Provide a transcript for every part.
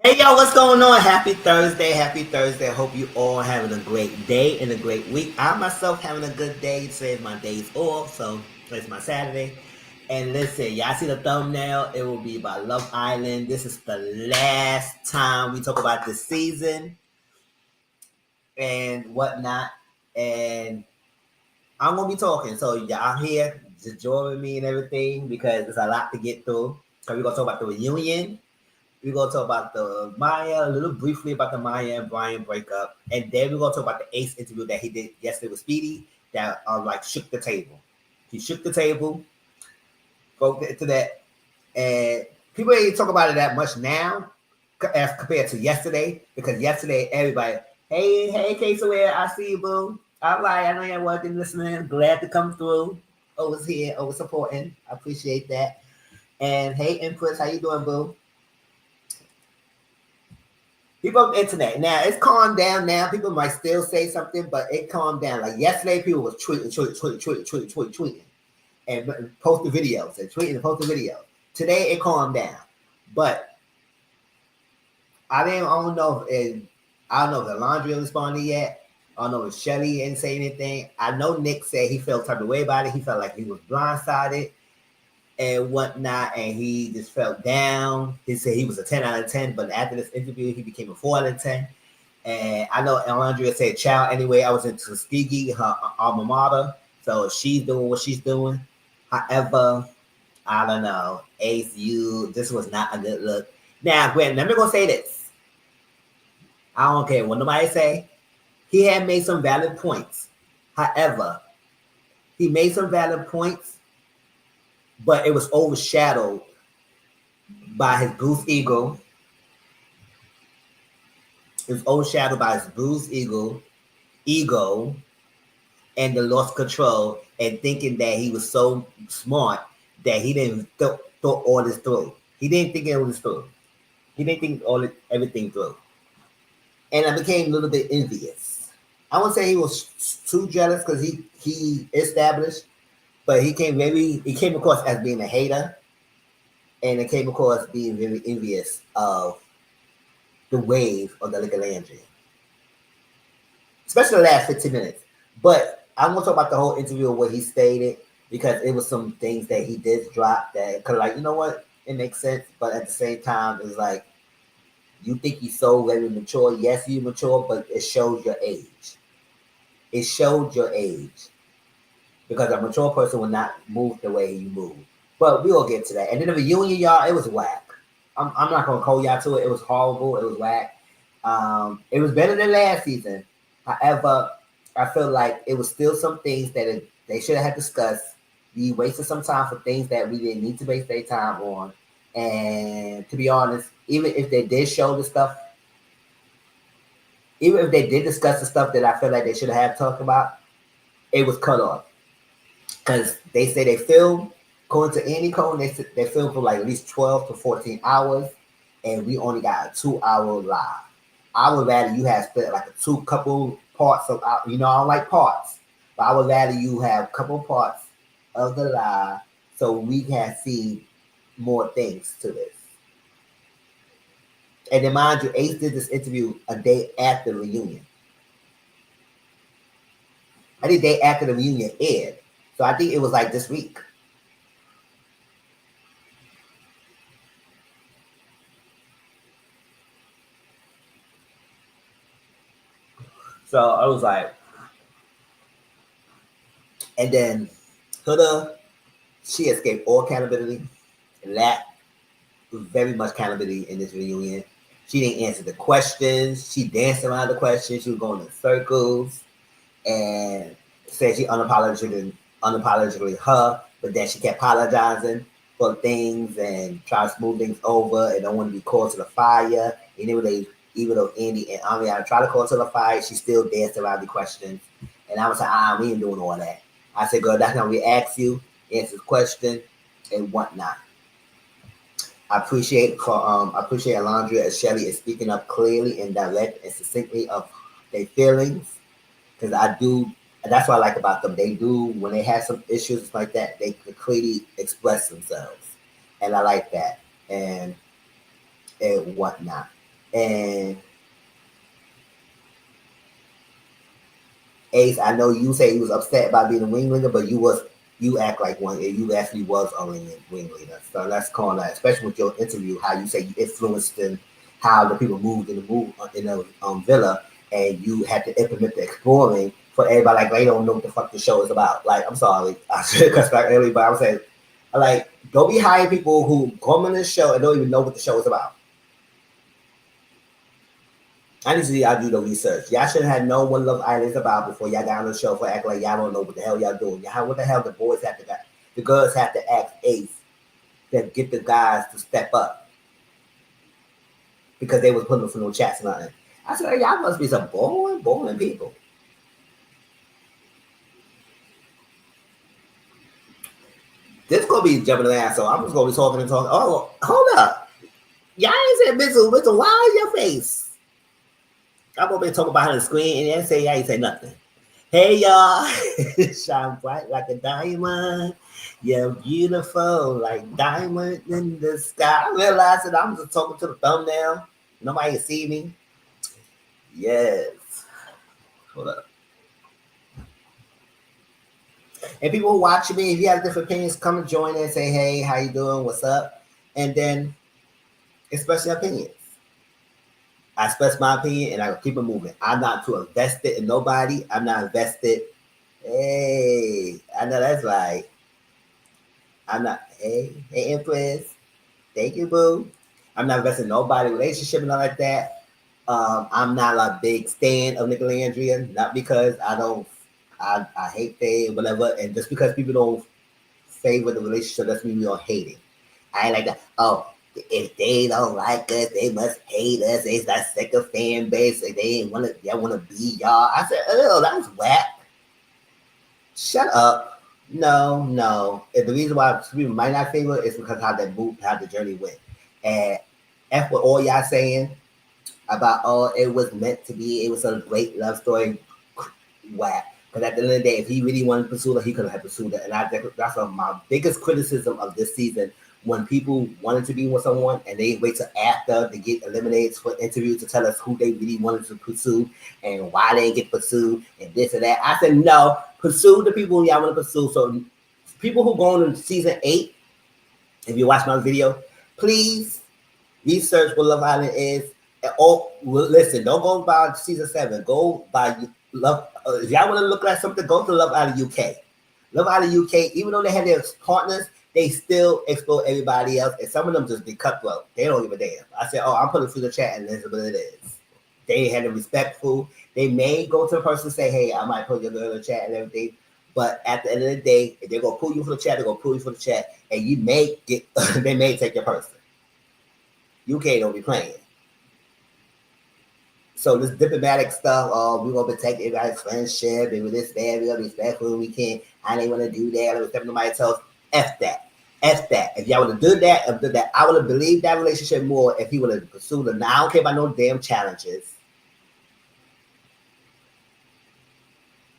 Hey yo, what's going on? Happy Thursday, happy Thursday. I hope you all having a great day and a great week. I myself having a good day. Today is my days off, so it's my Saturday. And listen, y'all see the thumbnail? It will be about Love Island. This is the last time we talk about this season and whatnot. And I'm gonna be talking, so y'all here just join me and everything because there's a lot to get through. So we're gonna talk about the reunion. We're gonna talk about the Maya, a little briefly about the Maya and Bryan breakup, and then we're gonna talk about the Ace interview that he did yesterday with Speedy that like shook the table. He shook the table. Go into that, and people ain't talk about it that much now as compared to yesterday because yesterday everybody, hey, Casey, I see you, boo. All right, I know you're working, listening. Glad to come through. Always here, always supporting. I appreciate that. And hey, Empress, how you doing, boo? People on the internet now it's calmed down now. People might still say something, but it calmed down. Like yesterday, people was tweeting, and posting videos and tweeting and posting videos. Today it calmed down, but I don't know if I don't know if the laundry responded yet. I don't know if Shelly didn't say anything. I know Nick said he felt type of way about it. He felt like he was blindsided and whatnot, and he just felt down. He said he was a 10 out of 10, but after this interview, he became a 4 out of 10. And I know Andrea said, "Child." Anyway, I was in Tuskegee, her alma mater, so she's doing what she's doing. However, I don't know, Ace, this was not a good look. Now, Gwen, let me go say this. I don't care what nobody say. He had made some valid points. However, he made some valid points, but it was overshadowed by his goose ego. It was overshadowed by his bruised ego, and the lost control, and thinking that he was so smart that he didn't thought all this through. He didn't think it was through. He didn't think everything through, and I became a little bit envious. I won't say he was too jealous because he established, but he came across as being a hater, and it came across being very envious of the wave of the Licklandria, especially the last 15 minutes. But I'm gonna talk about the whole interview of what he stated because it was some things that he did drop that could like, you know what, it makes sense, but at the same time, it's like you think you're so very mature. Yes, you mature, but it shows your age. It showed your age because a mature person will not move the way you move. But we'll get to that. And then the reunion, y'all, it was whack. I'm not gonna call y'all to it. It was horrible. It was whack. It was better than last season. However, I feel like it was still some things that they should have discussed. We wasted some time for things that we didn't need to waste their time on. And to be honest, even if they did show the stuff, even if they did discuss the stuff that I feel like they should have talked about, it was cut off. Because they say they filmed, according to Andy Cohen, they filmed for like at least 12 to 14 hours, and we only got a 2 hour live. I would rather you have split like a two couple parts of, I don't like parts, but I would rather you have a couple parts of the live so we can see more things to this. And then mind you, Ace did this interview a day after the reunion. I think day after the reunion aired. So I think it was like this week. So I was like, and then Huda, she escaped all accountability, and that very much accountability in this reunion. She didn't answer the questions. She danced around the questions. She was going in circles and said she unapologetically her, but then she kept apologizing for things and trying to smooth things over and don't want to be called to the fire. And even though Andy and Amaya tried to call to the fire, she still danced around the questions. And I was like, we ain't doing all that. I said, girl, that's not what we ask you. Answer the question and whatnot. I appreciate Alondra and Shelly is speaking up clearly and direct and succinctly of their feelings because I do. That's what I like about them. They do when they have some issues like that. They can clearly express themselves, and I like that and whatnot. And Ace, I know you say you was upset about being a ringleader, but you act like one. You actually was a ringleader. So let's call that, especially with your interview, how you say you influenced in how the people moved in the villa, and you had to implement the exploring for everybody. Like they don't know what the fuck the show is about. Like I'm sorry, I should cuss back early, but I'm saying like don't be hiring people who come on this show and don't even know what the show is about. I need to see y'all do the research. Y'all should have had known what Love Island is about before y'all got on the show for acting like y'all don't know what the hell y'all doing. Y'all, what the hell the boys have to got? The girls have to ask Ace to get the guys to step up because they was putting them for no chats and nothing. I said, hey, y'all must be some boring people. This gonna be jumping around, so I'm just gonna be talking and talking. Oh, hold up. Y'all ain't said Mitchell, why is your face? I'm gonna be talking behind the screen and then say y'all ain't say nothing. Hey y'all, shine bright like a diamond. You're beautiful like diamond in the sky. I realized that I'm just talking to the thumbnail. Nobody can see me. Yes. Hold up. And people who watch me, if you have different opinions, come and join and say, hey, how you doing? What's up? And then express your opinions. I express my opinion and I keep it moving. I'm not too invested in nobody. I'm not invested. Hey, I know that's right. I'm not, hey, Empress. Thank you, boo. I'm not investing in nobody relationship and all like that. I'm not a big fan of Nicolandria, not because I hate they whatever, and just because people don't favor the relationship doesn't mean we don't hate it. I ain't like that. Oh, if they don't like us, they must hate us. It's that second fan base. They ain't wanna be y'all. I said, oh, that was whack. Shut up. No, no. And the reason why people might not favor it is because how the journey went. And F what all y'all saying about it was meant to be, it was a great love story. Whack. Because at the end of the day, if he really wanted to pursue it, he could have pursued it. And that's my biggest criticism of this season. When people wanted to be with someone and they wait till after they get eliminated for interviews to tell us who they really wanted to pursue and why they get pursued and this and that. I said, no, pursue the people y'all want to pursue. So people who go on in season 8, if you watch my video, please research what Love Island is. Oh, listen, don't go by season 7. Go by Love. If y'all want to look at something, go to Love Island UK. Love Island UK, even though they have their partners, they still explore everybody else, and some of them just be cutthroat. They don't give a damn. I said, oh, I'm putting through the chat, and this is what it is. They had a respectful. They may go to a person and say, hey, I might put your girl in the chat and everything. But at the end of the day, if they're gonna pull you for the chat, they're gonna pull you for the chat, and you may get they may take your person. UK don't be playing. So this diplomatic stuff, we gonna protect everybody's friendship and with this bad, we gonna be respectful, we can't, I ain't wanna do that, I respect nobody else. F that. F that. If y'all would have done that, I would have believed that relationship more if he would have pursued it. Now I don't care about no damn challenges.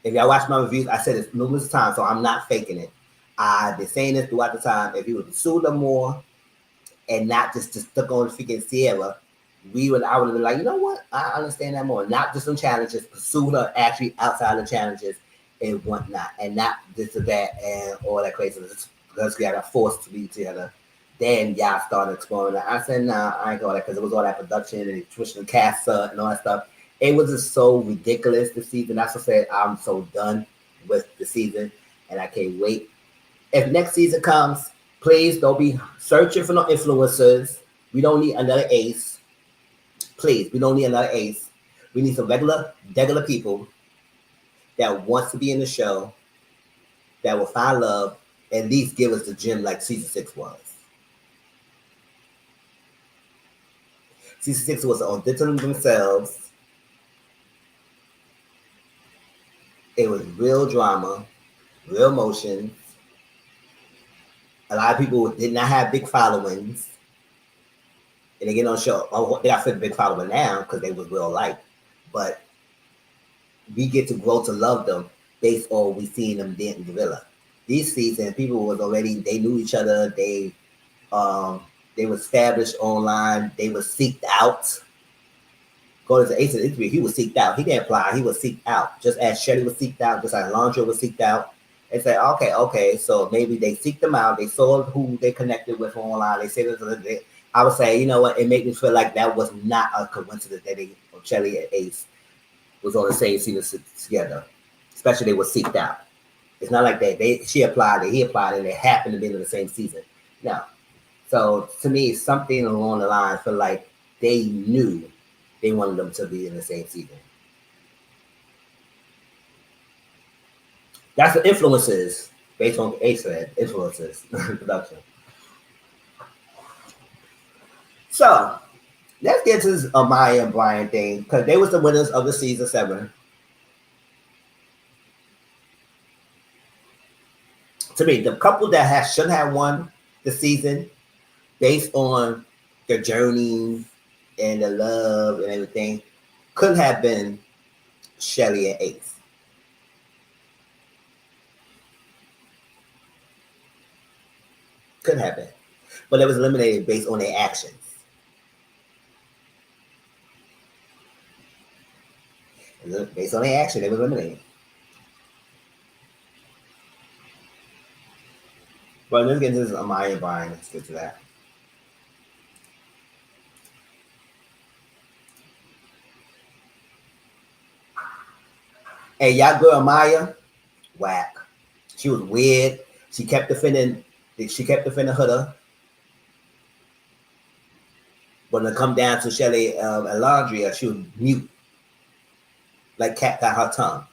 If y'all watch my reviews, I said it numerous times, so I'm not faking it. I've been saying this throughout the time. If he would have pursued them more and not just stuck on freaking Sierra, I would have been like, you know what? I understand that more. Not just some challenges, pursue her actually outside of challenges and whatnot, and not this or that and all that craziness because we got forced to be together. Then y'all started exploring that. I said, nah, I ain't going that because it was all that production and twitching the cast and all that stuff. It was just so ridiculous this season. That's what I said. I'm so done with the season, and I can't wait. If next season comes, please don't be searching for no influencers. We don't need another Ace. Please, we don't need another Ace. We need some regular people that wants to be in the show, that will find love, at least give us the gym like season 6 was. Season 6 was on themselves. It was real drama, real emotions. A lot of people did not have big followings. And they get on the show. Oh, they got a big following now because they was real light. But we get to grow to love them based on we seen them in the villa. This season, people was already, they knew each other. They were established online. They were seeked out. Going to the Ace interview, he was seeked out. He didn't apply. He was seeked out. Just as Shelly was seeked out, just like Landra was seeked out. They said, okay. So maybe they seeked them out. They saw who they connected with online. They said, I would say, you know what? It made me feel like that was not a coincidence that Shelly and Ace was on the same season together. Especially they were seeked out. It's not like that. She applied and he applied and they happened to be in the same season. No. So to me, something along the line feel like they knew they wanted them to be in the same season. That's the influences based on Ace said influences production. So let's get to this Amaya and Bryan thing because they was the winners of the season 7. To me, the couple that should have won the season based on the journey and the love and everything could have been Shelly and Ace. Could have been. But it was eliminated based on their actions. Based on their action, they were eliminated. But let's get into this Amaya and Bryan. Let's get to that. Hey, y'all girl Amaya, whack. She was weird. She kept defending Huda. But when it come down to Shelly and Landria, she was mute. Like cat got her tongue.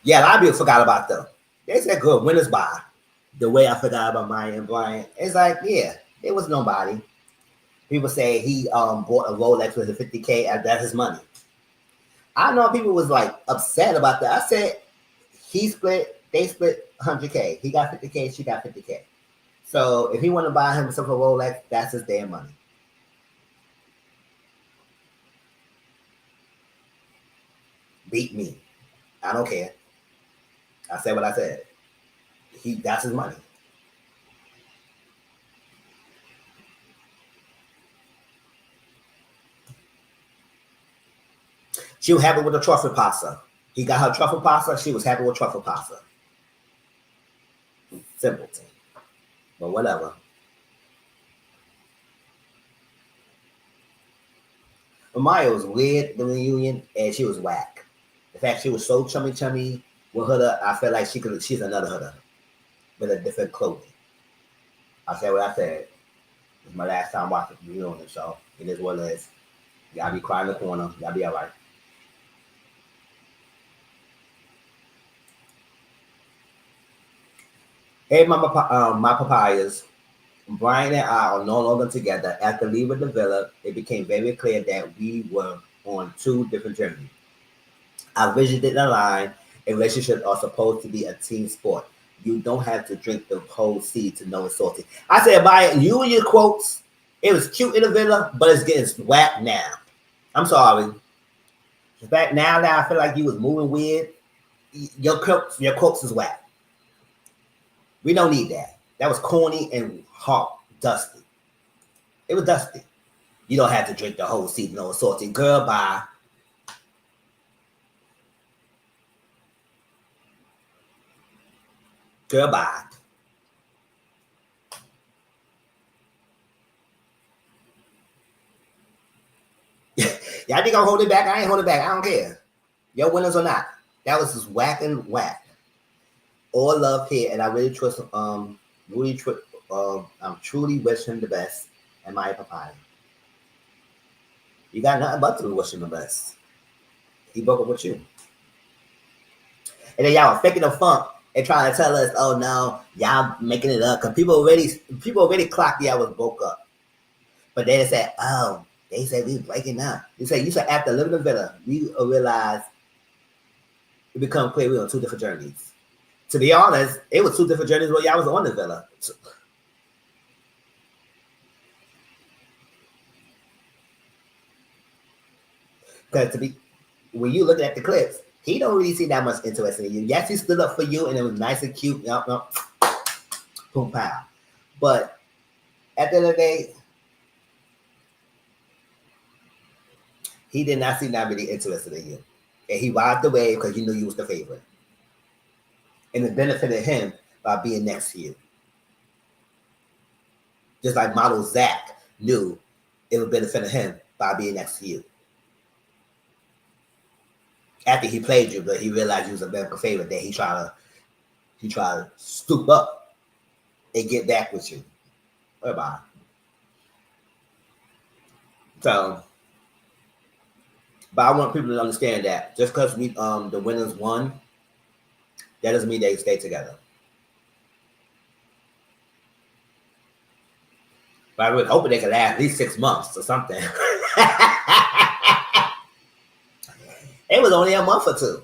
Yeah, a lot of people forgot about them. They said good winners by. The way I forgot about Amaya and Bryan. It's like, yeah, there was nobody. People say he bought a Rolex with a 50K and that's his money. I know people was like upset about that. I said they split 100K. He got 50K, she got 50K. So if he want to buy himself a Rolex, that's his damn money. Beat me. I don't care. I said what I said. That's his money. She was happy with the truffle pasta. He got her truffle pasta. She was happy with truffle pasta. Simpleton. But whatever. Amaya was weird in the reunion, and she was whack. In fact, she was so chummy with Huda. I felt like she's another Huda with a different clothing. I said what I said. It's my last time watching the reunion, so it is what it is. Y'all be quiet in the corner. Y'all be all right. Hey, my papayas. Bryan and I are no longer together. After leaving the villa, it became very clear that we were on 2 different journeys. I visited the line. Relationships are supposed to be a team sport. You don't have to drink the whole seed to know it's salty. I said, Bryan, you and your quotes, it was cute in the villa, but it's getting whack now. I'm sorry. In fact, now that I feel like you was moving weird, your quotes is whack. We don't need that. That was corny and hot, dusty. It was dusty. You don't have to drink the whole seed, no salty. Girl, bye. Girl, bye. Y'all think I'm holding back? I ain't holding back. I don't care. Your winners or not. That was just whack and whack. All love here, and I really trust I'm truly wishing him the best and my papaya. You got nothing but to wish him the best. He broke up with you. And then y'all faking the funk and trying to tell us, oh no, y'all making it up. Cause people already clocked y'all was broke up. But they said, oh, they said we breaking up. You said after living in the villa, we realized it become clear we were on 2 different journeys. To be honest, it was 2 different journeys where y'all was on the villa. Because when you look at the clips, he don't really see that much interest in you. Yes, he stood up for you and it was nice and cute. Yup. Boom, pow. But At the end of the day, he did not seem that really interested in you. And he walked away because you knew you was the favorite. And it benefited him by being next to you. Just like model Zach knew it would benefit him by being next to you. After he played you, but he realized you was a medical favorite, that he tried to stoop up and get back with you. Bye. So, but I want people to understand that just because we the winners won, that doesn't mean they stay together. But I was hoping they could last at least 6 months or something. It was only a month or two.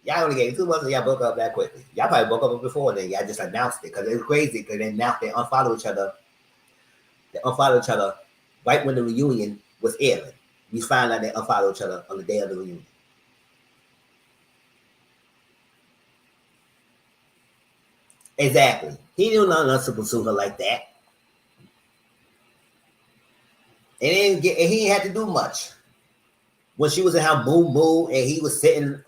Y'all only gave 2 months and y'all broke up that quickly. Y'all probably broke up before then. Y'all just announced it because it was crazy because they announced they unfollowed each other. They unfollowed each other right when the reunion was airing. We found out they unfollowed each other on the day of the reunion. Exactly. He knew nothing else to pursue her like that. And he ain't had to do much. When she was in her moo and he was sitting,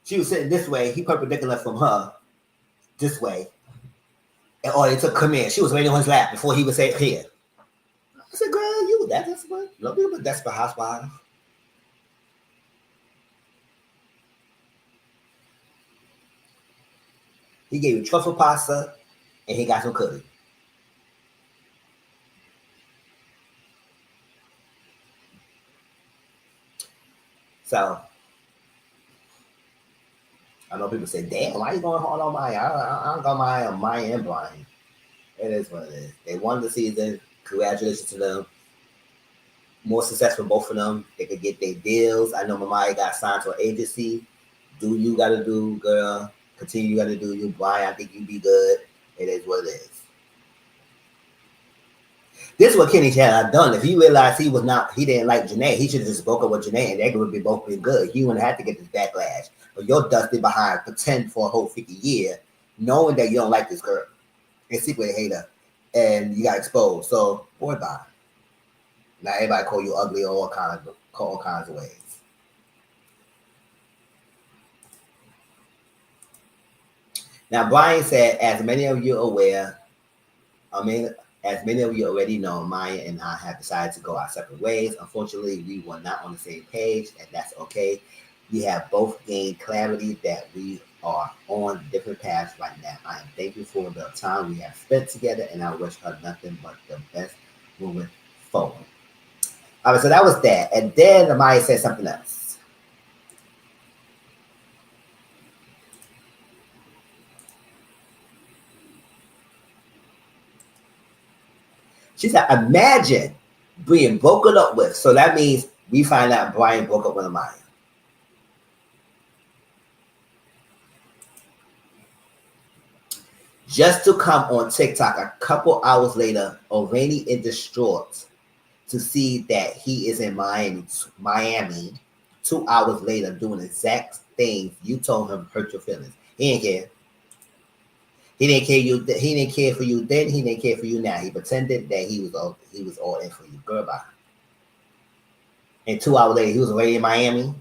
she was sitting this way, he perpendicular from her this way. And all it took come in. She was waiting on his lap before he would say here. I said, girl, you that desperate? No people desperate housewife. He gave you truffle pasta and he got some cookie. So I know people say, damn, why you going hard on Maya? I don't got Amaya And Bryan. It is what it is. They won the season. Congratulations to them. More success for both of them. They could get their deals. I know Maya got signed to an agency. Do you gotta do, girl. Continue, you gotta do you. Bryan, I think you be good. It is what it is. This is what Kenny had done. If he realized he didn't like Janae, he should have just broke up with Janae and they would be both been good. He wouldn't have to get this backlash. But you're dusted behind, pretend for a whole 50 years, knowing that you don't like this girl and secretly hate her, and you got exposed. So, boy, bye. Now everybody call you ugly all kinds of ways. Now, Bryan said, as many of you are aware, as many of you already know, Maya and I have decided to go our separate ways. Unfortunately, we were not on the same page, and that's okay. We have both gained clarity that we are on different paths right now. I am thankful for the time we have spent together, and I wish her nothing but the best moving forward. All right, so that was that. And then Maya said something else. She said, imagine being broken up with. So that means we find out Bryan broke up with Amaya. Just to come on TikTok a couple hours later, already in distraught, to see that he is in Miami 2 hours later doing the exact things you told him hurt your feelings. He didn't care. He didn't care you. He didn't care for you then. He didn't care for you now. He pretended that he was all in for you. Girl, bye. And 2 hours later, he was already in Miami.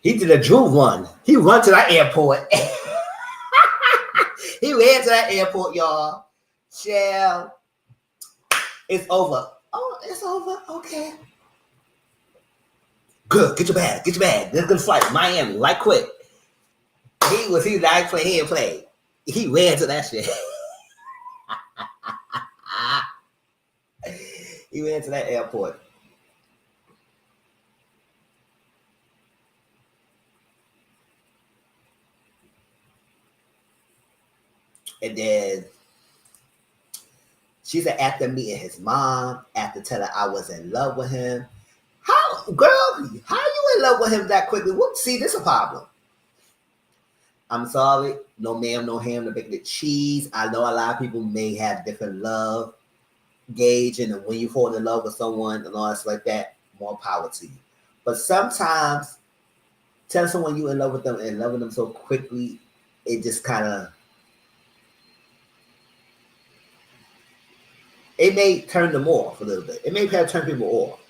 He did a Drew run. He run to that airport. He ran to that airport, y'all. Shell. It's over. Oh, it's over. Okay. Good. Get your bag. Get your bag. This good flight. Miami. Right quick. He like play. He didn't play. He ran to that shit. He ran to that airport. And then she said after meeting his mom, after telling I was in love with him. How, girl, how you in love with him that quickly? What? See, this is a problem. I'm sorry, no ma'am, no ham, no bacon, cheese. I know a lot of people may have different love gauge, and when you fall in love with someone and all stuff like that, more power to you. But sometimes tell someone you in love with them and loving them so quickly, it just kind of it may turn them off a little bit. It may turn people off.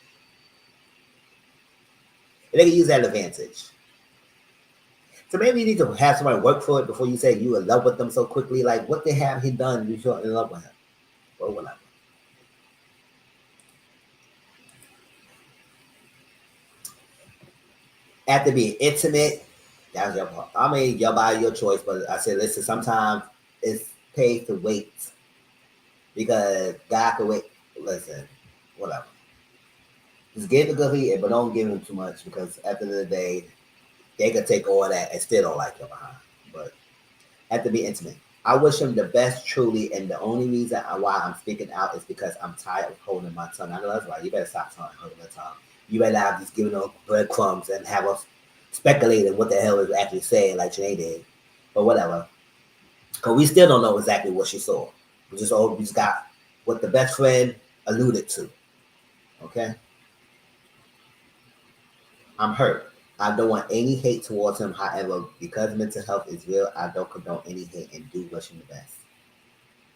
And they can use that advantage. So maybe you need to have somebody work for it before you say you in love with them so quickly. Like, what they have he done you feel in love with him? Or whatever. After being intimate, that was your part. I mean, your body, your choice. But I said, listen, sometimes it's paid to wait because God can wait. Listen, whatever. Just give the good heat, but don't give him too much because at the end of the day, they could take all that and still don't like your behind. But have to be intimate. I wish him the best, truly, and the only reason why I'm speaking out is because I'm tired of holding my tongue. I know that's right. You better stop holding my tongue. You better not just giving them breadcrumbs and have us speculating what the hell is actually saying, like Janae did, but whatever. Because we still don't know exactly what she saw. We just got what the best friend alluded to. Okay, I'm hurt. I don't want any hate towards him. However, because mental health is real, I don't condone any hate and do wish him the best.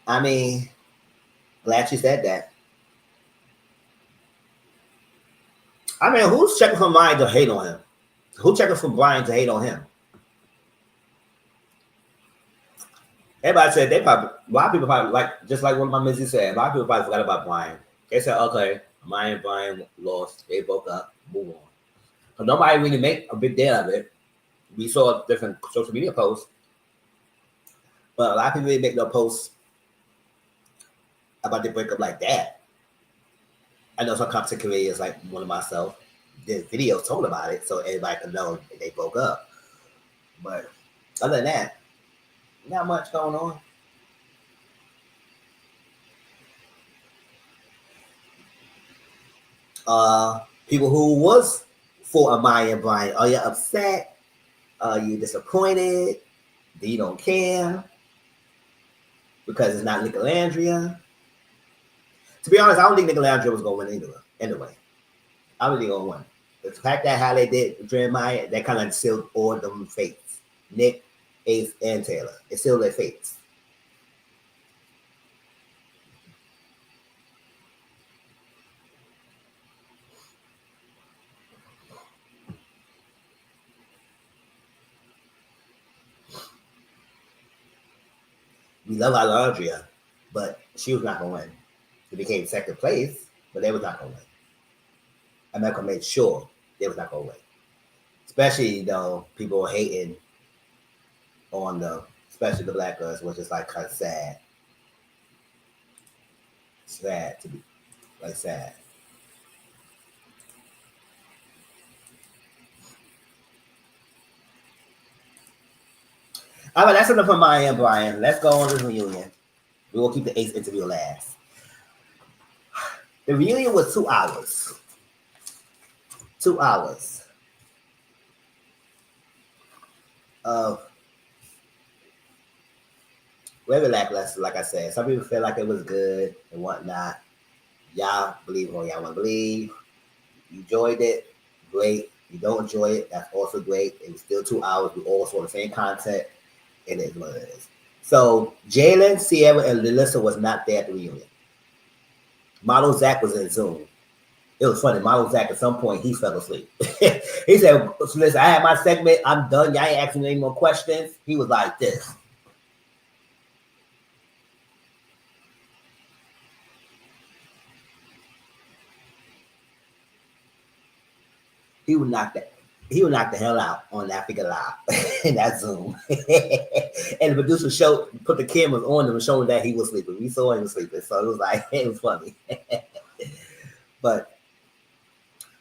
I mean, glad you said that. I mean, who's checking for Bryan to hate on him? Who checking for Bryan to hate on him? Everybody said they probably, a lot of people probably, like, just like one of my missus said, a lot of people probably forgot about Bryan. They said, okay, Amaya and Bryan lost. They broke up. Move on. But nobody really make a big deal of it. We saw different social media posts, but a lot of people didn't make no posts about the breakup like that. I know some content creators like one of myself did videos told about it so everybody can know they broke up. But other than that, not much going on. People who was for Amaya and Bryan, are you upset? Are you disappointed? Do you don't care? Because it's not Nicolandria? To be honest, I don't think Nicolandria was going to win either. Anyway, I don't think going to win. The fact that how they did Jeremiah, that kind of sealed all them fates. Nick, Ace, and Taylor. It sealed their fates. We love Alondria, but she was not going to win. It became second place, but they was not going to win. America made sure they was not going to win. Especially though people were hating on especially the black girls, which is like kind of sad. Sad to be like sad. All right, that's enough for Amaya and Bryan. Let's go on to the reunion. We will keep the Ace interview last. The reunion was 2 hours. 2 hours of very lackluster, like I said. Some people feel like it was good and whatnot. Y'all believe what y'all want to believe. You enjoyed it, great. You don't enjoy it, that's also great. It was still 2 hours. We all saw the same content. It is what it is. So Jalen, Sierra, and Lilissa was not there at the reunion. Model Zach was in Zoom. It was funny. Model Zach at some point he fell asleep. He said, "Listen, I had my segment. I'm done. Y'all ain't asking me any more questions." He was like this. He would knock that. He would knock the hell out on that figure live in that Zoom. And the producer put the cameras on him and showed that he was sleeping. We saw him was sleeping, so it was like it was funny. but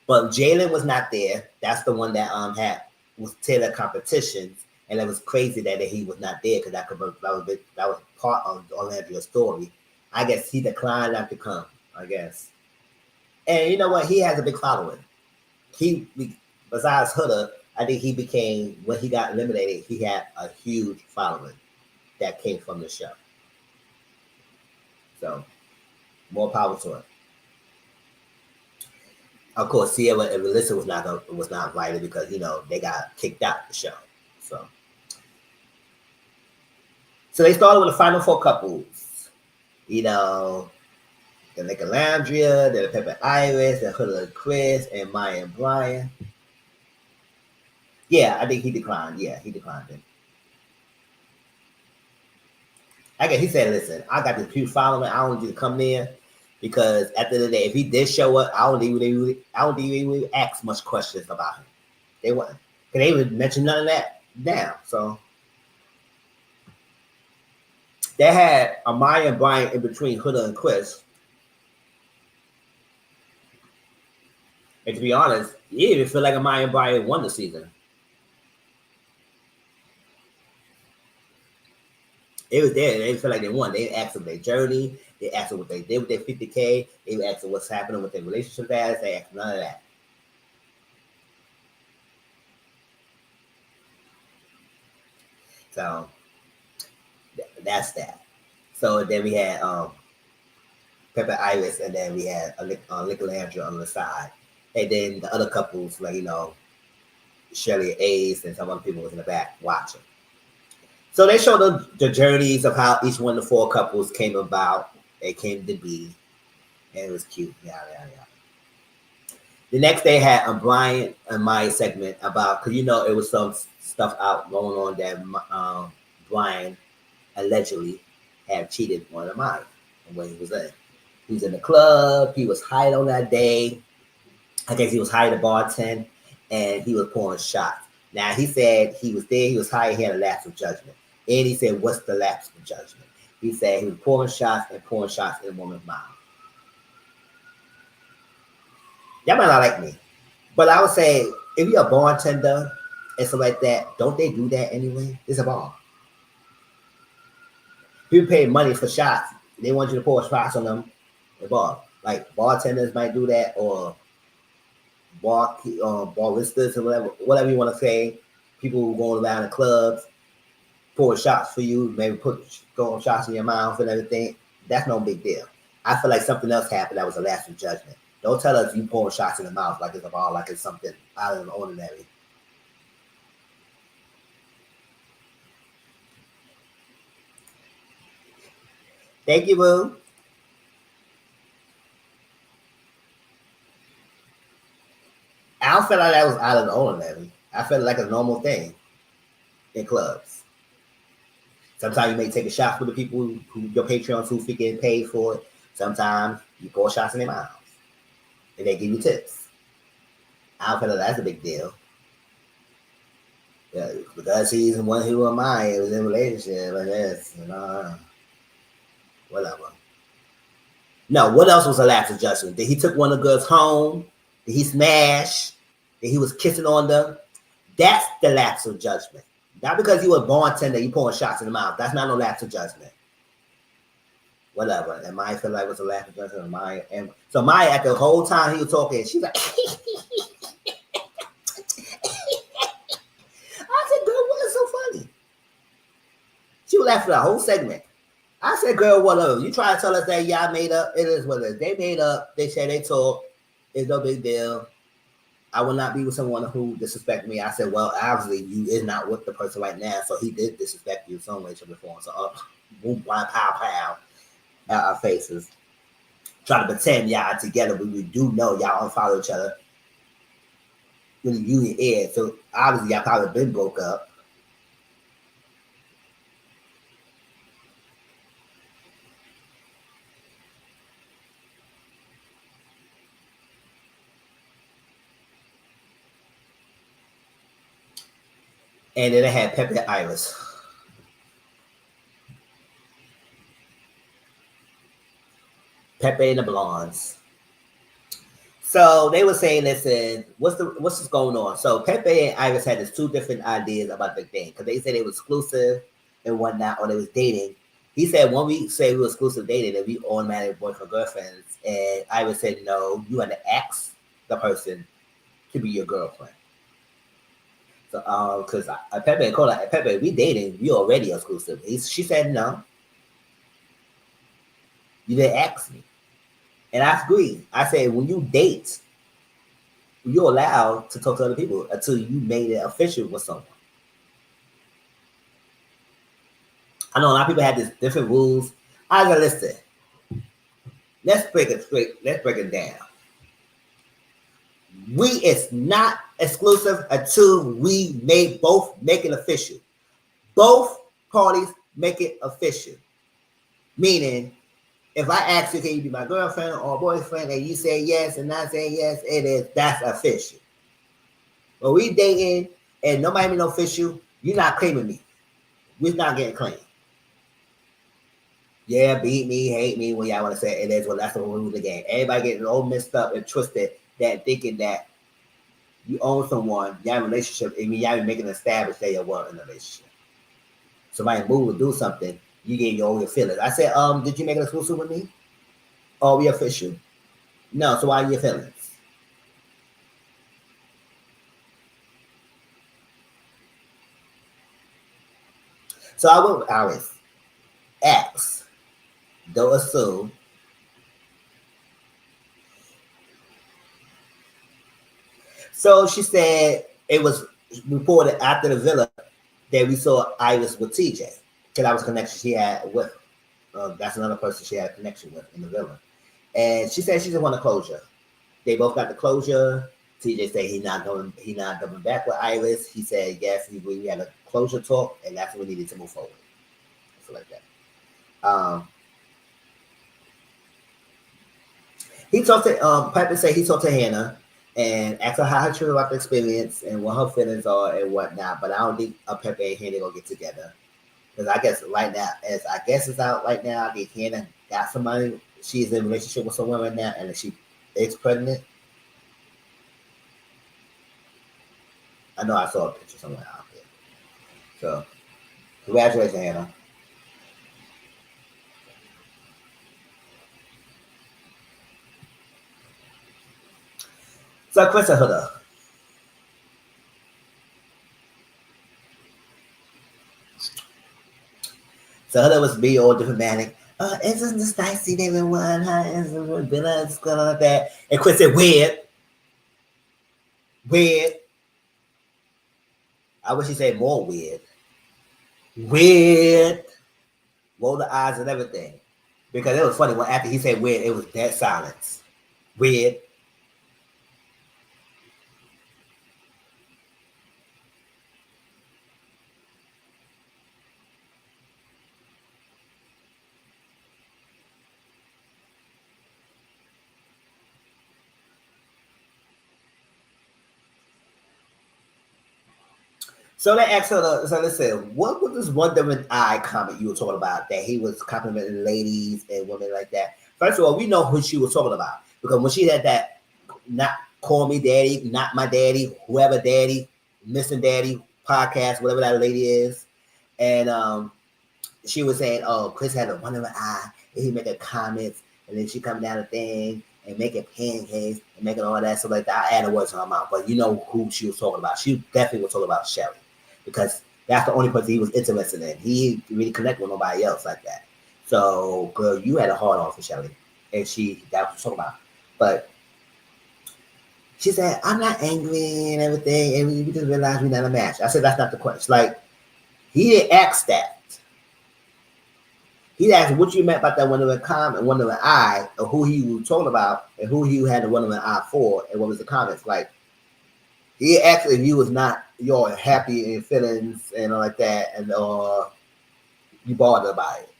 Jalen was not there. That's the one that had was Taylor competitions, and it was crazy that he was not there because that was part of Orlando's story. I guess he declined not to come. I guess, and you know what? He has a big following. He besides Huda, I think he became when he got eliminated. He had a huge following that came from the show. So more power to him. Of course, Sierra and Melissa was not invited because they got kicked out the show. So they started with the final four couples. You know, the Nicolandria, the Pepper Iris, the Hood Chris, and Maya and Bryan. Yeah, I think he declined. Yeah, he declined it. I guess he said, "Listen, I got this huge following. I don't want you to come there because at the end of the day, if he did show up, I don't think they would ask much questions about him. They wouldn't, because they would mention none of that now. So they had Amaya and Bryan in between Huda and Chris. And to be honest, you even feel like Amaya and Bryan won the season. It was there. They feel like they won. They asked them their journey. They asked them what they did with their 50K. They asked them what's happening with their relationship status. They asked none of that. So that's that. So then we had Pepper Iris, and then we had Liquor Landry on the side. And then the other couples, like, Shirley Ace and some other people was in the back watching. So they showed the journeys of how each one of the four couples came about. They came to be, and it was cute. Yeah, yeah, yeah. The next day had a Brian and my segment about, because it was some stuff out going on that Brian allegedly had cheated one of mine when he was in. He was in the club. He was hired on that day. I guess he was hired to bartend, and he was pouring shots. Now he said he was there. He was hired. He had a lapse of judgment, and he said, "What's the lapse of judgment?" He said he was pouring shots in a woman's mouth. Y'all might not like me, but I would say if you're a bartender and stuff like that, don't they do that anyway? It's a bar. People pay money for shots. They want you to pour shots on them. The bar, like bartenders might do that, or ballistas or whatever you want to say. People who going around the clubs, pour shots for you, maybe throwing shots in your mouth and everything. That's no big deal. I feel like something else happened that was a lasting judgment. Don't tell us you pouring shots in the mouth like it's a ball, like it's something out of the ordinary. Thank you, boo. I don't feel like that was out of the ordinary. I felt like a normal thing in clubs. Sometimes you may take a shot for the people who your Patreons who getting paid for it. Sometimes you pour shots in their mouths and they give you tips. I don't feel like that's a big deal. Yeah, because he's the one who am I was in a relationship, I guess, whatever. No, what else was a lapse of judgment? That he took one of the girls home, that he smashed, that he was kissing on them. That's the lapse of judgment. Not because you were a bartender, you pouring shots in the mouth. That's not no lapse of judgment. Whatever. And Maya feel like it was a lapse of judgment. And so Maya, at the whole time he was talking, she's like, I said, girl, what is so funny? She was laughing the whole segment. I said, girl, whatever. You try to tell us that y'all made up. It is what it is. They made up. They said they talk. It's no big deal. I will not be with someone who disrespect me. I said, well, obviously you is not with the person right now, so he did disrespect you some way, shape, or form. So boom, pow, pow, at our faces. Try to pretend y'all together, but we do know y'all unfollow each other when the union is. So obviously y'all probably been broke up. And then they had Pepe and Iris. Pepe and the Blondes. So they were saying, listen, what's going on? So Pepe and Iris had these two different ideas about the thing because they said they were exclusive and whatnot, or they was dating. He said when we say we were exclusive dating, that we automatic boyfriend girlfriends, and Iris said no, you had to ask the person to be your girlfriend. So because Pepe called her Pepe, we dating, we already exclusive. She said no, you didn't ask me, and I agree. I said when you date, you're allowed to talk to other people until you made it official with someone. I know a lot of people have these different rules. I gotta listen. Let's break it straight. Let's break it down. We is not exclusive until we make it official. Both parties make it official. Meaning, if I ask you, can you be my girlfriend or boyfriend, and you say yes and I say yes, that's official. But we dating and nobody be no official, you're not claiming me. We're not getting claimed. Yeah, beat me, hate me, what y'all want to say. It is what that's the rule of the game. Everybody getting all messed up and twisted that thinking that you own someone, y'all in a relationship, I mean y'all be making an established that you were in a relationship. Somebody move or do something, you get your own feelings. I said, did you make an exclusive with me? Are we official? No, so why are your feelings? So I will always ask, don't assume. So she said it was reported after the villa that we saw Iris with TJ. Because that was a connection she had with. That's another person she had a connection with in the villa. And she said she just want a closure. They both got the closure. TJ said he not coming back with Iris. He said yes, we had a closure talk, and that's what we needed to move forward. So like that. He talked to Piper said he talked to Hannah and asked her how her true about the experience and what her feelings are and whatnot. But I don't think Pepper and Hannah gonna get together. Because I guess right now, as I guess it's out right now, I think Hannah got somebody. She's in a relationship with someone right now, and she is pregnant. I know I saw a picture somewhere out there. So, congratulations, Hannah. So, question Huda. So, Huda was be all diplomatic. Isn't this nice seeing everyone? Huh? Isn't Bella going on like that? And Chris said, weird. Weird. I wish he said more weird. Weird. Roll the eyes and everything. Because it was funny when after he said weird, it was dead silence. Weird. So they asked her, so let's say, what was this wondering eye comment you were talking about that he was complimenting ladies and women like that? First of all, we know who she was talking about because when she had that, not call me daddy, not my daddy, whoever daddy, missing daddy podcast, whatever that lady is, and she was saying, oh, Chris had a wondering eye, and he making comments, and then she come down the thing and making pancakes and making all that stuff like that. I added words to her mouth, but you know who she was talking about. She definitely was talking about Shelly because that's the only person he was interested in. He didn't really connect with nobody else like that. So, girl, you had a hard on for Shelly, and that was talking about. But she said, I'm not angry and everything, and we just realized we're not a match. I said, that's not the question. Like, he didn't ask that. He asked what you meant about that wondering comment and wondering eye, or who he was talking about, and who he had the wondering eye for, and what was the comments. Like, he asked if you was not your happy and feelings and all like that, and you bothered by it.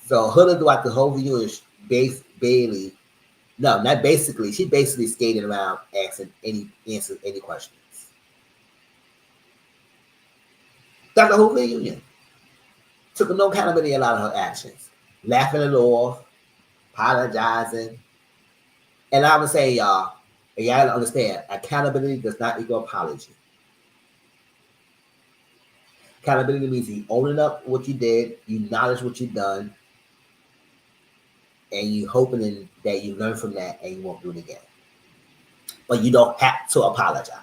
So Huda throughout the whole video is Bailey. No, not basically. She basically skated around answering any questions. That's the whole reunion. Took no accountability a lot of her actions. Laughing it off, apologizing. And I would say, y'all, and y'all understand, accountability does not equal apology. Accountability means you owning up what you did, you acknowledge what you've done, and you hoping that you learn from that and you won't do it again. But you don't have to apologize.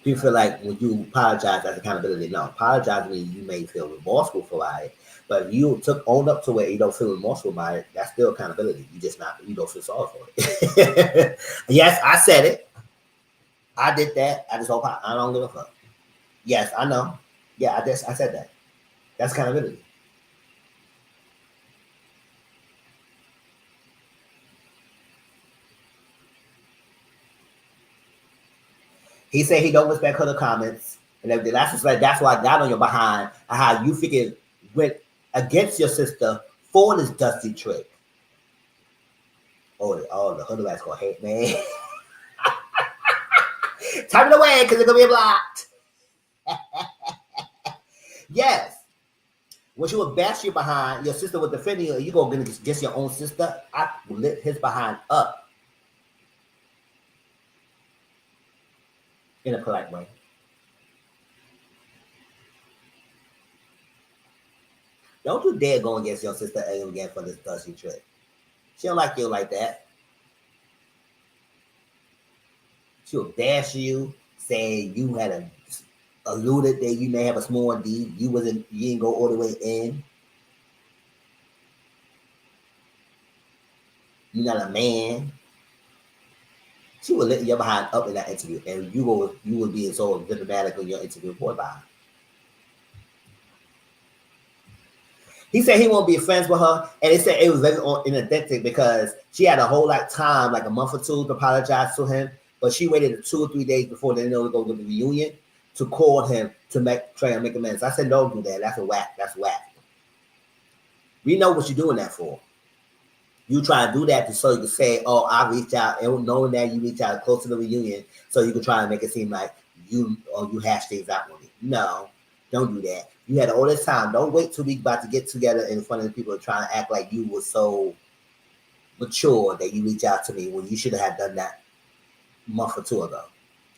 People feel like when you apologize, that's accountability. No, apologize means you may feel remorseful for it. But if you own up to it, you don't feel remorseful about it. That's still accountability. You don't feel sorry for it. Yes, I said it. I did that. I just hope I don't give a fuck. Yes, I know. Yeah, I said that. That's accountability. He said he don't respect her comments and everything. That's why I got on your behind and how you figured went against your sister for this dusty trick. Oh, the hood rat's gonna hate me. Type it away because it's gonna be blocked. Yes. When she would bash you behind, your sister would defend you, and you go against your own sister. I would lift his behind up in a polite way. Don't you dare go against your sister again for this dusty trick. She don't like you like that. She'll bash you, saying you had alluded that you may have a small D. You didn't go all the way in. You're not a man. She would let your behind up in that interview, and you would be so diplomatic in your interview boy by. He said he won't be friends with her, and he said it was very inauthentic because she had a whole lot of time, like a month or two, to apologize to him, but she waited 2 or 3 days before they know to go to the reunion to call him to try and make amends. I said, don't do that. That's a whack. That's whack. We know what you're doing that for. You try to do that so you can say, oh, I reached out, and knowing that you reached out close to the reunion, so you can try and make it seem like you hash things out with me. No, don't do that. You had all this time. Don't wait till we about to get together in front of the people trying to act like you were so mature that you reach out to me when you should have done that a month or two ago.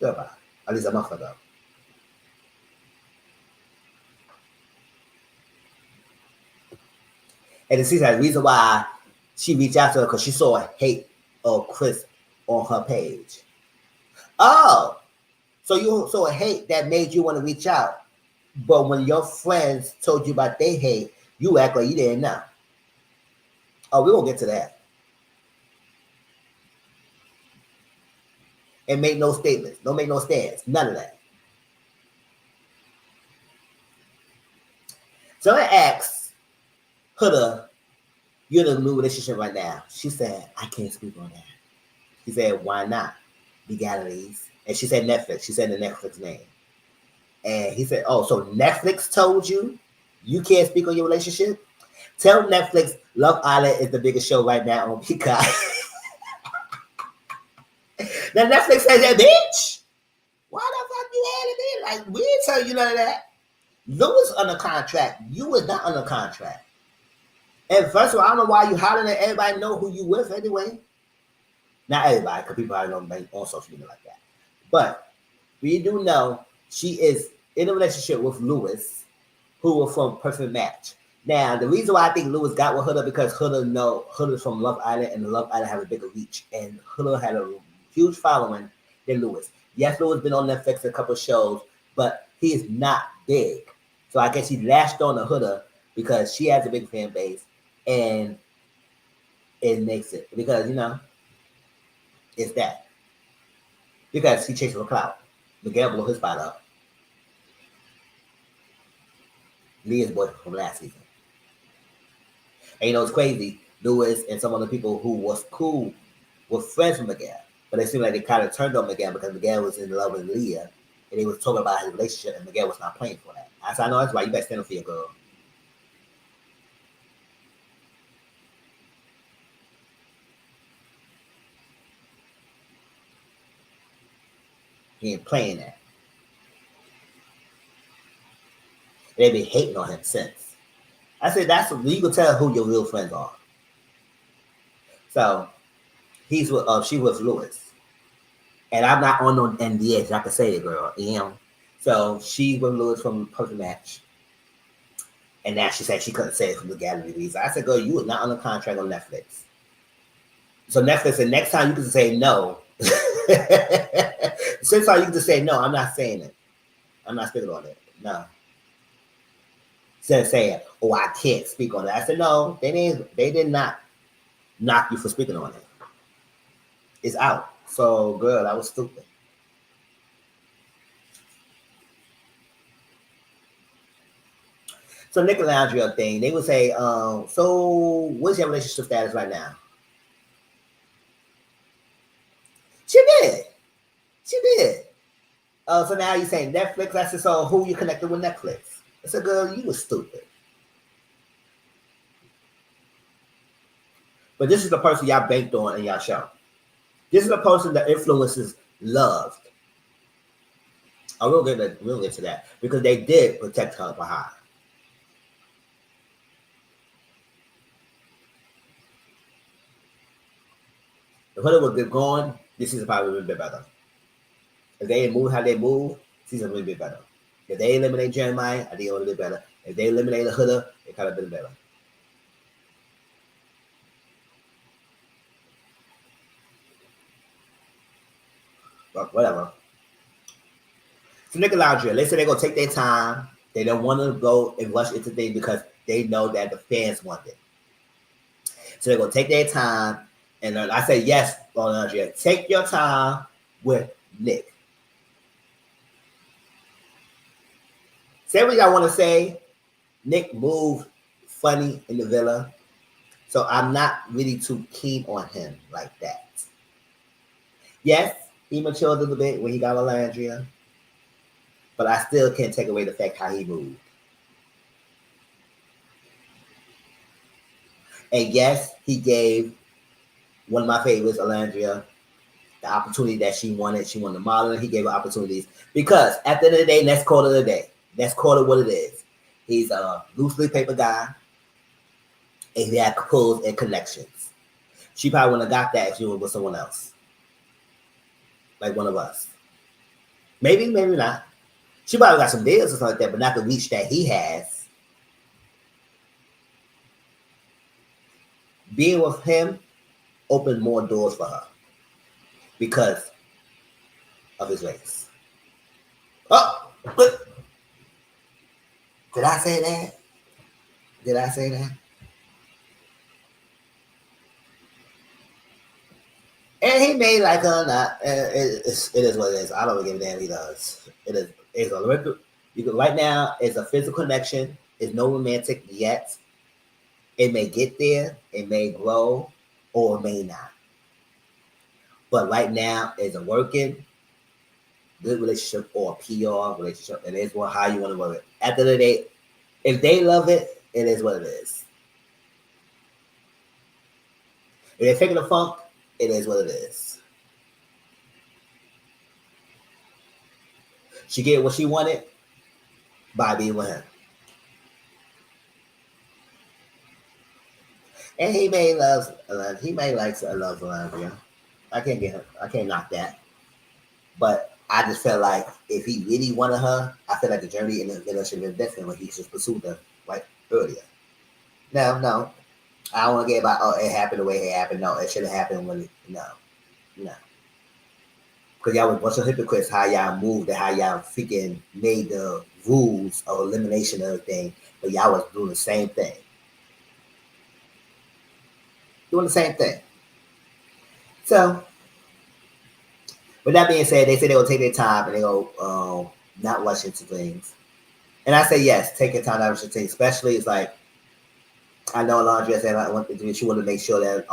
Goodbye. At least a month ago. And it seems like the reason why she reached out to her because she saw a hate of Chris on her page. Oh, so you saw a hate that made you want to reach out. But when your friends told you about their hate, you act like you didn't know. Oh, we won't get to that. And make no statements. Don't make no stands. None of that. So I asked Huda, you're in a new relationship right now. She said, I can't speak on that. He said, why not? Legalities. And she said Netflix. She said the Netflix name. And he said, oh, so Netflix told you can't speak on your relationship? Tell Netflix Love Island is the biggest show right now on Peacock. Then Netflix says that, bitch. Why the fuck you added me? Like, we didn't tell you none of that. Lewis under contract. You was not under contract. And first of all, I don't know why you hollering at everybody know who you with anyway. Not everybody, because people probably don't on social media like that. But we do know she is in a relationship with Lewis, who was from Perfect Match. Now, the reason why I think Lewis got with Huda because Huda's from Love Island, and Love Island have a bigger reach, and Huda had a huge following than Lewis. Yes, Lewis been on Netflix a couple of shows, but he is not big. So I guess he lashed on to Huda because she has a big fan base, and it makes it because it's that because he chasing for clout. Miguel blew his spot up. Leah's boyfriend from last season. And it's crazy. Lewis and some other people who was cool were friends with Miguel. But it seemed like they kind of turned on Miguel because Miguel was in love with Leah. And they was talking about his relationship and Miguel was not playing for that. I said, I know that's why you better stand up for your girl. He ain't playing that. They been hating on him since. I said, you can tell who your real friends are. So she was Lewis. And I'm not on no NDA, so I can say it, girl. So she was Lewis from Perfect Match. And now she said she couldn't say it from the gallery reason. I said, girl, you was not on a contract on Netflix. So Netflix said, next time you can say no. Since you can just say no, I'm not saying it. I'm not speaking on it. No. Instead of saying, oh, I can't speak on it. I said, no, they did not knock you for speaking on it. It's out. So, girl, that was stupid. So Nick and Andrea thing, they would say, so what's your relationship status right now? She did. Oh, so now you saying Netflix? I said, so who you connected with Netflix? I said, girl, you was stupid. But this is the person y'all banked on in y'all show. This is the person that influencers loved. I will get to that because they did protect her behind. If Huda would get gone, this season probably would have been better. If they move how they move, season would have been better. If they eliminate Jeremiah, I think it would have been better. If they eliminate Huda, it could have been better. But whatever. So Nick and Laundria, they say they're gonna take their time. They don't want to go and rush into things because they know that the fans want it. So they're gonna take their time. And I say yes, Laundria, take your time with Nick. Say what y'all want to say. Nick moved funny in the villa. So I'm not really too keen on him like that. Yes, he matured a little bit when he got with Landria, but I still can't take away the fact how he moved. And yes, he gave one of my favorites, Alandria, the opportunity that she wanted. She wanted to model, and he gave her opportunities. Because at the end of the day, let's call it a day. Let's call it what it is. He's a loosely paper guy, and he had pulls and connections. She probably wouldn't have got that if she was with someone else, like one of us. Maybe, maybe not. She probably got some deals or something like that, but not the reach that he has. Being with him opened more doors for her because of his race. Oh, but did I say that? Did I say that? And he made like a not. It is what it is. I don't give a damn. He does. It is. It's a you can right now. It's a physical connection. It's no romantic yet. It may get there. It may grow, or it may not. But right now, it's a working good relationship or a PR relationship. And it's what how you want to work it. At the end of the day, if they love it, it is what it is. If they're taking the funk, it is what it is. She get what she wanted by being with him. And he may love he may like love Olivia. I can't get her. I can't knock that. But I just felt like if he really wanted her, I feel like the journey in the village should have been different when he just pursued her like earlier. No. I don't want to get about it happened the way it happened. No, it should have happened when no. Because y'all was a bunch of hypocrites how y'all moved and how y'all freaking made the rules of elimination of everything, but y'all was doing the same thing. Doing the same thing. So with that being said, they say they will take their time and they go not rush into things. And I say yes, take your time not rush into things. Especially it's like I know Alondra said I want to she wanted to make sure that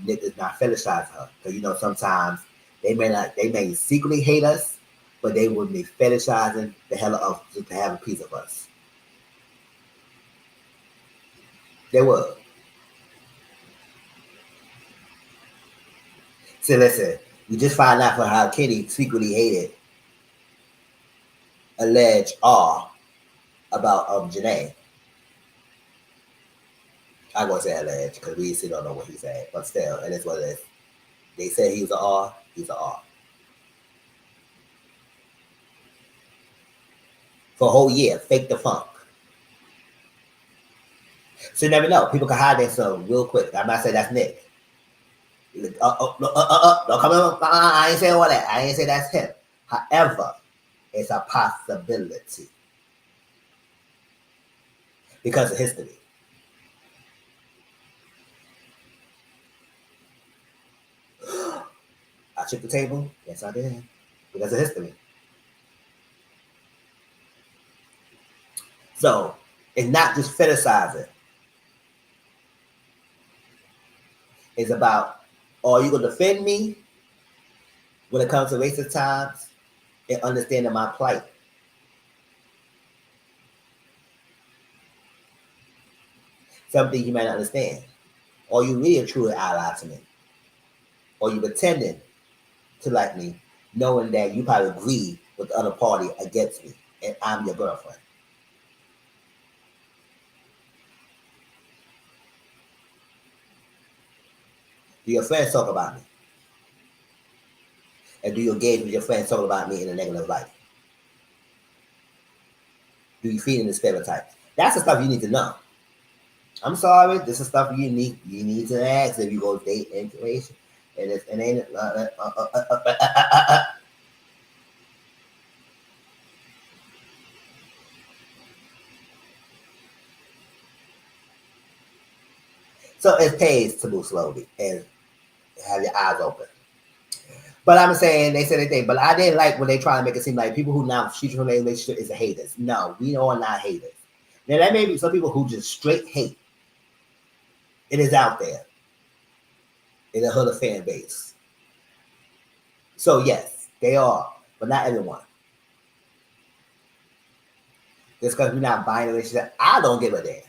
Nick is not fetishizing her. Because you know sometimes they may secretly hate us, but they would be fetishizing the hell of us just to have a piece of us. They would. So listen, we just found out for how Kenny secretly hated alleged R about Janae. I'm gonna say alleged because we still don't know what he said, but still, it is what it is. They said he was an R, he's an R. For a whole year, fake the funk. So you never know. People can hide themselves real quick. I'm not saying that's Nick. Don't come in. I ain't saying all that. I ain't saying that's him. However, it's a possibility because of history. I shook the table. Yes, I did. Because of history. So it's not just fetishizing. It's about, are you going to defend me when it comes to racist times? and understanding my plight. Something you might not understand. Or you really a truly ally to me. Or you pretending to like me, knowing that you probably agree with the other party against me, and I'm your girlfriend. Do your friends talk about me? And do you engage with your friends talking about me in a negative light? Do you feed in the stereotypes? That's the stuff you need to know. I'm sorry, this is stuff you need to ask if you go date information. And it ain't so it pays to move slowly and have your eyes open. But I'm saying they said anything, but I didn't like when they try to make it seem like people who now cheat from a relationship is the haters. No, we are not haters. Now there may be some people who just straight hate. It is out there in the hood of fan base. So yes, they are, but not everyone. Just because we're not buying a relationship, I don't give a damn.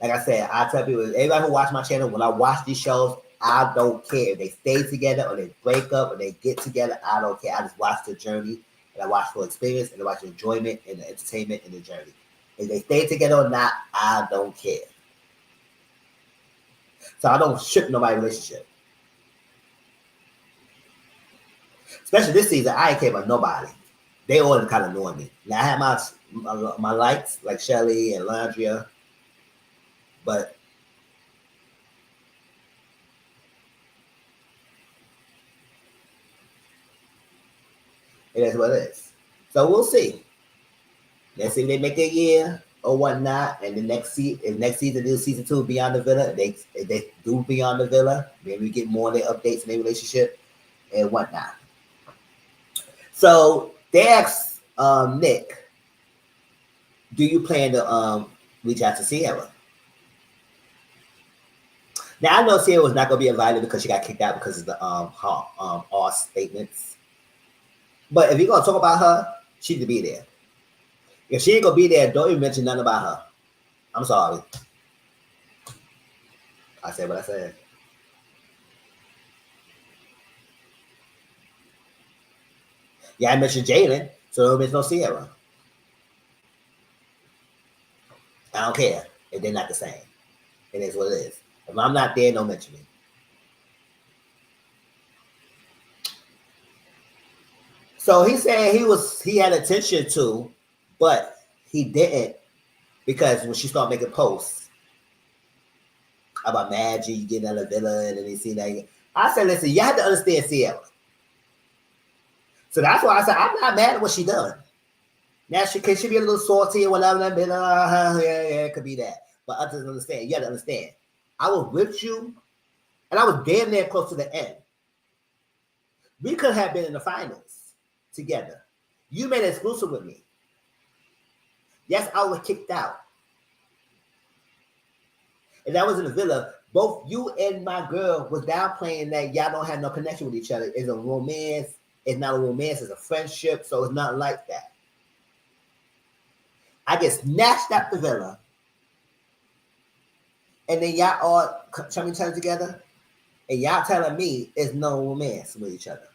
Like I said, I tell people, everybody who watch my channel, when I watch these shows, I don't care if they stay together or they break up or they get together. I don't care. I just watch the journey and I watch for experience and I watch the enjoyment and the entertainment and the journey. If they stay together or not, I don't care. So I don't ship nobody's relationship. Especially this season, I ain't care about nobody. They all kind of knowing me. Now I have my likes like Shelly and Landria, but it is what it is. So we'll see. Let's see if they make a year or whatnot, and the next season do season two Beyond the Villa, if they do Beyond the Villa, maybe we get more of their updates in their relationship and whatnot. So they asked Nick, do you plan to reach out to Sierra? Now I know Sierra was not gonna be invited because she got kicked out because of the her R statements. But if you're gonna talk about her, she need to be there. If she ain't gonna be there, don't even mention nothing about her. I'm sorry. I said what I said. Yeah, I mentioned Jalen, so don't mention no Sierra. I don't care if they're not the same. It is what it is. If I'm not there, don't mention me. So he said he had attention to, but he didn't because when she started making posts about Maggie getting out of the villa and then he see that, I said, listen, you have to understand Sierra. So that's why I said I'm not mad at what she done. Now she can she be a little salty and whatever, yeah, it could be that. But I just understand. You got to understand. I was with you, and I was damn near close to the end. We could have been in the finals together. You made it exclusive with me. Yes, I was kicked out. And that was in the villa. Both you and my girl was downplaying that y'all don't have no connection with each other. It's a romance. It's not a romance. It's a friendship. So it's not like that. I get snatched out the villa. And then y'all all come each other together. And y'all telling me it's no romance with each other.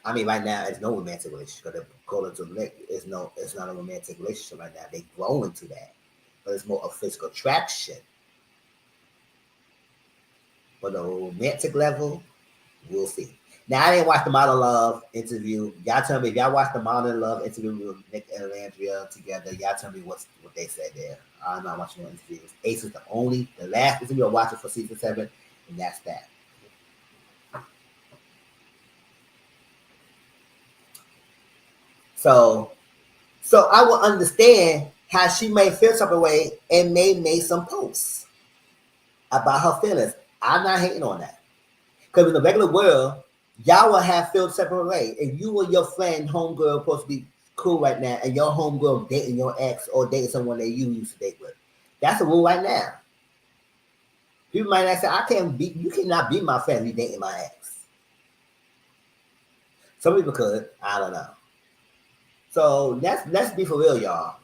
I mean, right now it's no romantic relationship. Because according to Nick, it's not a romantic relationship right now. They grow into that, but it's more a physical attraction. But the romantic level, we'll see. Now I didn't watch the Model Love interview. Y'all tell me if y'all watched the Model Love interview with Nick and Andrea together. Y'all tell me what they said there. I'm not watching no interviews. Ace is the last interview I'm watching for season 7, and that's that. So I will understand how she may feel some way and may make some posts about her feelings. I'm not hating on that. Because in the regular world, y'all will have felt separate way. If you or your friend, homegirl, supposed to be cool right now, and your homegirl dating your ex or dating someone that you used to date with, that's a rule right now. People might not say, I can't be, you cannot be my friend, you dating my ex. Some people could. I don't know. So let's be for real, y'all.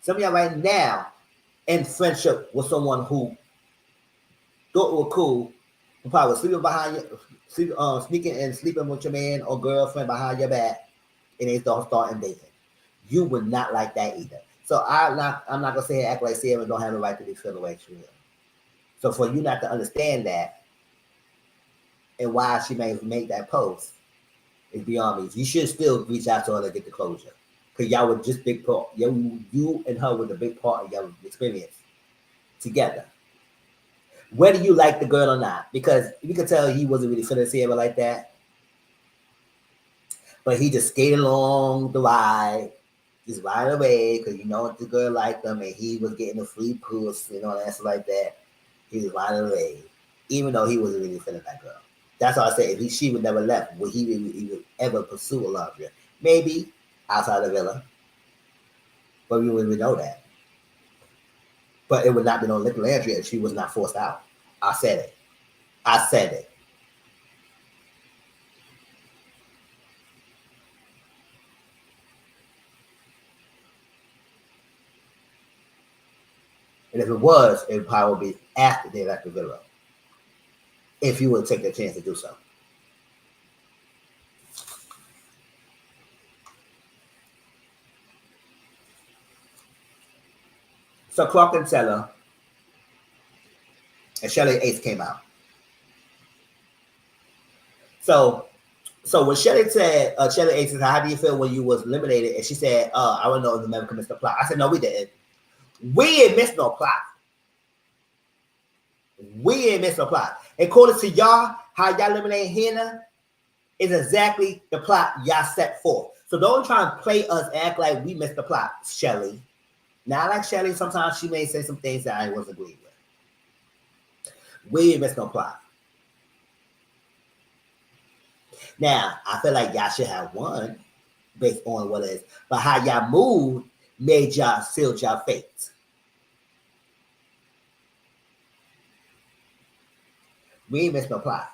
Some of y'all right now in friendship with someone who thought were cool, who probably was sleeping behind you, sneaking and sleeping with your man or girlfriend behind your back, and they start dating. You would not like that either. So I'm not gonna say act like Sarah don't have the right to be feel the way she will. So for you not to understand that and why she may make that post is beyond me. You should still reach out to her to get the closure. Because y'all were just big part. You and her were the big part of your experience together. Whether you like the girl or not. Because you could tell he wasn't really feeling Sierra like that. But he just skated along the ride, just right away, because you know the girl liked him and he was getting a free puss and all that stuff like that. He was right away. Even though he wasn't really feeling that girl. That's why I say if she would never left, would he would ever pursue Alondra? Maybe outside the villa, but we wouldn't even know that. But it would not be no Liquor Landry if she was not forced out. I said it. I said it. And if it was, it would probably be after they left the villa. If you would take the chance to do so. So Clark and Teller and Shelly Ace came out. So when Shelly said, Shelly Ace said, how do you feel when you was eliminated? And she said, I don't know if the America missed the plot. I said, no, we didn't. We ain't missed no plot. We ain't missed no plot. According to y'all, how y'all eliminated Hannah is exactly the plot y'all set forth. So don't try and play us, act like we missed the plot, Shelly. Now, I like Shelly, sometimes she may say some things that I wasn't agreeing with. We ain't missed no plot. Now, I feel like y'all should have won based on what it is. But how y'all moved made y'all sealed y'all fate. We ain't missed no plot.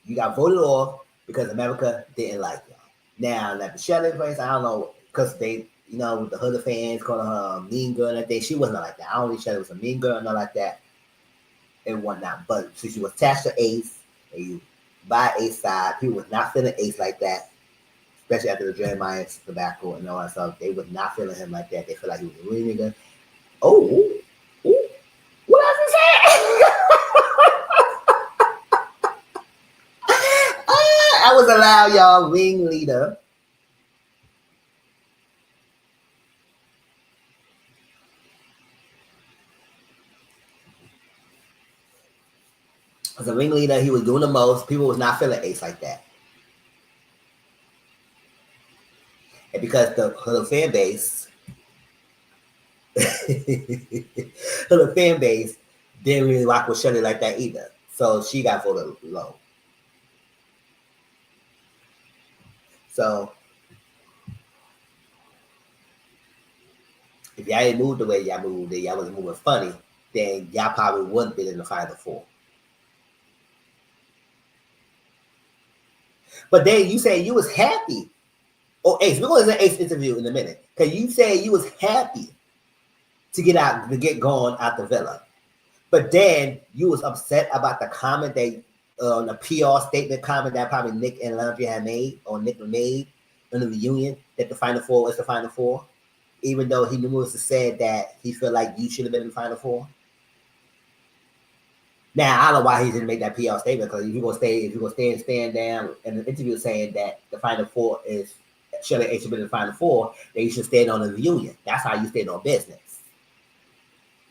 You got voted off because America didn't like y'all. Now, like the Shelly place, I don't know, because they, you know, with the Hood fans calling her a mean girl and everything, she wasn't like that. I don't think Shelly was a mean girl, not like that, and whatnot. But since you was attached to Ace, and you by Ace side, people was not feeling Ace like that, especially after the Jeremiah tobacco and all that stuff. They was not feeling him like that. They feel like he was a real nigga. Oh, ooh, what else is that? I was allowed y'all ringleader. As a ringleader, he was doing the most. People was not feeling Ace like that. And because the fan base, the fan base didn't really rock with Shelly like that either. So she got voted low. So if y'all ain't moved the way y'all moved, and y'all was moving funny, then y'all probably wouldn't been in the final four. But then you say you was happy. Oh, Ace, we're going to Ace interview in a minute. Because you said you was happy to get out, to get gone out the villa. But then you was upset about the comment they, the PR statement comment that probably Nick and Landry had made, or Nick made in the reunion, that the Final Four was the Final Four. Even though he numerously said that he felt like you should have been in the Final Four. Now I don't know why he didn't make that PR statement, because if you're gonna stay and stand down in an interview saying that the Final Four is Shelly H should be in the Final Four, then you should stand on the reunion. That's how you stand on business.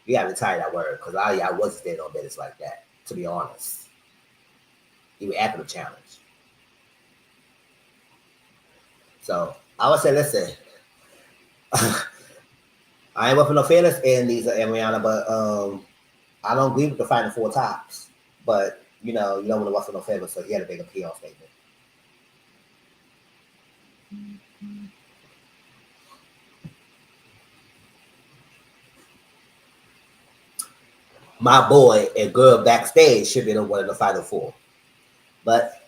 You gotta retire that word, because I wasn't standing on business like that, to be honest. Even after the challenge. So I would say, listen, I ain't working no fairness in these Ariana, but I don't agree with the Final Four tops. But you don't want to ruffle no feathers, so he had to make a PR statement. My boy and girl backstage should be the one in the Final Four. But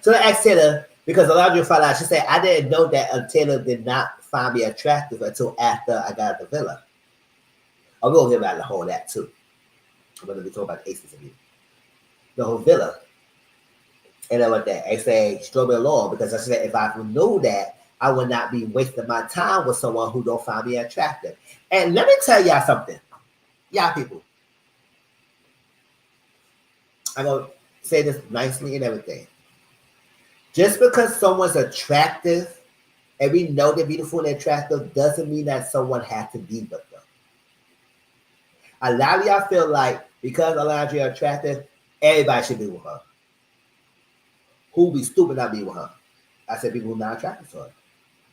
So I asked Taylor, because a lot of you found out, she said, I didn't know that Taylor did not find me attractive until after I got at the villa. I will give out the whole that too. I'm going to be talking about the aces of you. The whole villa. And then with that, I say strawberry law because I said if I knew that, I would not be wasting my time with someone who don't find me attractive. And let me tell y'all something. Y'all people. I'm going to say this nicely and everything. Just because someone's attractive and we know they're beautiful and attractive doesn't mean that someone has to be with them. A lot of y'all feel like because a lot of you are attractive, everybody should be with her. Who be stupid not be with her? I said people who not attracted to her.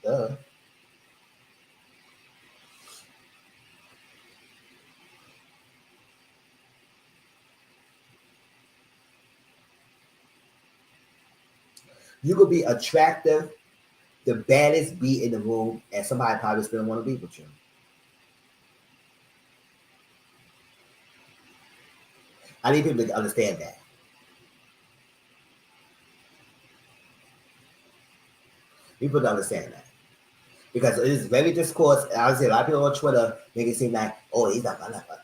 Duh. You could be attractive, the baddest be in the room, and somebody probably still want to be with you. I need people to understand that. People to understand that. Because it is very discourse. I would say a lot of people on Twitter make it seem like, oh, he's not.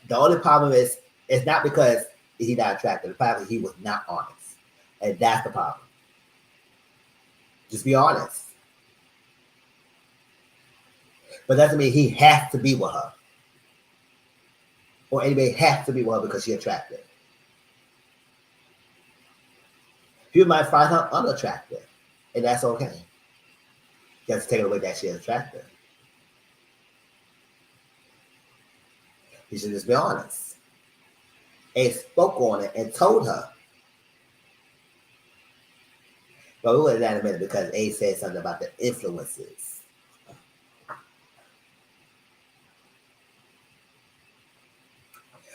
The only problem is, it's not because he's not attractive. The problem is he was not honest. And that's the problem. Just be honest. But that doesn't mean he has to be with her. Or anybody has to be with her because she's attractive. People might find her unattractive. And that's okay. Just take it away that she's attractive. You should just be honest. And spoke on it and told her. But we'll get that in a minute because A said something about the influences.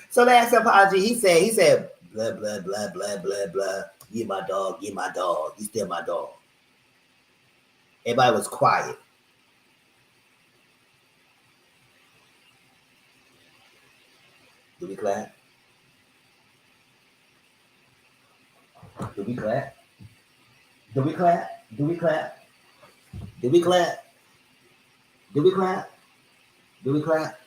So the next apology, he said, blah, blah, blah, blah, blah, blah. You my dog, you my dog. You still my dog. Everybody was quiet. Do we clap? Do we clap? Do we clap? Do we clap? Do we clap? Do we clap? Do we clap?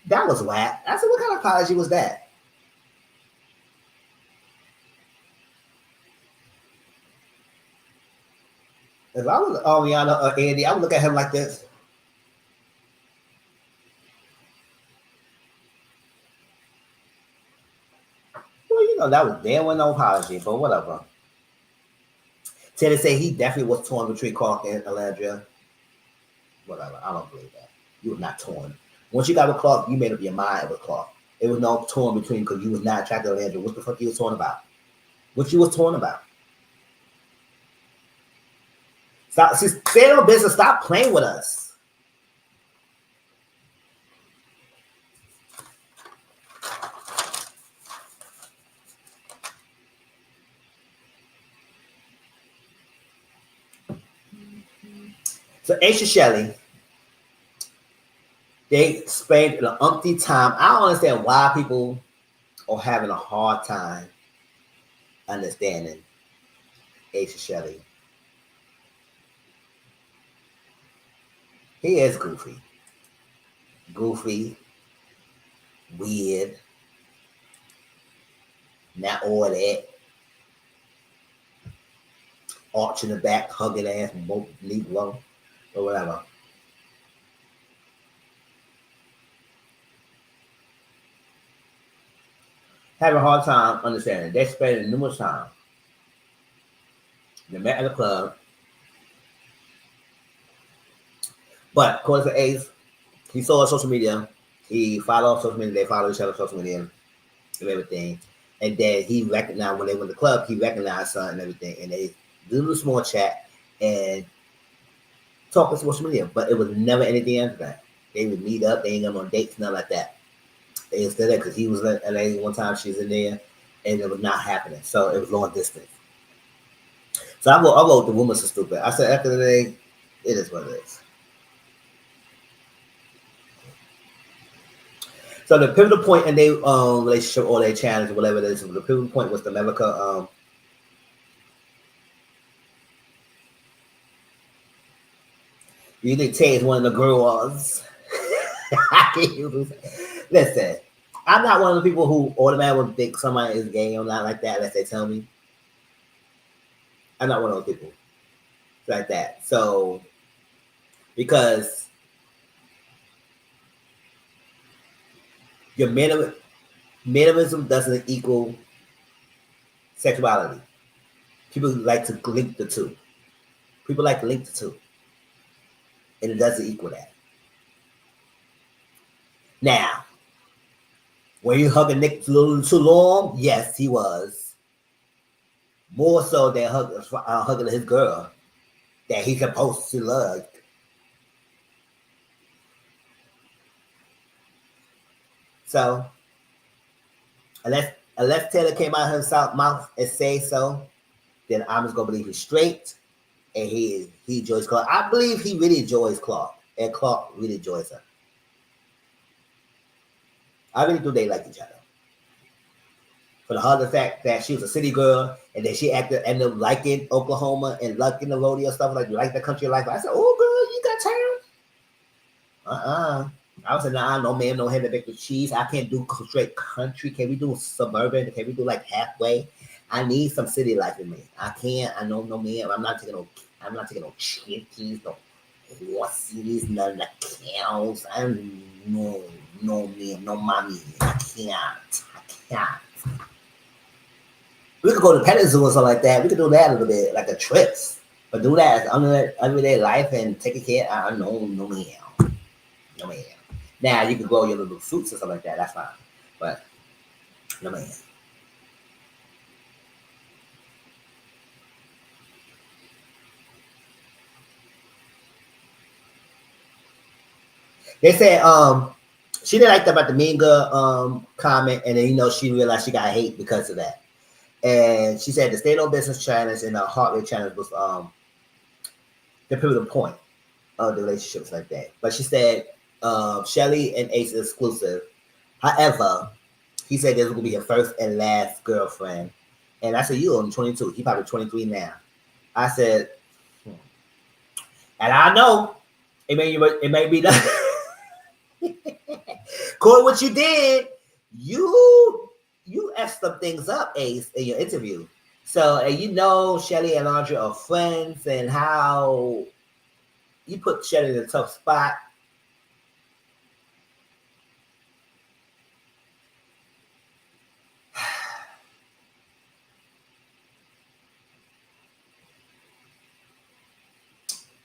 That was whack. I said, what kind of apology was that? If I was Ariana or Andy, I would look at him like this. Well, you know, that was there was no apology, but whatever. Teddy said he definitely was torn between Clark and Alandria. Whatever. I don't believe that. You were not torn. Once you got with Clark, you made up your mind with Clark. It was no torn between because you was not attracted to Alandria. What the fuck you was torn about? What you was torn about? Stop. Stay on business. Stop playing with us. So Aisha Shelley, they spent an umpty time. I don't understand why people are having a hard time understanding Aisha Shelley. He is goofy. Goofy, weird, not all that. Arch in the back, hugging ass, Negro, or whatever. Having a hard time understanding. They spent numerous times. They met at the club. But according to Ace, he saw on social media. He followed social media. They followed each other on social media and everything. And then he recognized when they went to the club, he recognized her and everything. And they did a small chat and talk on social media. But it was never anything after that. They would meet up. They ain't got no dates, nothing like that. They instead of because he was in LA one time, she's in there, and it was not happening. So it was long distance. So I wrote the woman so stupid. I said after the day, it is what it is. So the pivotal point in their relationship or their challenge or whatever it is, the pivotal point was the America. You think Tay is one of the girls? Listen, I'm not one of the people who automatically would think somebody is gay or not like that unless they tell me. I'm not one of those people like that. So because your minimalism doesn't equal sexuality. People like to link the two. People like to link the two, and it doesn't equal that. Now, were you hugging Nick a little too long? Yes, he was. More so than hugging his girl that he's supposed to love. So, unless Taylor came out of his mouth and say so, then I'm just gonna believe he's straight and he enjoys Clark. I believe he really enjoys Clark, and Clark really enjoys her. I really do they like each other. For the other fact that she was a city girl and then she ended up liking Oklahoma and liking the rodeo stuff like the country life. I said, "Oh, girl, you got time?" I was like, "Nah, no ma'am, no hand to bake the cheese. I can't do straight country. Can we do suburban? Can we do like halfway? I need some city life in me. I can't. I know, no ma'am. I'm not taking no. I'm not taking no chickens, no horses, none of the cows. I'm no ma'am, no mommy. I can't. I can't. We could go to petting zoo or something like that. We could do that a little bit, like a trips. But do that as everyday life and take a kid. No ma'am. No ma'am. Now you can grow your little fruits or something like that. That's fine. But no ma'am. They said she didn't like that about the Mean Girl comment, and then she realized she got hate because of that. And she said the Stay No Business challenge and the Heart Rate challenge was the pivotal point of the relationships like that. But she said Shelly and Ace is exclusive. However, he said this was gonna be her first and last girlfriend. And I said, you only 22. He probably 23 now. I said, and I know it may be done. Corey, what you did, you effed some things up, Ace, in your interview. So and Shelly and Andre are friends and how you put Shelly in a tough spot.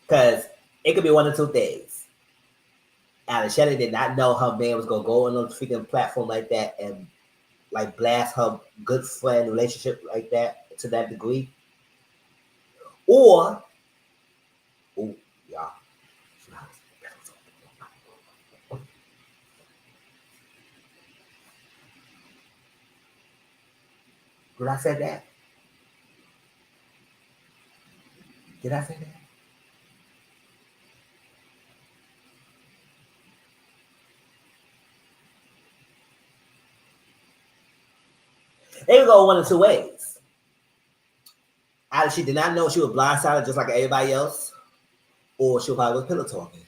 Because it could be one of two things. Alice Shelly did not know her man was gonna go on a freaking platform like that and like blast her good friend relationship like that to that degree. Or oh yeah. Did I say that? Did I say that? They would go one of two ways. Either she did not know she was blindsided just like everybody else, or she probably was pillow talking.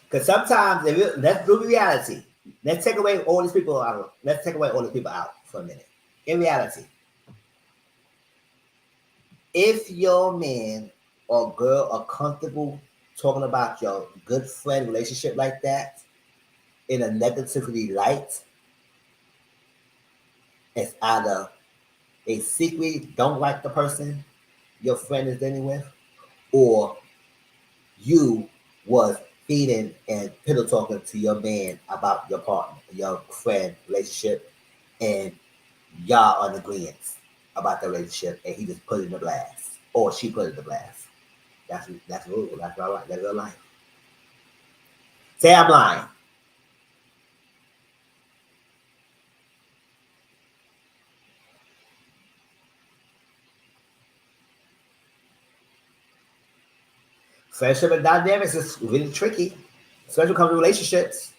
Because sometimes, let's do reality. Let's take away all these people out. Let's take away all these people out for a minute. In reality, if your man or girl are comfortable talking about your good friend relationship like that in a negativity light, it's either a secret don't like the person your friend is dealing with, or you was feeding and pillow talking to your man about your partner, your friend relationship, and y'all are in agreement about the relationship, and he just put it in the blast, or she put it in the blast. That's real. That's all right. That's real life. Say I'm lying. Friendship and dynamics is really tricky. Especially when it comes to relationships.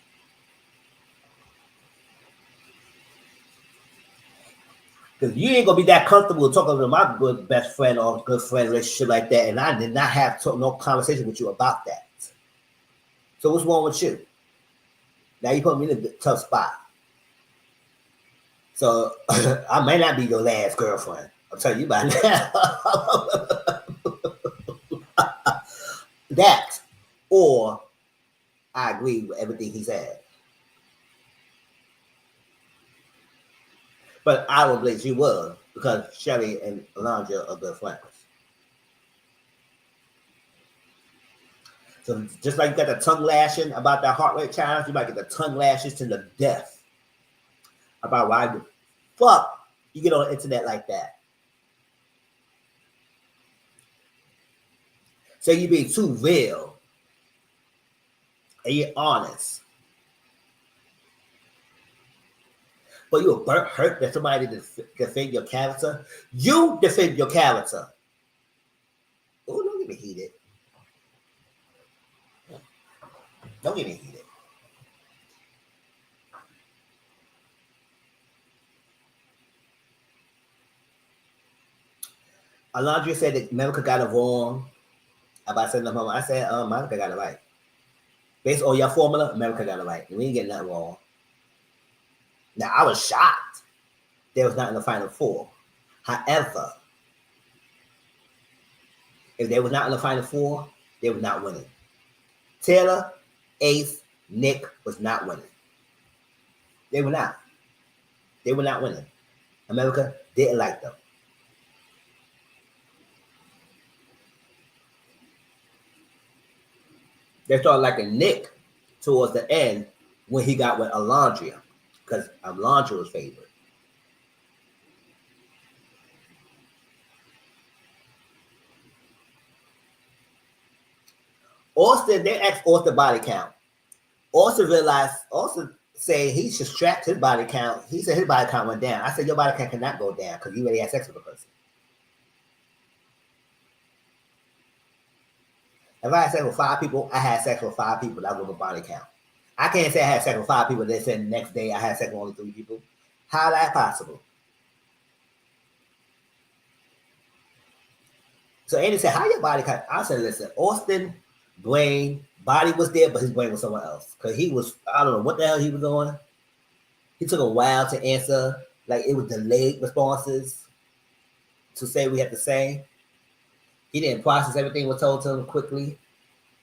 Because you ain't gonna be that comfortable talking to my good best friend or good friend relationship like that, and I did not have no conversation with you about that. So what's wrong with you? Now you put me in a tough spot. So I may not be your last girlfriend. I'll tell you about that. That, or I agree with everything he said. But I don't believe she was because Shelly and Alondra are good friends. So just like you got the tongue lashing about that heart rate challenge, you might get the tongue lashes to the death about why the fuck you get on the internet like that. So you being too real and you're honest. But you're hurt that somebody defend your character. You defend your character. Oh, don't get me heated. Don't get me heated. Alondra said that America got it wrong about sending them home. I said, America got it right. Based on your formula, America got it right. We ain't getting nothing wrong. Now, I was shocked they was not in the Final Four. However, if they was not in the Final Four, they were not winning. Taylor, Ace, Nick was not winning. They were not. They were not winning. America didn't like them. They started liking Nick towards the end when he got with Alondra, because Alondra was favored. Austin, they asked Austin body count. Austin realized, Austin said he should strap his body count. He said his body count went down. I said, your body count cannot go down because you already had sex with a person. If I had sex with 5 people, I had sex with 5 people. That was my body count. I can't say I had sex with 5 people, then said the next day I had sex with only 3 people. How that possible? So Andy said, how your body count? I said, listen, Austin brain, body was there, but his brain was somewhere else. Because he was, I don't know what the hell he was doing. He took a while to answer. Like it was delayed responses to say we had to say. He didn't process everything was told to him quickly.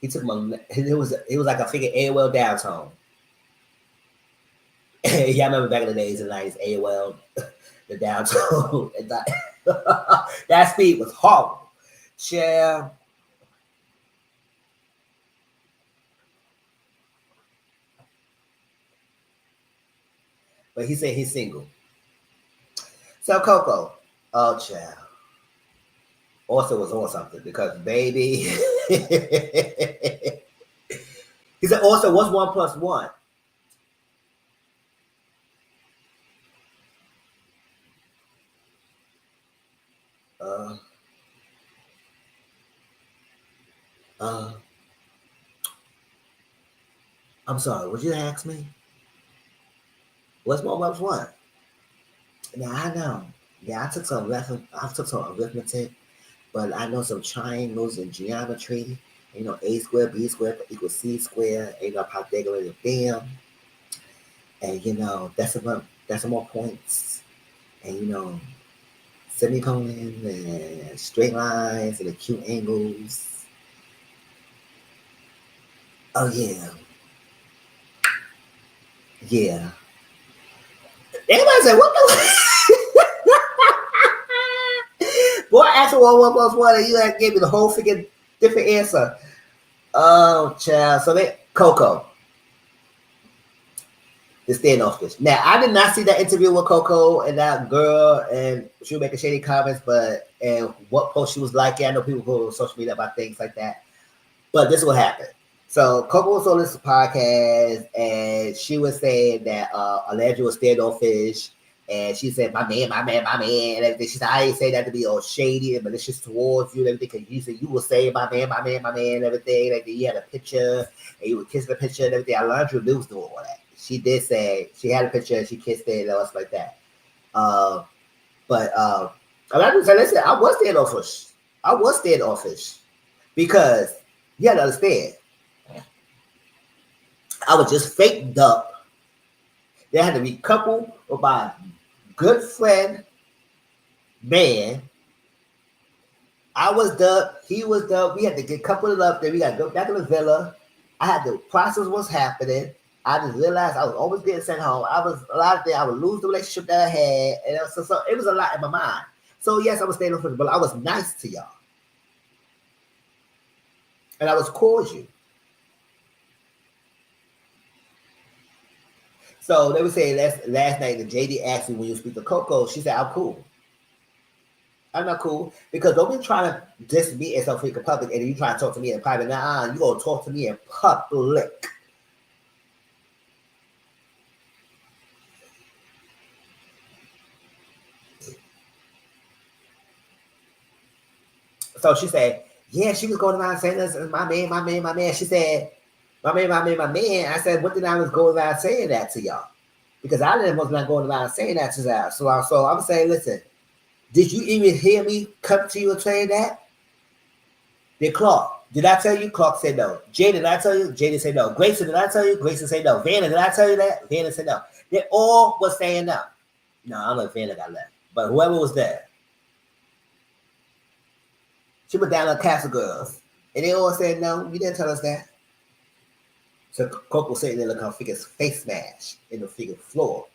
He took him. It was like a figure AOL down tone. Yeah, I remember back in the days in the 90s, AOL, the down tone. That speed was horrible. Share. But he said he's single. So Coco, oh child, also was on something because baby, he said also what's 1 plus 1? Uh, uh, I'm sorry. Would you ask me what's 1 plus 1? Now I know. Yeah, I took some arithmetic, but I know some triangles and geometry. You know, a squared, b squared equals c squared. You know, Pythagorean theorem, and you know decimal points, and you know semicolons and straight lines and acute angles. Oh yeah, yeah. Everybody said, "What the?" Boy, I asked for 1 plus 1, and you had gave me the whole freaking different answer. Oh, child. So they Coco, the standoffish. Now, I did not see that interview with Coco and that girl, and she was making shady comments, but and what post she was liking. I know people go on social media about things like that. But this is what happened. So Coco was on this podcast, and she was saying that Alondra was standoffish, And she said, my man, my man, my man, and everything. She said, I ain't say that to be all shady and malicious towards you and everything, because you said you will say my man, my man, my man, and everything. Like you had a picture and you would kiss the picture and everything. I learned you was doing all that. She did say she had a picture and she kissed it and all stuff like that. Uh, but I'm not gonna say, listen, I was standoffish. I was standoffish because you had to understand, I was just faked up. They had to be coupled with my good friend, man. I was dubbed, he was dubbed. We had to get coupled up there. We got to go back to the villa. I had to process what's happening. I just realized I was always getting sent home. I was a lot of things. I would lose the relationship that I had, and so it was a lot in my mind. So yes, I was staying on, but I was nice to y'all, and I was cordial. So they were saying last night that JD asked me when you speak to Coco. She said I'm cool. I'm not cool because don't be trying to diss me in some freaking public, and then you try to talk to me in private. Nah, you gonna talk to me in public. So she said, yeah, she was going around saying this, my man, my man, my man. She said, my man, my man, my man. I said, what did I was going around saying that to y'all? Because I didn't was not going around saying that to y'all. So I'm saying, listen, did you even hear me come to you and say that? Did Clark? Did I tell you? Clark said no. Jada, did I tell you? Jada said no. Grayson, did I tell you? Grayson said no. Vanna, did I tell you that? Vanna said no. They all was saying no. No, I don't know if Vanna got left. But whoever was there, she went down on Castle Girls. And they all said no, you didn't tell us that. So Coco sitting there looking her figure's face smash in the figure floor.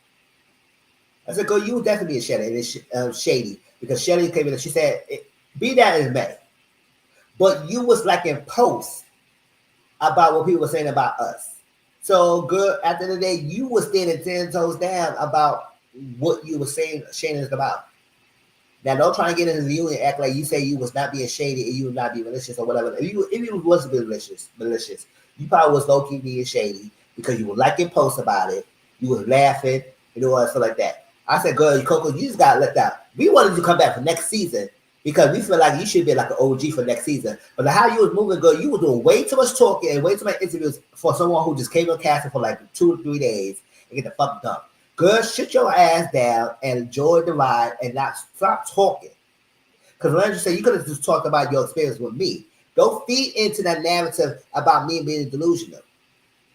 I said, girl, you would definitely be a shady. And it's shady. Because Shelly came in and she said, be that as may. But you was like in post about what people were saying about us. So, good, at the end of the day, you were standing 10 toes down about what you were saying Shannon's about. Now, don't try to get into the union and act like you say you was not being shady and you would not be malicious or whatever. If you was being malicious, you probably was low-key being shady because you were liking posts about it. You was laughing and all that stuff like that. I said, girl, Coco, you just got left out. We wanted you to come back for next season because we feel like you should be like an OG for next season. But how you was moving, girl, you was doing way too much talking and way too much interviews for someone who just came on casting for like 2 or 3 days and get the fuck done. Girl, shut your ass down and enjoy the ride and not stop talking. Because when you say you could have just talked about your experience with me. Don't feed into that narrative about me being delusional.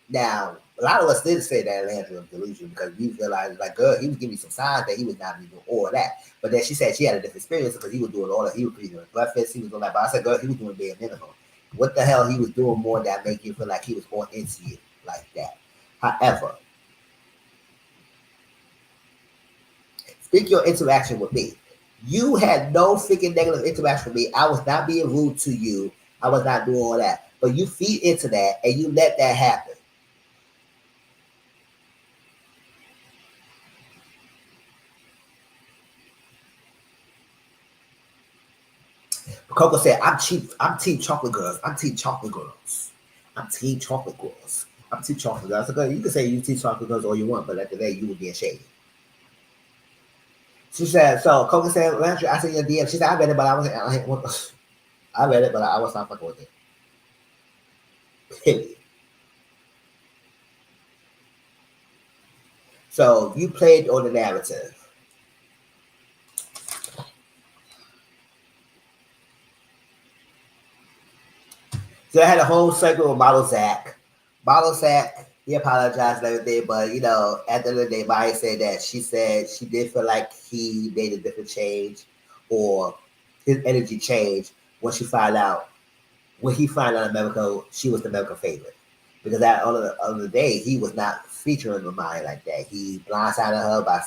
Now, a lot of us did say that Landry was delusional because we realized, like, girl, he was giving me some signs that he was not doing all of that. But then she said she had a different experience because he was doing all that. He was doing breakfast, he was doing that. But I said, girl, he was doing bare minimum. What the hell he was doing more that make you feel like he was more into you like that? However, speak your interaction with me. You had no freaking negative interaction with me. I was not being rude to you. I was not doing all that. But you feed into that and you let that happen. Coco said, I'm cheap. I'm team chocolate girls. I'm team chocolate girls. I'm team chocolate girls. I'm team chocolate girls. So you can say you team chocolate girls all you want, but at the day you would be shady. She said, so Coco said, Landry, I sent your DM. She said, I read it, but I read it, but I was not fucking with it. Period. So you played on the narrative. So I had a whole segment with Model Zach. Model Zach, he apologized and everything, but at the end of the day, Maya said that she said she did feel like he made a different change or his energy changed when she found out when he found out America, she was the American favorite. Because that on the day he was not featuring Maya like that. He blindsided her by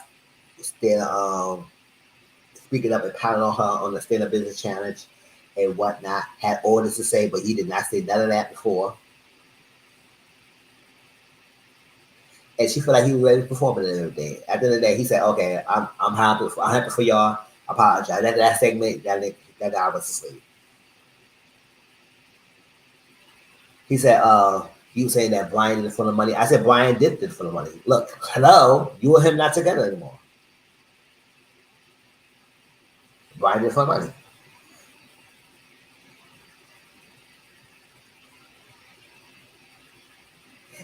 still speaking up and pounding on her on the Stand Up Business Challenge and whatnot. Had orders to say, but he did not say none of that before. And she felt like he was ready to perform it and everything. At the end of the day, he said, "Okay, I'm happy for y'all. I apologize." That segment that guy was asleep. He said, "You saying that Bryan did it for the money?" I said, "Bryan did it for the money. Look, hello, you and him not together anymore." Bryan did it for money.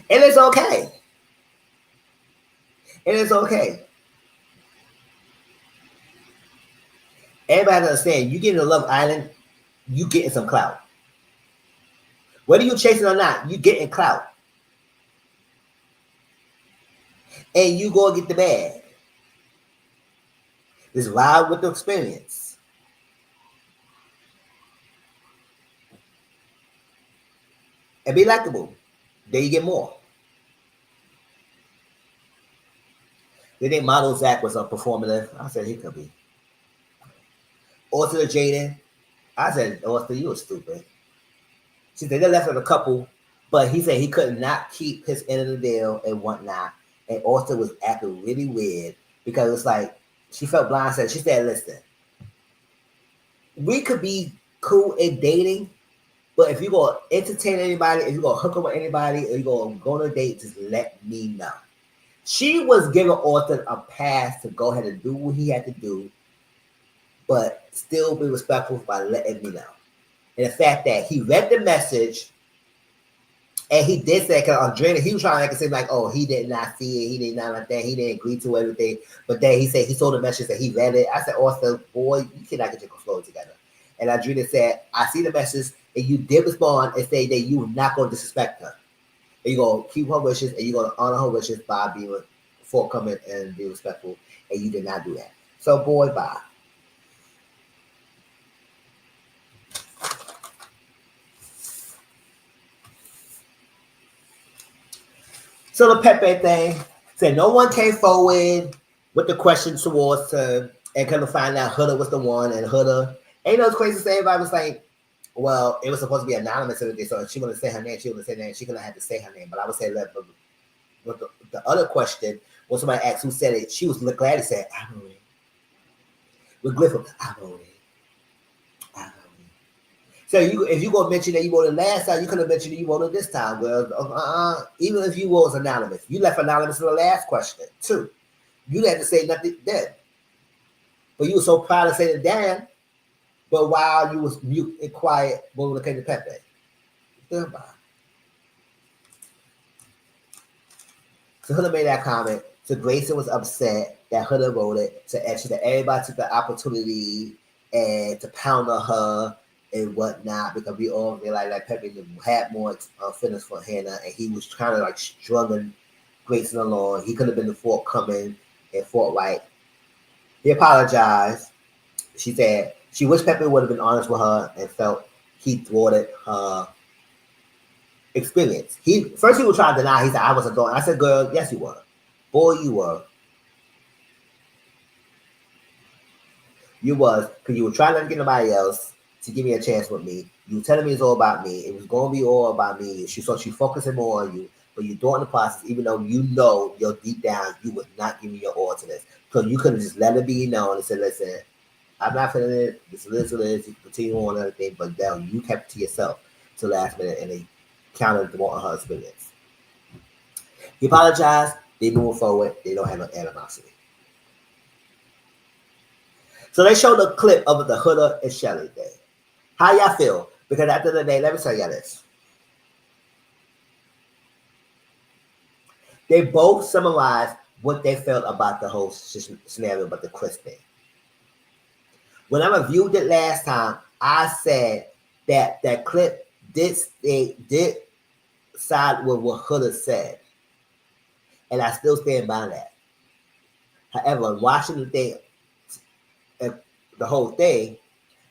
And it's okay. And it's okay. Everybody understand, you get into Love Island, you getting some clout. Whether you chasing or not, you getting clout. And you go get the bag. Just ride with the experience. And be likable. Then you get more. They think Model Zach was performative. I said he could be. Austin or Jaden. I said, Austin, you were stupid. She said they left with a couple, but he said he could not keep his end of the deal and whatnot. And Austin was acting really weird because it's like she felt blindsided. She said, listen, we could be cool in dating, but if you're going to entertain anybody, if you're going to hook up with anybody, or you're going to go on a date, just let me know. She was giving Austin a pass to go ahead and do what he had to do, but still be respectful by letting me know. And the fact that he read the message and he did say, because Andrea, he was trying to make it seem like, oh, he did not see it, he did not like that, he didn't agree to everything. But then he said he saw the message that he read it. I said, Austin, boy, you cannot get your flow together. And Andrea said, I see the message, and you did respond and say that you were not going to disrespect her. And you're going to keep her wishes, and you're going to honor her wishes by being forthcoming and be respectful. And you did not do that. So, boy, bye. So the Pepe thing said no one came forward with the question towards her and kind of find out Huda was the one, and Huda, ain't no crazy thing. Everybody was like, well, it was supposed to be anonymous and everything, so if she gonna say her name, she gonna say her name, she gonna have to say her name. But I would say that but the other question, when somebody asked who said it, she was glad to say, I wrote it. With Griffith, I wrote it. I wrote it. So if you gonna mention that you wrote it last time, you could have mentioned that you wrote it this time, girl. Even if you was anonymous, you left anonymous in the last question too. You had to say nothing then, but you were so proud to say it then. But while you was mute and quiet, when it came to Pepe, goodbye. So Huda made that comment. So Grayson was upset that Huda wrote it. So actually, that everybody took the opportunity and to pound on her and whatnot, because we all realized that Pepe had more fitness for Hannah, and he was kind of like struggling Grayson along. He could have been the forthcoming and forthright. He apologized. She said she wished Pepe would have been honest with her and felt he thwarted her experience. He was trying to deny. He said, I wasn't going. I said, girl, yes, you were. Boy, you were. You was, because you were trying not to get nobody else to give me a chance with me. You were telling me it's all about me. It was going to be all about me. She thought she focusing more on you, but you thought in the process, even though you know you're deep down, you would not give me your all to this. So you could have just let it be known and said, listen, I'm not feeling it. This is what it is. You can continue on and everything, but then you kept it to yourself till last minute, and they counted the on her experience. He apologized. They move forward. They don't have no animosity. So they showed a clip of the Huda and Shelly thing. How y'all feel? Because at the end of the day, let me tell y'all this. They both summarized what they felt about the whole scenario about the Chris thing. When I reviewed it last time, I said that that clip did side with what Huda said. And I still stand by that. However, watching the thing, the whole thing,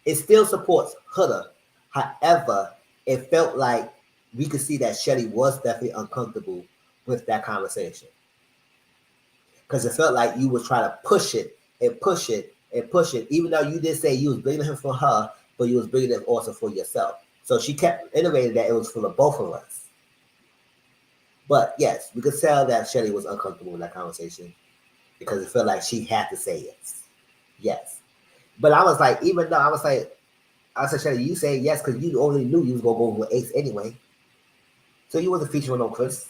it still supports Huda. However, it felt like we could see that Shelly was definitely uncomfortable with that conversation. Because it felt like you was trying to push it and push it and push it, even though you did say you was bringing him for her, but you was bringing it also for yourself. So she kept iterating that it was for the both of us. But yes, we could tell that Shelly was uncomfortable with that conversation because it felt like she had to say yes. Yes. But I was like, even though I said, Shelly, you say yes because you only knew you was going to go with Ace anyway. So you wasn't featuring on Chris.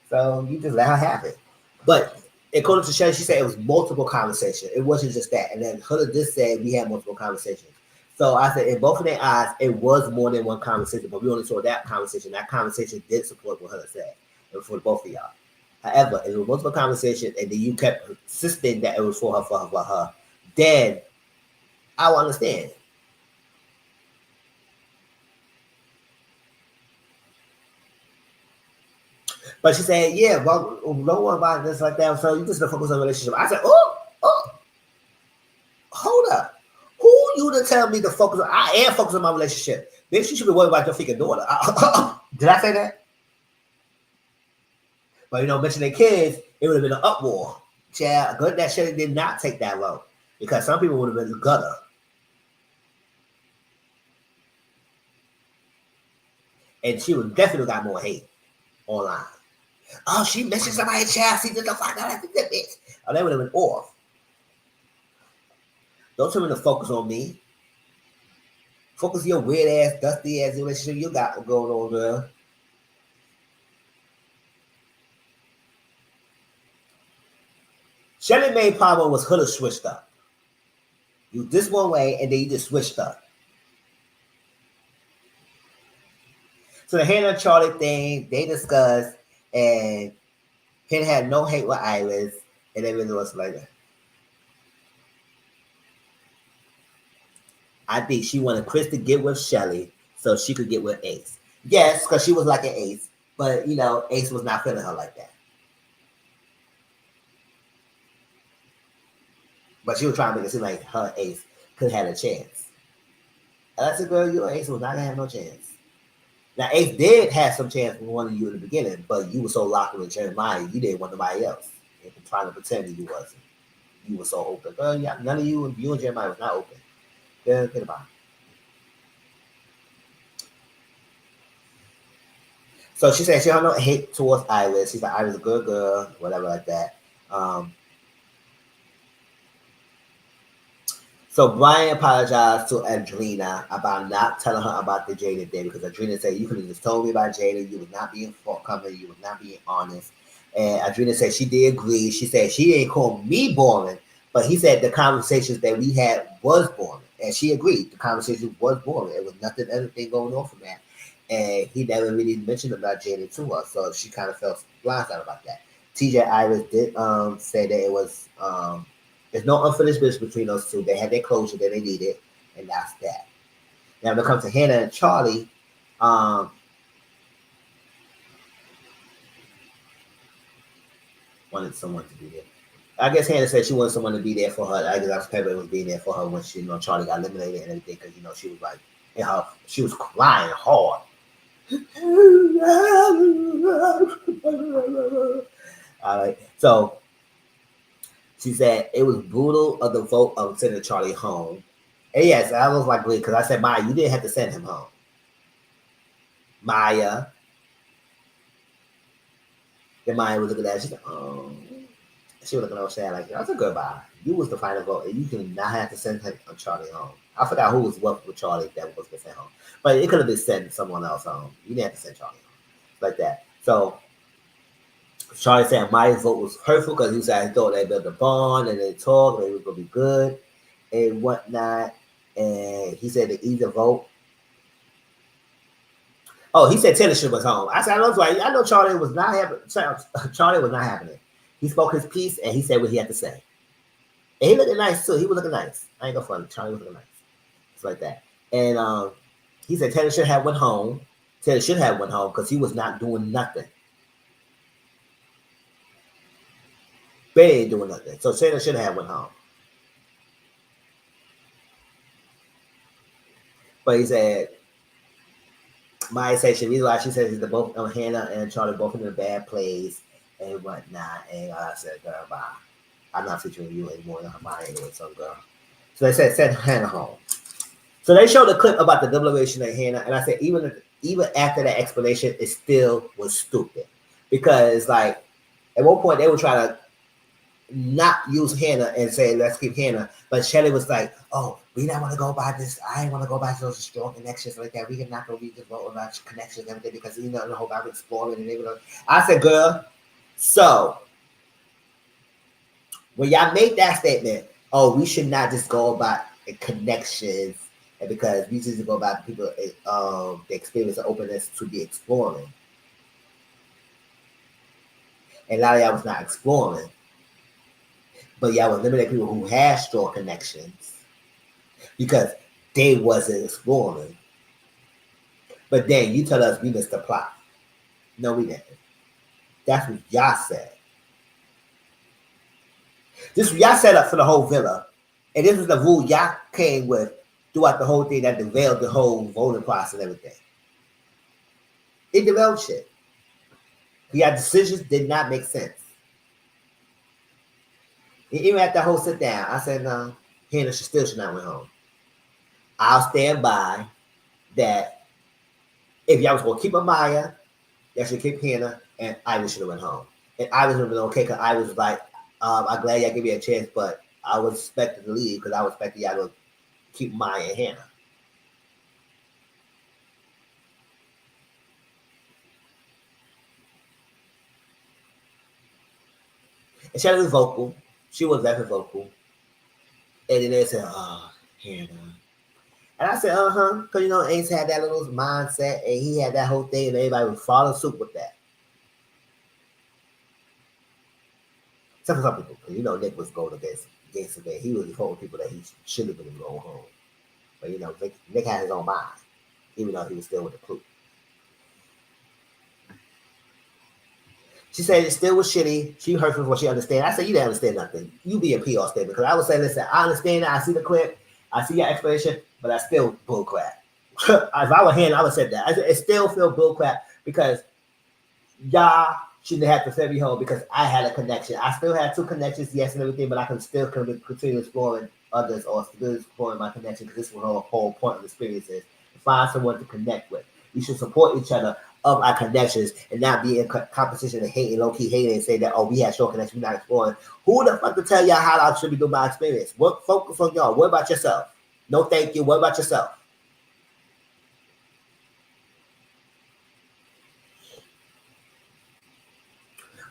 So you just let her have it. But according to Shelly, she said it was multiple conversations. It wasn't just that. And then Huda just said we had multiple conversations. So I said, in both of their eyes, it was more than one conversation, but we only saw that conversation. That conversation did support what Huda said. It was for both of y'all. However, if it was multiple conversations and then you kept insisting that it was for her, then I will understand. But she said, yeah, well, no one about this like that. So you just gonna focus on the relationship. I said, oh, hold up. Who you to tell me to focus on? I am focused on my relationship. Bitch, you should be worried about your freaking daughter. Did I say that? But mention their kids, it would have been an uproar. Child, good that shit did not take that long. Because some people would have been gutter. And she would definitely got more hate online. Oh, she mentioned somebody's child. She did the fuck out of that bitch. Oh, they would have been off. Don't tell me to focus on me. Focus your weird ass, dusty ass relationship you got going on, girl. Shelly Mae problem was Huda switched up. You this one way and then you just switched up. So the Hannah Charlie thing, they discussed, and Hannah had no hate with Iris, and they really was like, I think she wanted Chris to get with Shelly so she could get with Ace. Yes, because she was like an Ace, but Ace was not feeling her like that. But she was trying to make it seem like her Ace could have had a chance. And I said, girl, your Ace was not gonna have no chance. Now Ace did have some chance from wanting you in the beginning, but you were so locked in with Jeremiah, you didn't want nobody else. And trying to pretend that you wasn't. You were so open. Girl, yeah, none of you and Jeremiah was not open. Girl, get about it. So she said she don't know hate towards Iris. She's like, Iris is a good girl, whatever like that. So Bryan apologized to Adrena about not telling her about the Jada thing because Adrena said you could have just told me about Jada. You was not being forthcoming. You was not being honest. And Adrena said she did agree. She said she didn't call me boring, but he said the conversations that we had was boring, and she agreed. The conversation was boring. There was nothing, anything going on from that, and he never really mentioned about Jada to her, so she kind of felt blindsided about that. TJ Iris did say that it was there's no unfinished business between those two. They had their closure that they needed, and that's that. Now, when it comes to Hannah and Charlie, wanted someone to be there. I guess Hannah said she wanted someone to be there for her. I guess Pepper was being there for her when she, Charlie got eliminated and everything because she was like, she was crying hard. All right, so she said it was brutal of the vote of sending Charlie home. And yes, I was like, because I said, Maya, you didn't have to send him home. Maya. Then Maya was looking at her. She's like, oh. She was looking all sad like, that's a goodbye. You was the final vote, and you can not have to send him Charlie home. I forgot who was working with Charlie that was going to send home. But it could have been sent someone else home. You didn't have to send Charlie home. Like that. So Charlie said Maya's vote was hurtful because he said he thought they built a bond and they talked and it was going to be good and whatnot. And he said the either vote. Oh, he said Taylor was home. I said, I know Charlie was not having. Charlie was not having it. He spoke his piece and he said what he had to say. And he looked nice too. He was looking nice. I ain't gonna front. Charlie was looking nice. It's like that. And he said Taylor should have went home. Taylor should have went home because he was not doing nothing. They ain't doing nothing. So Taylor should have went home. But he said, Maya said she reason why she says the both Hannah and Charlie both in a bad place and whatnot. And I said, girl, bye. I'm not featuring you anymore. Maya anyway, so girl. So they said send Hannah home. So they showed a clip about the deliberation of Hannah, and I said even after that explanation, it still was stupid because like at one point they were trying to not use Hannah and say let's keep Hannah, but Shelly was like, "Oh, we not want to go by this. I ain't want to go by those strong connections like that. We can not go read this vote about connections and everything because the whole about exploring and everything." I said, "Girl, so When y'all make that statement, oh, we should not just go about connections, and because we just go about people, the experience of openness to be exploring, and a lot of y'all was not exploring, but y'all was limiting people who had strong connections because they wasn't exploring. But then you tell us we missed the plot. No, we didn't. That's what y'all said. This y'all set up for the whole villa, and this was the rule y'all came with throughout the whole thing that derailed the whole voting process and everything. It derailed shit. Your decisions did not make sense. And even at the whole sit down, I said, no, Hannah should not went home. I'll stand by that if y'all was going to keep Amaya, y'all should keep Hannah, and Iris should have went home. And Iris would have been okay because I was like, I'm glad y'all gave me a chance, but I was expected to leave because I was expecting y'all to keep Maya and Hannah. And she was vocal. She was very vocal. And then they said, oh, Hannah. And I said, because, Ace had that little mindset, and he had that whole thing, and everybody was following suit with that. Except for some people, because, Nick was going against the game. He was told people that he should have been going home. But, Nick had his own mind, even though he was still with the crew. She said it still was shitty. She heard from what she understand. I said, you didn't understand nothing. You be a PR statement. Because I would say, listen, I understand that. I see the clip. I see your explanation, but I still bullcrap. If I were him, I would have said that. It still feel bullcrap because y'all shouldn't have to send me home because I had a connection. I still had two connections, yes, and everything, but I can still continue exploring others or still exploring my connection because this is what the whole point of the experience is. To find someone to connect with. We should support each other of our connections and not be in competition and hating, low-key hating and say that, oh, we have short connections, we're not exploring. Who the fuck to tell y'all how I should be doing my experience? What focus on y'all? What about yourself? No, thank you. What about yourself?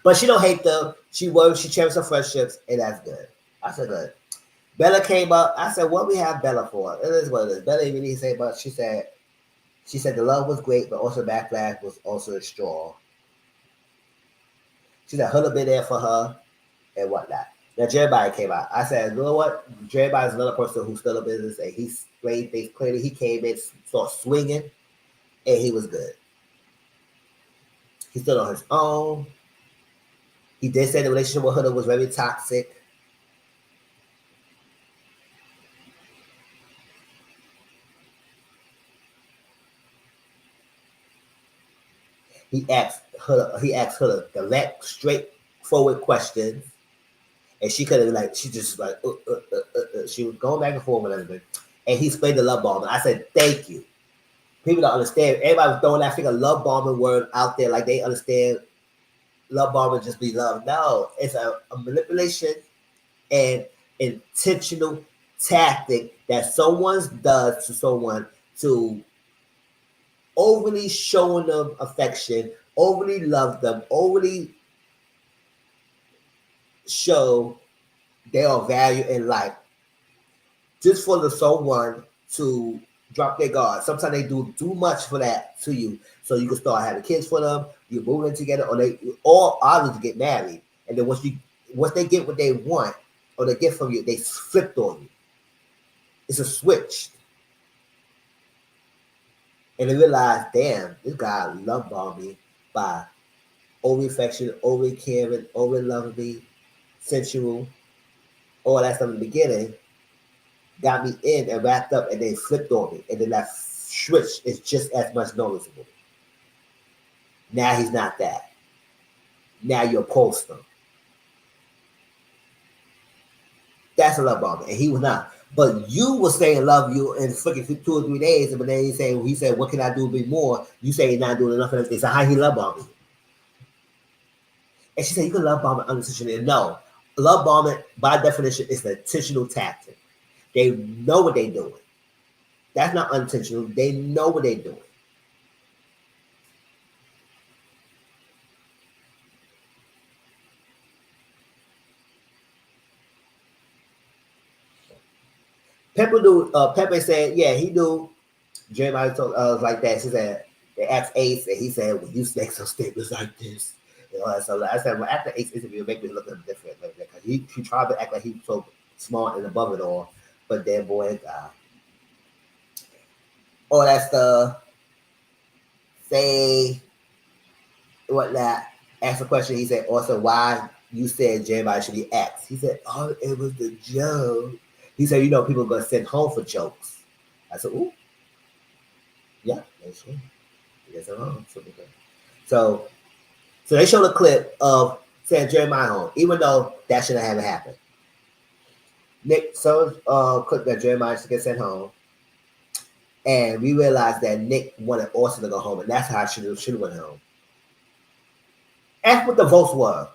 But she don't hate them. She works, she cherishes her friendships, and that's good. I said good. Bella came up. I said, what we have Bella for? It is what it is. Bella didn't really say much. She said the love was great, but also backlash was also strong. She said Huda been there for her and whatnot. Now Jeremiah came out. I said, you know what? Jeremiah is another person who's still in business, and he explained things clearly. He came in, started swinging, and he was good. He stood on his own. He did say the relationship with Huda was very toxic. He asked her direct, straightforward questions, and she could have she just she was going back and forth with everything, and he explained the love bombing. I said, thank you. People don't understand. Everybody was throwing that freaking love bombing word out there like they understand love bombing just be love. No, it's a manipulation and intentional tactic that someone does to someone to overly showing them affection, overly love them, overly show their value in life, just for the someone to drop their guard. Sometimes they do too much for that to you, so you can start having kids for them. You're moving together, or they all others get married, and then once they get what they want or they get from you, they flipped on you. It's a switch, and they realize, damn, this guy love bombed me by over affection, over caring, over loving me, sensual, all that stuff in the beginning, got me in and wrapped up and then flipped on me. And then that switch is just as much noticeable. Now he's not that. Now you're post him. That's a love bombing. And he was not. But you were saying love you in freaking 2 or 3 days, but then he said, what can I do to be more? You say he's not doing enough of everything. So how he love bombing? And she said, you can love bomb unintentionally. No. Love bombing, by definition, is an intentional tactic. They know what they're doing. That's not unintentional. They know what they're doing. Pepper knew. Pepper said, yeah, he knew. Jeremiah told like that. She said they asked Ace, and he said, "Well, you make some statements like this." You know, so I said, well, after Ace interview, it made me look a little different, like because he tried to act like he was so smart and above it all, but then boy, all that stuff. Say what that? Ask a question. He said, also, why you said Jeremiah should be axed? He said, oh, it was the joke. He said, you know, people are gonna send home for jokes. I said, ooh, yeah, that's true. Yes, I'm home. So So they showed a clip of saying Jeremiah home, even though that shouldn't have happened. Nick so clip that Jeremiah should get sent home, and we realized that Nick wanted Austin to go home, and that's how I should have went home. Ask what the votes were,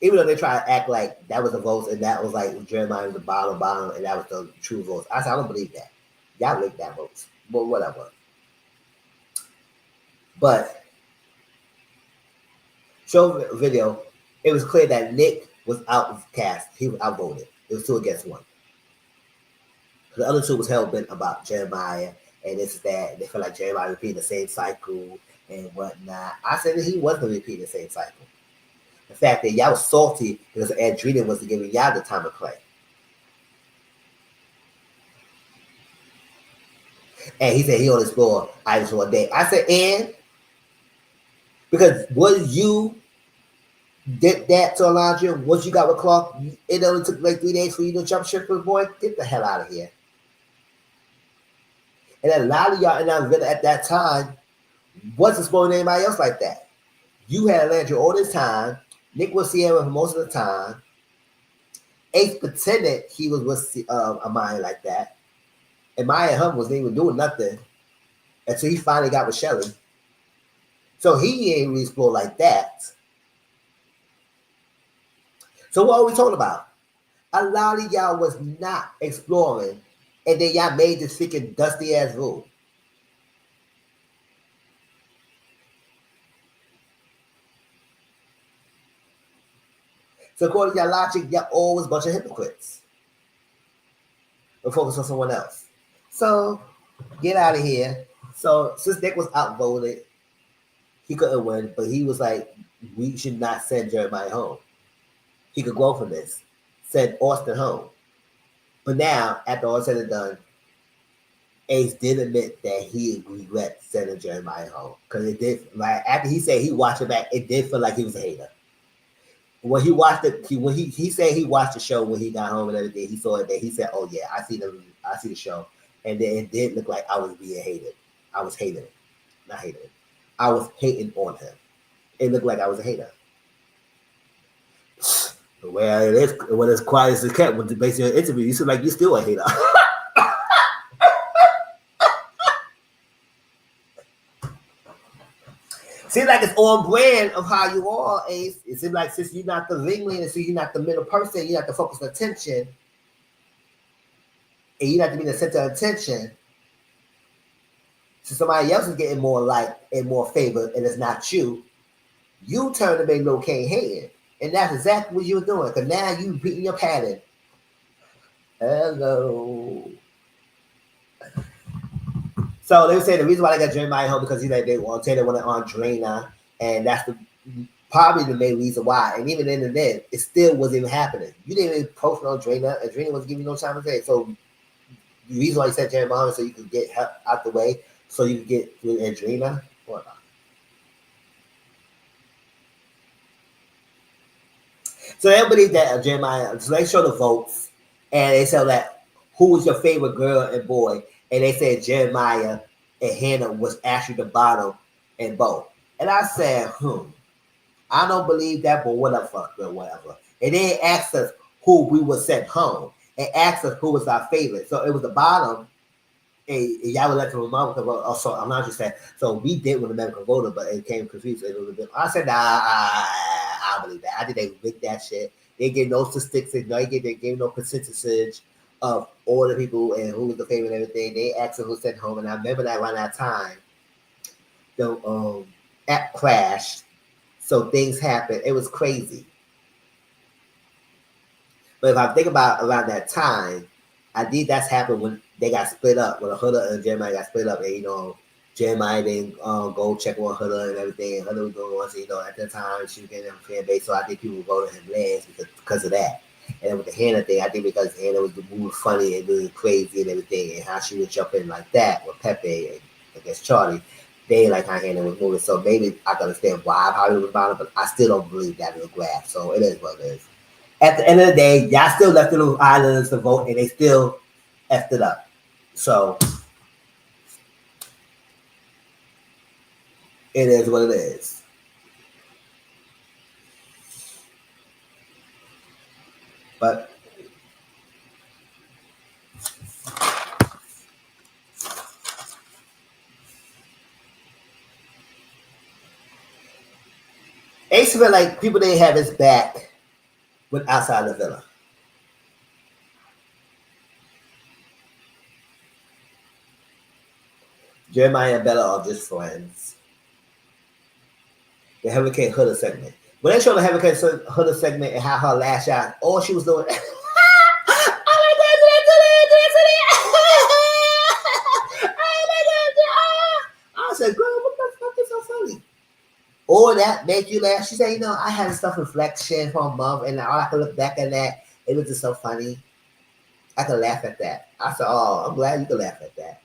even though they try to act like that was the votes and that was like Jeremiah was the bottom, and that was the true votes. I said I don't believe that. Y'all leaked that votes, but whatever. But show video, it was clear that Nick was outcast. He was outvoted. It was 2-1. The other two was hell bent about Jeremiah and this that. And they felt like Jeremiah repeating the same cycle and whatnot. I said that he wasn't repeating the same cycle. The fact that y'all was salty because Adrena wasn't giving y'all the time to play. And he said he only scored items one day. I said, and because was you did that to Alondra, what you got with Clark, it only took like 3 days for you to jump ship with boy. Get the hell out of here. And a lot of y'all in that villa at that time wasn't supposed to anybody else like that. You had Landry all this time. Nick was Sierra for most of the time. Ace pretended he was with Amaya like that. And Maya and him wasn't even doing nothing until he finally got with Shelly. So he ain't really explore like that. So what are we talking about? A lot of y'all was not exploring, and then y'all made this freaking dusty ass rule. So according to your logic, y'all always a bunch of hypocrites. Or focus on someone else. So get out of here. So since Nick was outvoted, he couldn't win, but he was like, we should not send Jeremiah home. He could grow from this. Send Austin home. But now, after all said and done, Ace did admit that he regrets sending Jeremiah home. Because it did, like, after he said he watched it back, it did feel like he was a hater. When he watched it, when he said he watched the show when he got home and everything, he saw it there. He said, "Oh yeah, I see the show," and then it did look like I was being hated. I was hating it, not hating it. I was hating on him. It looked like I was a hater. Well, it is when it's quiet as it kept with the basically an interview. You seem like you're still a hater. Seems like it's on brand of how you are, Ace. It seems like since you're not the ringleader, since you're not the middle person, you have to focus attention, and you have to be the center of attention. So somebody else is getting more light and more favor, and it's not you. You turn to make Lil Kane hating, and that's exactly what you're doing. Because now you beating your pattern. Hello. So they would say the reason why they got Jeremiah home because they want to wanted Andrena, and that's probably the main reason why. And even in the end, it still wasn't even happening. You didn't even post on Andrena. Andrena was giving you no time to say. So the reason why you said Jeremiah so you could get out the way, so you could get with Andrena. What? So they believe that Jeremiah. So they show the votes, and they say that who was your favorite girl and boy, and they said Jeremiah and Hannah was actually the bottom and both. And I said, I don't believe that, but whatever, whatever. And then asked us who we would send home, and asked us who was our favorite. So it was the bottom. And y'all would let the Republican vote. Also, I'm not just saying. So we did with the American voter, but it came confused. I said, nah, I don't believe that. I think they rigged that shit. They gave no statistics. They gave no percentage of all the people and who was the favorite and everything. They asked who sent home, and I remember that around that time, the app crashed, so things happened. It was crazy. But if I think about around that time, I think that's happened when they got split up. When Huda and Jeremiah got split up, and Jeremiah didn't go check on Huda and everything. And Huda was doing one, so at that time she was getting a fan base, so I think people would go to him last because of that. And then with the Hannah thing, I think because Hannah was moving funny and doing crazy and everything, and how she would jump in like that with Pepe and against Charlie, they like how Hannah was moving. So maybe I can understand why I probably was about it, but I still don't believe that in a graph. So it is what it is. At the end of the day, y'all still left the little islanders to vote, and they still effed it up. So it is what it is. But Ace felt like people didn't have his back with outside the villa. Jeremiah and Bella are just friends. The Hurricane Huda segment. When they showed the Hurricane Huda segment and how her lash out, all she was doing. I said, girl, what the fuck is so funny? All that make you laugh. She said, I had a stuff reflection from mom, and all I could look back at that, it was just so funny. I could laugh at that. I said, oh, I'm glad you could laugh at that.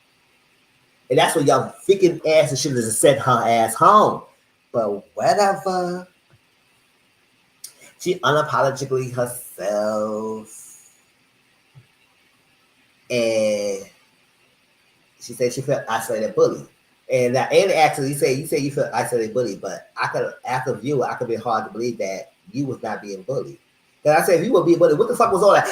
And that's what y'all freaking ass should have just sent her ass home. But whatever. She unapologetically herself. And she said she felt isolated bullied. And actually, you say you felt isolated bullied, but I could, after viewer, I could be hard to believe that you was not being bullied. Because I said, if you were being bullied, what the fuck was all that?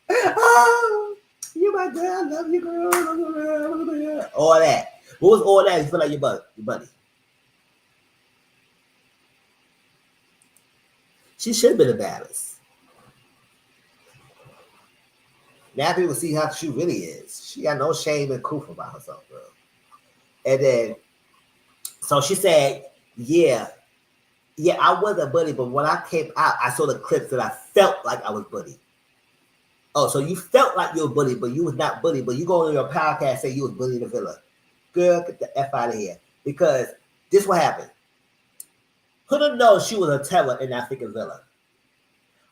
Oh, you my girl, I love you, girl. All that. What was all that? You feel like your buddy. She should have been embarrassed. Now people see how she really is. She got no shame and coof about herself, girl. And then, so she said, yeah, I was a bully, but when I came out, I saw the clips that I felt like I was bullied. Oh, so you felt like you were bullied, but you was not bullied, but you go on your podcast and say you was bullied in the villa. Girl, get the F out of here. Because this what happened. Huda knows she was a terror in that freaking villa.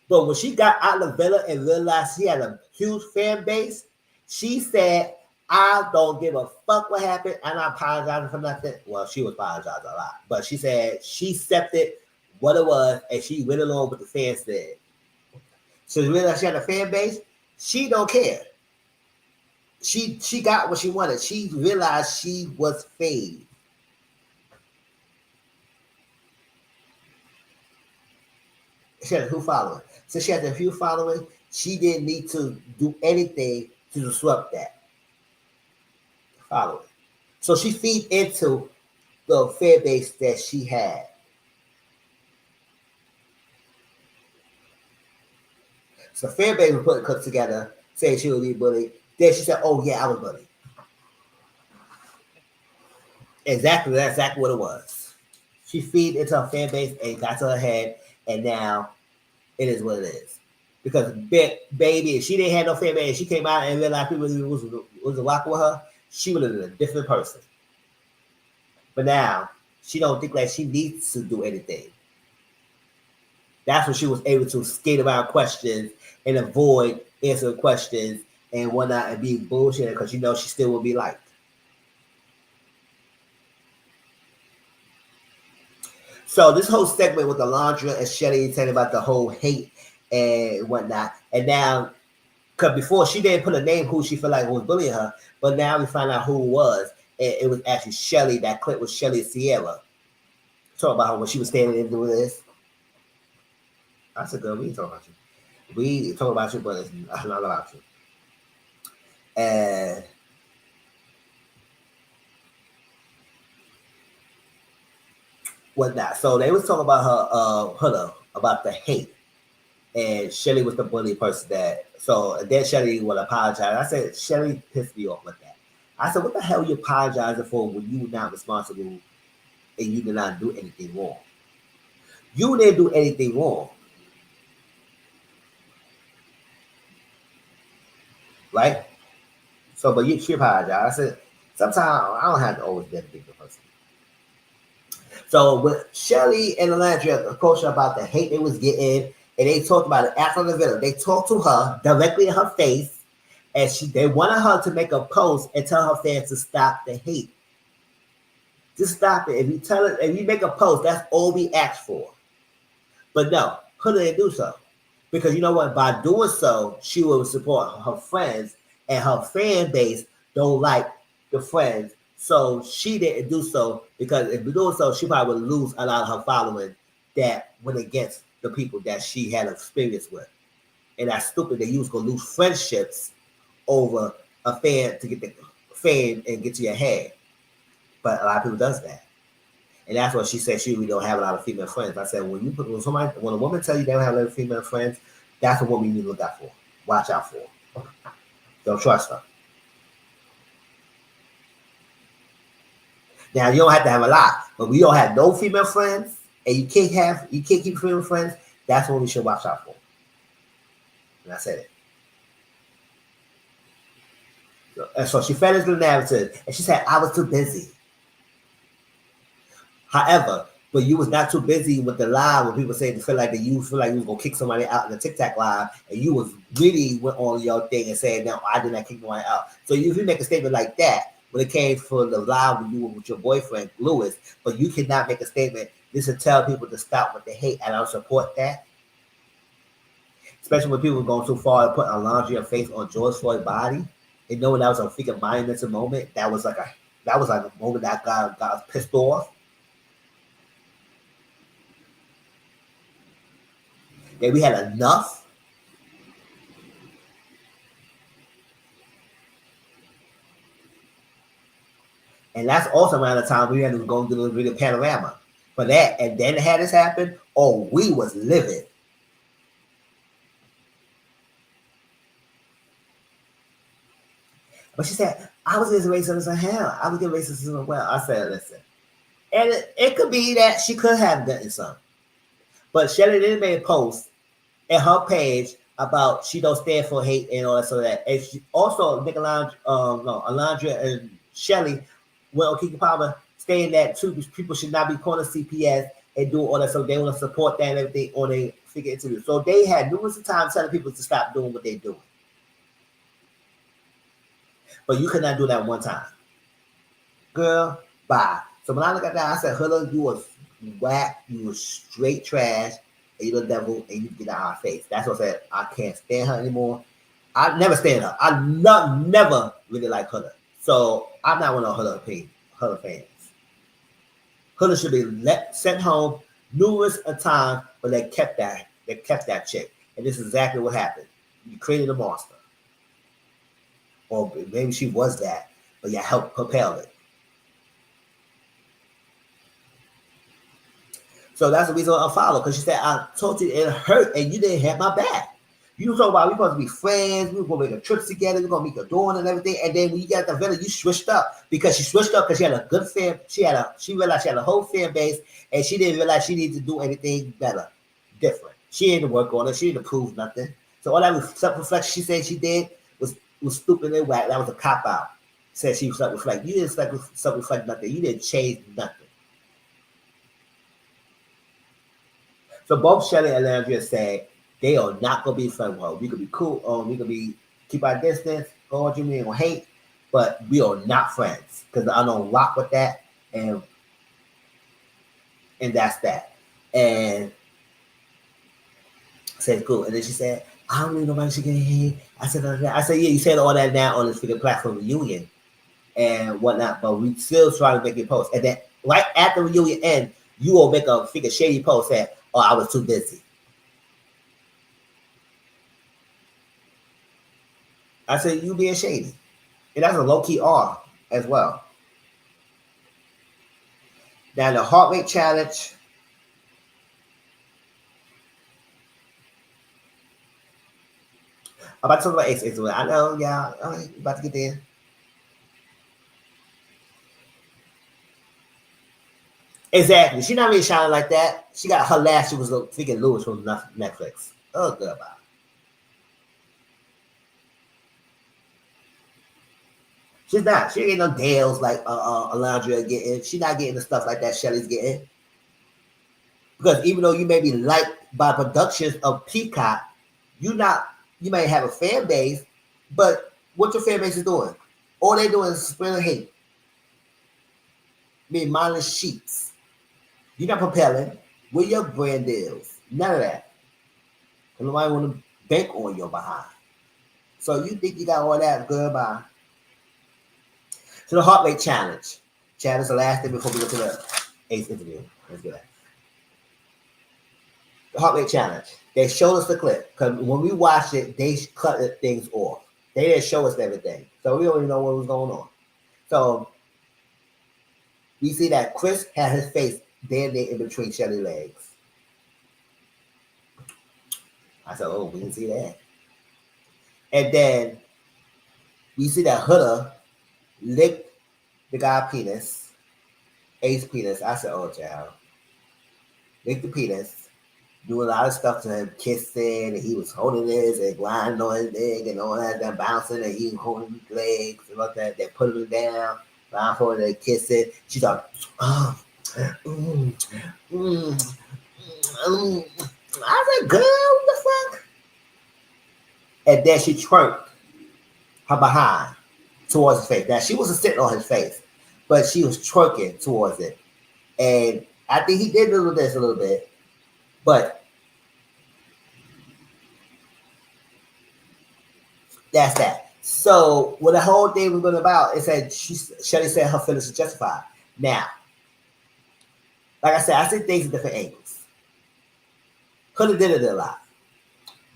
But when she got out of the villa and realized she had a huge fan base, she said, I don't give a fuck what happened. I'm not apologizing for nothing. Well, she was apologizing a lot. But she said she accepted what it was and she went along with the fans said. So she realized she had a fan base. She don't care. She got what she wanted. She realized she was fade. She had a few followers. So she had a few followers. She didn't need to do anything to disrupt that following. So she feed into the fan base that she had. So fan base was putting cups together, saying she would be bullied. Then she said, "Oh yeah, I was bullied." Exactly, that's exactly what it was. She feed into her fan base and got to her head, and now it is what it is. Because baby, if she didn't have no fan base, she came out and realized people was rocking with her, she would have been a different person. But now she don't think like she needs to do anything. That's when she was able to skate around questions and avoid answering questions and whatnot and be bullshit because she still will be liked. So this whole segment with Alondra and Shelly telling about the whole hate and whatnot, and now because before she didn't put a name who she felt like was bullying her, but now we find out who it was. And it was actually Shelly. That clip was Shelly and Sierra. Talk about her when she was standing there doing this. I said, girl, we ain't talking about you. We talk about you, but it's not about you. And whatnot. So they was talking about her, about the hate. And Shelly was the bully person that. So then Shelly would apologize. I said, Shelly pissed me off with that. I said, what the hell are you apologizing for when you were not responsible and you did not do anything wrong? You didn't do anything wrong. right? So, but she apologized. I said, sometimes I don't have to always be a big person. So with Shelly and Alandria approached her about the hate they was getting, and they talked about it after the video. They talked to her directly in her face, and they wanted her to make a post and tell her fans to stop the hate. Just stop it. If you make a post, that's all we ask for. But no, Huda didn't do so. Because you know what? By doing so, she will support her friends, and her fan base don't like the friends. So she didn't do so because if doing so, she probably would lose a lot of her following that went against the people that she had experience with. And that's stupid that you was gonna lose friendships over a fan to get the fame and get to your head. But a lot of people does that. And that's what she said. She really don't have a lot of female friends. I said, when a woman tell you they don't have a lot of female friends, that's what we need to look out for. Watch out for. Don't trust her. Now you don't have to have a lot, but we don't have no female friends, and you can't keep female friends. That's what we should watch out for. And I said it. And so she fed into the narrative, and she said, "I was too busy." However, but you was not too busy with the live when people say they feel like you was gonna kick somebody out in the TikTok live, and you was really went on your thing and said, "No, I did not kick nobody out." So if you make a statement like that when it came for the live when you were with your boyfriend Lewis, but you cannot make a statement just to tell people to stop with the hate, and I don't support that. Especially when people going too far and putting a laundry of faith on George Floyd's body, and knowing that was a freaking monumental moment, that was like a moment that got us pissed off. That we had enough. And that's also around the time we had to go do the video panorama for that. And then had this happen, oh, we was livid. But she said, I was getting racism as hell. I was getting racism as well. I said, listen. And it could be that she could have gotten some. But Shelly didn't make a post in her page about she don't stand for hate and all that sort of that. And she also Alondra and Shelly went on Kiki Palmer saying that people should not be calling CPS and doing all that, so they want to support that and everything on a figure interview. So they had numerous times telling people to stop doing what they're doing. But you could not do that one time. Girl, bye. So when I look at that, I said, Huda, you was whack, you was straight trash, and you the devil, and you get out of our face. That's what I said. I can't stand her anymore. I never stand her. I never really like Huda. So I'm not one of Huda fans. Huda should be sent home numerous a time, but they kept that chick. And this is exactly what happened. You created a monster. Or maybe she was that, but you helped propel it. So that's the reason I follow, because she said, I told you it hurt and you didn't have my back. You talk about we supposed to be friends, we were gonna make a trip together, we're gonna meet the door and everything, and then when you got the villa, you switched up because she had a good fan, she realized she had a whole fan base, and she didn't realize she needed to do anything better, different. She didn't work on it, she didn't prove nothing. So all that self-reflection she said she did was stupid and whack. That was a cop out. Said she was self-reflect. You didn't self-reflect nothing, you didn't change nothing. So both Shelly and Landria said they are not gonna be friends with her. We could be cool, we could be keep our distance, or what you mean or hate, but we are not friends because I don't rock with that, and that's that. And I said cool, and then she said, I don't really know why she getting hate. I said, yeah, you said all that now on this freaking platform reunion and whatnot, but we still trying to make it post. And then right at the reunion end, you will make a freaking shady post saying, oh, I was too busy. I said, you being shady. And that's a low-key R as well. Now, the heart rate challenge. I'm about to talk about X. I know, yeah. All right, about to get there. Exactly. She not really shining like that. She got her last. She was freaking Lewis from Netflix. Oh, good about. She's not. She ain't getting no deals like Alondra getting. She's not getting the stuff like that Shelly's getting. Because even though you may be liked by productions of Peacock, you not you may have a fan base, but what your fan base is doing? All they doing is spreading hate, being mindless sheets. You're not propelling. Where your brand deals? None of that. And nobody want to bank on your behind. So you think you got all that good by? So the heart rate challenge. Chad is the last thing before we go to the Ace interview. Let's get that. The heart rate challenge. They showed us the clip because when we watched it, they cut things off. They didn't show us everything, so we don't even know what was going on. So we see that Chris had his face dead there in between Shelly's legs. I said, "Oh, we didn't see that." And then we see that Huda licked the guy's penis, Ace penis. I said, "Oh, child, licked the penis." Doing a lot of stuff to him, kissing, and he was holding his and grinding on his leg and all that, then bouncing, and he holding his legs and like that. They put him down, blindfolded, and kissing. She's like, oh, mm, mm, mm. I said, girl, what the fuck? And then she twerked her behind towards his face. Now, she wasn't sitting on his face, but she was twerking towards it. And I think he did this a little bit, but that's that. So what the whole thing was going about, it said Shelly said her feelings are justified. Now, like I said, I see things in different angles. Could have did it a lot,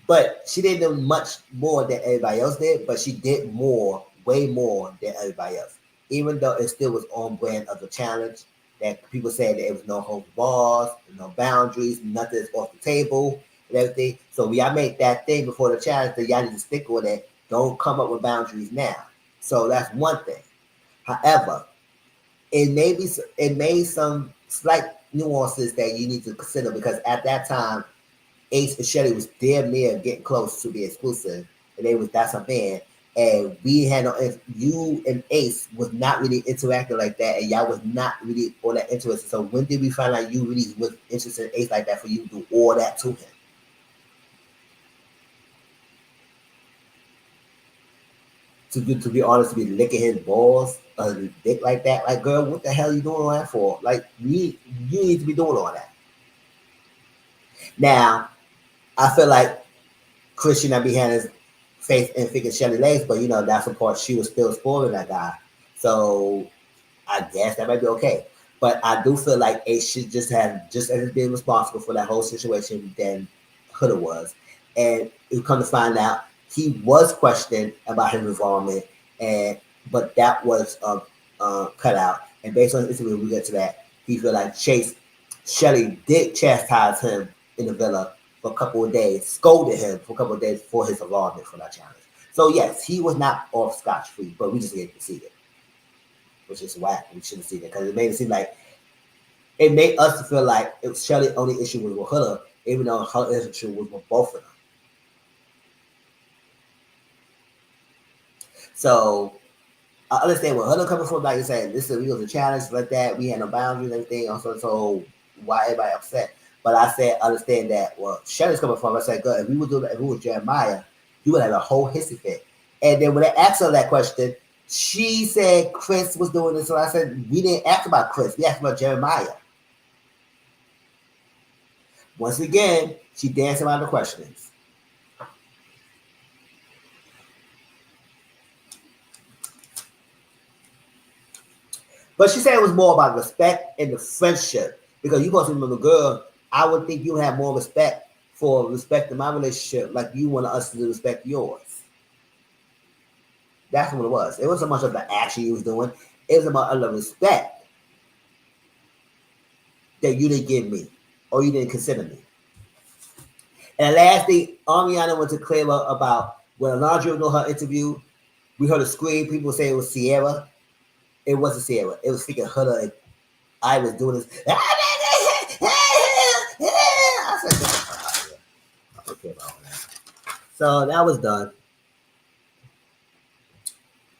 but she didn't do much more than everybody else did. But she did more, way more than everybody else. Even though it still was on brand of the challenge, that people said that it was no holds bars, no boundaries, nothing is off the table, and everything. So y'all make that thing before the challenge that y'all need to stick with it. Don't come up with boundaries now. So that's one thing. However, it made some slight nuances that you need to consider because at that time, Ace and Shelly was damn near getting close to be exclusive, and that's a band. And we had no, if you and Ace was not really interacting like that, and y'all was not really all that interested. So when did we find out you really was interested in Ace like that for you to do all that to him? To be honest, to be licking his balls, dick like that, like girl, what the hell are you doing all that for? Like you need to be doing all that. Now, I feel like Christian not be having his faith in freaking Shelly legs, but that's the part she was still spoiling that guy. So I guess that might be okay. But I do feel like Ace should just have just as being responsible for that whole situation than Huda was. And you come to find out he was questioned about his involvement, and but that was cut out. And based on the interview, we get to that. He feel like Shelly did chastise him in the villa for a couple of days, scolded him for a couple of days for his involvement for that challenge. So yes, he was not off scotch free, but we just didn't see it, which is whack. We shouldn't see that because it made it seem like it made us feel like it was Shelly's only issue was with her, even though her issue was with both of them. So I understand where Huddle coming from, like you're saying, this is we was a challenge like that. We had no boundaries and everything. Also, so why everybody upset? But I said, understand that. Well, Shelly's coming from. I said, good. If we would do that, if we was Jeremiah, you would have a whole hissy fit. And then when they asked her that question, she said Chris was doing this. So I said, we didn't ask about Chris. We asked about Jeremiah. Once again, she danced around the questions. But she said it was more about respect and the friendship. Because you supposed to remember, girl, I would think you have more respect for respecting my relationship like you want us to respect yours. That's what it was. It wasn't so much of the action you was doing. It was about the respect that you didn't give me or you didn't consider me. And the last thing, Ariana went to clear up about when Alondra was doing her interview, we heard a scream. People say it was Sierra. It wasn't Sierra. It was freaking Huda and I was doing this. I said, oh, yeah. I don't care about all that. So that was done.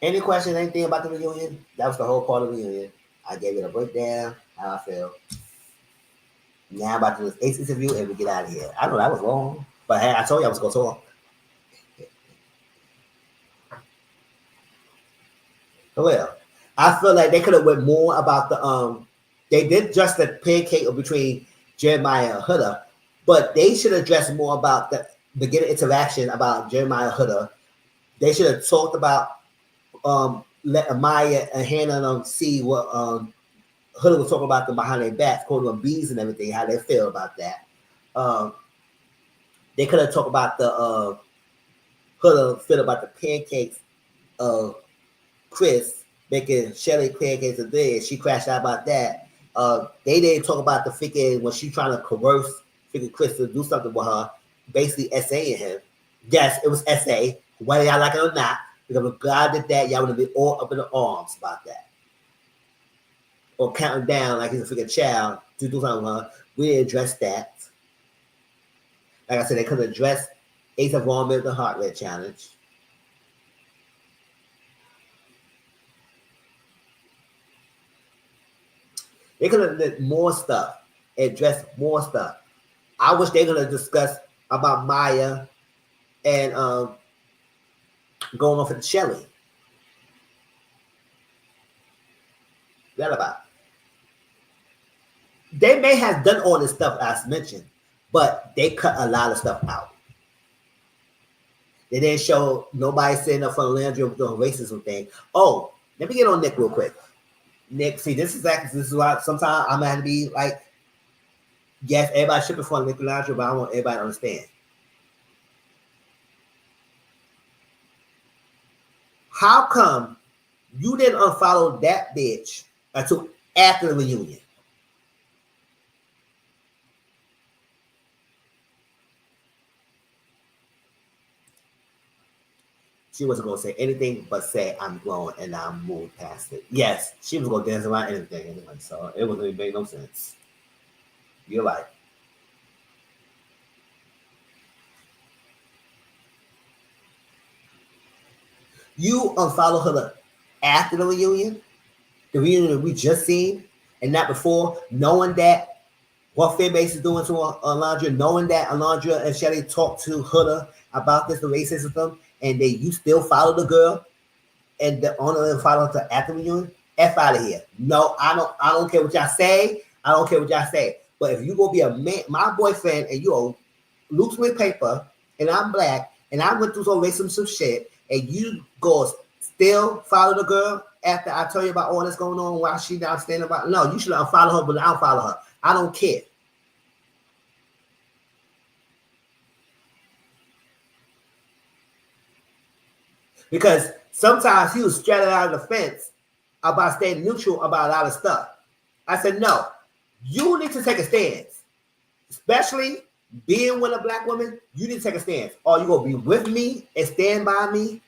Any questions, anything about the reunion? That was the whole part of the reunion. I gave it a breakdown, how I feel. Now I'm about to do this ace interview and we get out of here. I know that was long, but hey, I told you I was going to talk. Well, I feel like they could have went more about the they did just the pancake between Jeremiah and Huda, but they should address more about the beginning interaction about Jeremiah and Huda. They should have talked about let Amaya and Hannah and them see what Huda was talking about them behind their backs, calling them bees and everything, how they feel about that. Um, they could have talked about the Huda feel about the pancakes of Chris making Shelly pancakes a day, and she crashed out about that. They didn't talk about the freaking when she trying to coerce freaking Chris to do something with her, basically essaying him. Yes, it was essay, whether y'all like it or not. Because if God did that, y'all would have been all up in the arms about that. Or counting down like he's a freaking child to do something with her. We didn't address that. Like I said, they could have addressed Ace of Raw Milk the Heart Rate Challenge. They could have did more stuff, addressed more stuff. I wish they're gonna discuss about Maya and going off with Shelly. That about. They may have done all this stuff as mentioned, but they cut a lot of stuff out. They didn't show nobody sitting up for Landry with the racism thing. Oh, let me get on Nick real quick. Nick, see, this is why sometimes I'm gonna have to be like, yes, everybody shipping for Nick Landry, but I want everybody to understand. How come you didn't unfollow that bitch until after the reunion? She wasn't going to say anything but say, I'm grown and I'm moved past it. Yes, she was going to dance around anything anyway, so it wasn't make no sense. You're right. You unfollow her after the reunion that we just seen, and not before, knowing that what fan base is doing to Alondra, knowing that Alondra and Shelly talked to Huda about this, the racism, and you still follow the girl, and the owner and follow to after reunion, F out of here. No, I don't care what y'all say. I don't care what y'all say. But if you gonna be a man, my boyfriend, and you're loose with paper, and I'm black, and I went through some racism shit, and you go still follow the girl after I tell you about all that's going on while she not standing about. No, you should unfollow her, but I don't follow her. I don't care. Because sometimes he was straddling out of the fence about staying neutral about a lot of stuff. I said, no, you need to take a stance, especially being with a black woman. You need to take a stance. Are you gonna be with me and stand by me,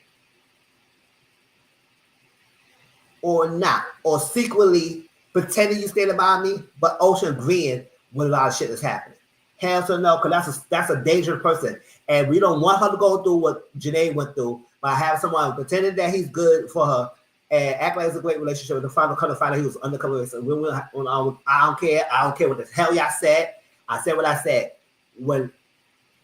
or not, or secretly pretending you standing by me, but also agreeing with a lot of shit that's happening? Hell to no, because that's a dangerous person, and we don't want her to go through what Janae went through by having someone pretending that he's good for her and act like it's a great relationship. And the final kind of find out he was undercover. So I don't care. I don't care what the hell y'all said. I said what I said. When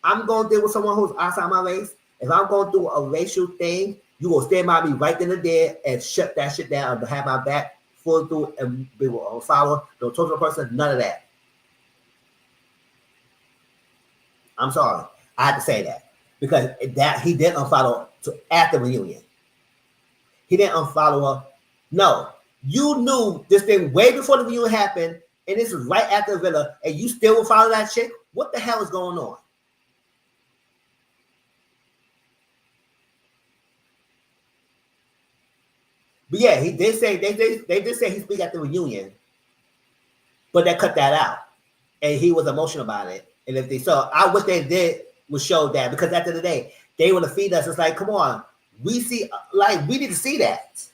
I'm going to deal with someone who's outside my race, if I'm going through a racial thing, you will stand by me right then and there and shut that shit down and have my back full through and be will follow. Don't talk to the person. None of that. I'm sorry. I had to say that because that he did unfollow to after reunion. He didn't unfollow her. No, you knew this thing way before the reunion happened, and this was right after the villa, and you still will follow that chick. What the hell is going on? But yeah, he did say they did say he speak at the reunion, but they cut that out, and he was emotional about it. And if they saw, I wish they did was show that because at the end of the day, they want to feed us. It's like, come on, we see, like we need to see that.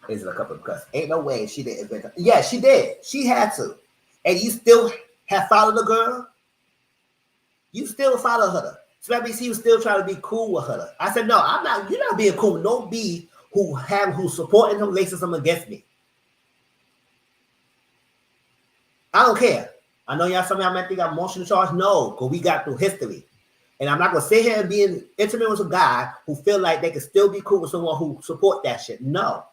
Is it a couple of cuts? Ain't no way she didn't invent it. Yeah, she did. She had to. And you still have followed the girl? You still follow her. So that means he was still trying to be cool with her. I said, no, I'm not. You're not being cool. No B who's supporting him, racism against me. I don't care. I know y'all some of y'all might think I'm emotional charge. No, because we got through history. And I'm not gonna sit here and be intimate with a guy who feel like they can still be cool with someone who support that shit. No.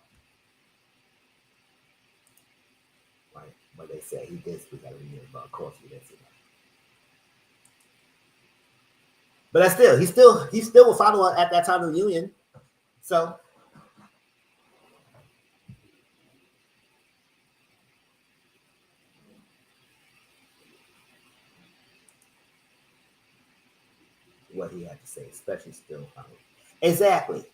Right. But they say he did speak out of the but of course he didn't see that. But that's he still was following at that time of the union. So what he had to say, especially still following. Exactly.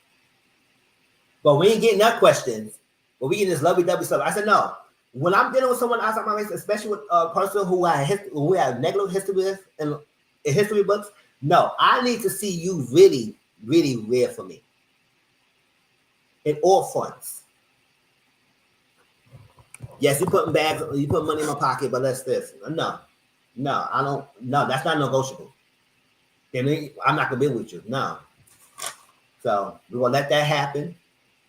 But we ain't getting that questions. But we getting this lovey-dovey stuff. I said no. When I'm dealing with someone outside my race, especially with a person who I have negative history with in history books, no, I need to see you really, really real for me. In all fronts. Yes, you put money in my pocket, but let's this. No, I don't. No, that's not negotiable. Then I'm not gonna be with you. No. So we're gonna let that happen.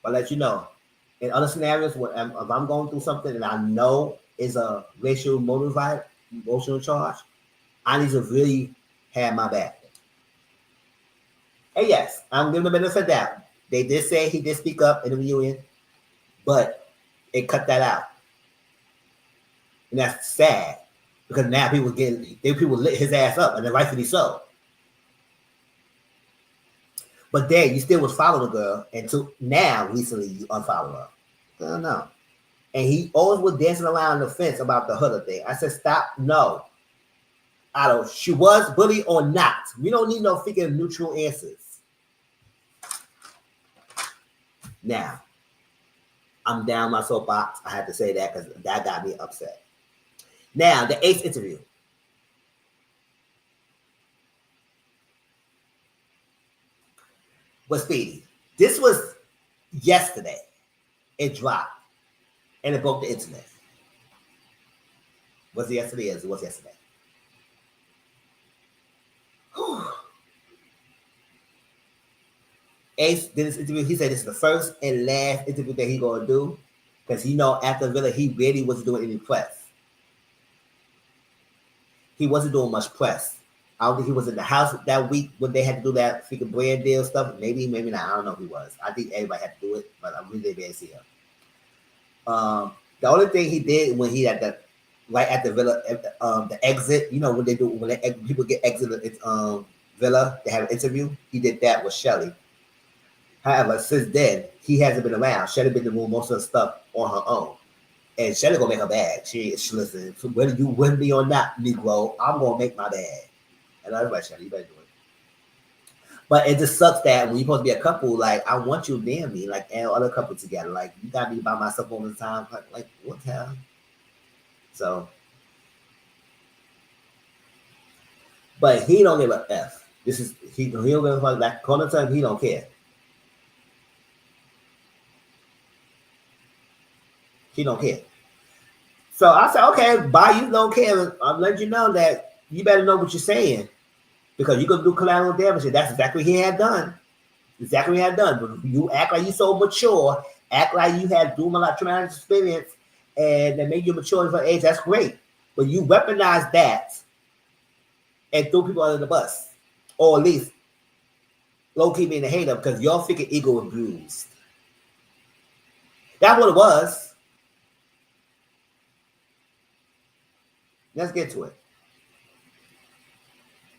But let you know, in other scenarios, if I'm going through something and I know is a racial motivated, emotional charge, I need to really have my back. And yes, I'm giving the benefit of the doubt. They did say he did speak up in the reunion, but it cut that out. And that's sad because now people lit his ass up, and then rightfully so. But then you still was following the girl until now recently you unfollow her. I don't know. And he always was dancing around the fence about the Huda thing. I said, stop, no. I don't. She was bullied or not. We don't need no freaking neutral answers. Now, I'm down my soapbox. I had to say that because that got me upset. Now, the Ace interview. Was Speedy. This was yesterday. It dropped. And it broke the internet. Was it yesterday? Yes, it was yesterday. Whew. Ace did this interview. He said this is the first and last interview that he gonna do. Because after Villa, he really wasn't doing any press. He wasn't doing much press. I don't think he was in the house that week when they had to do that freaking brand deal stuff. Maybe not. I don't know if he was. I think everybody had to do it, but I really didn't see him. The only thing he did when he had that right at the Villa, the exit, when they do when people get exited Villa, they have an interview. He did that with Shelly. However, since then he hasn't been around. Shelly been doing most of the stuff on her own. And Shelly gonna make her bag. She listen, whether you win me or not, Negro, I'm gonna make my bag. And I was like, Shelly, you better do it. But it just sucks that when you're supposed to be a couple, like I want you near me, like and other couples together. Like you got me by myself all the time. Like what the hell? So, but he don't give a F. This is he don't give a fuck. Like corner time, he don't care. He don't care. So I said, okay, bye. You don't care. I'm letting you know that you better know what you're saying because you're gonna do collateral damage. And that's exactly what he had done. Exactly what he had done. But you act like you so mature, act like you had doing a lot of traumatic experience, and that made you mature for age. That's great. But you weaponize that and throw people under the bus, or at least low key being a hater because your freaking ego was bruised. That's what it was. Let's get to it.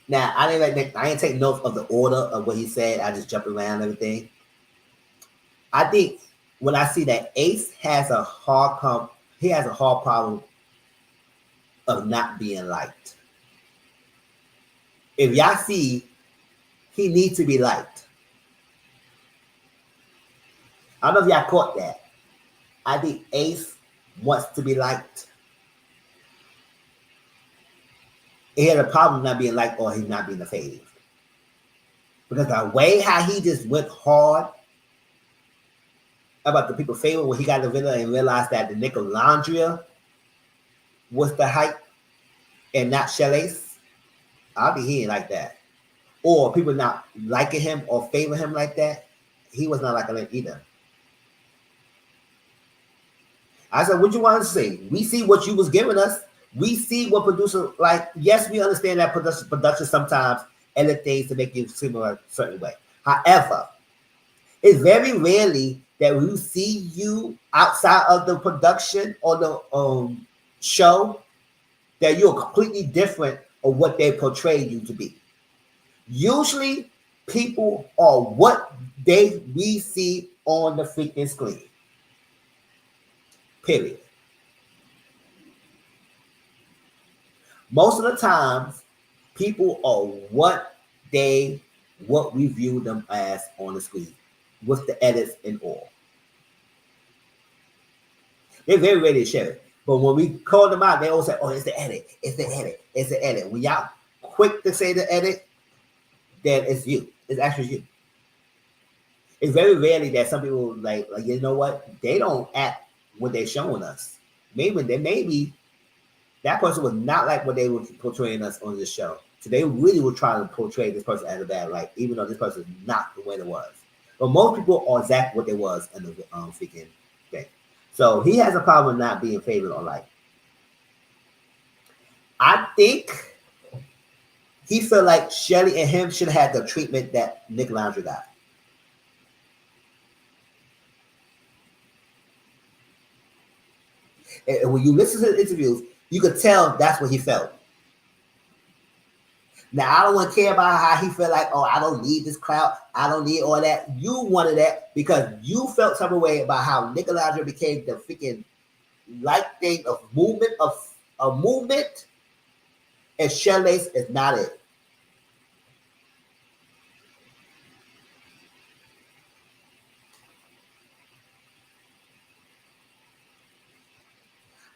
Now, I didn't take notes of the order of what he said. I just jumped around and everything. I think when I see that Ace has a hard problem of not being liked. If y'all see, he needs to be liked. I don't know if y'all caught that. I think Ace wants to be liked. He had a problem not being liked or he's not being fave. Because the way how he just went hard about the people favor when he got the villa and realized that the Nicolandria was the hype and not Shelley's. I'll be hearing like that. Or people not liking him or favor him like that. He was not liking it either. I said, what you want to see? We see what you was giving us. We see what producer like. Yes, we understand that production sometimes edit things to make you seem a certain way. However, it's very rarely that we see you outside of the production or the show that you're completely different of what they portrayed you to be. Usually, people are what we see on the freaking screen. Period. Most of the times, people are what we view them as on the screen, with the edits and all. They're very ready to share it. But when we call them out, they always say, oh, it's the edit, it's the edit, it's the edit. When y'all quick to say the edit, then it's you. It's actually you. It's very rarely that some people like you know what? They don't act what they're showing us. Maybe that person was not like what they were portraying us on this show. So they really were trying to portray this person as a bad light, even though this person is not the way it was. But most people are exactly what they was in the freaking thing. So he has a problem with not being favored or liked. I think he felt like Shelly and him should have had the treatment that Nick Laundrie got. And when you listen to the interviews, you could tell that's what he felt. Now, I don't want to care about how he felt like, oh, I don't need this crowd. I don't need all that. You wanted that because you felt some way about how Nickelodeon became the freaking like thing of movement, and Shelley's is not it.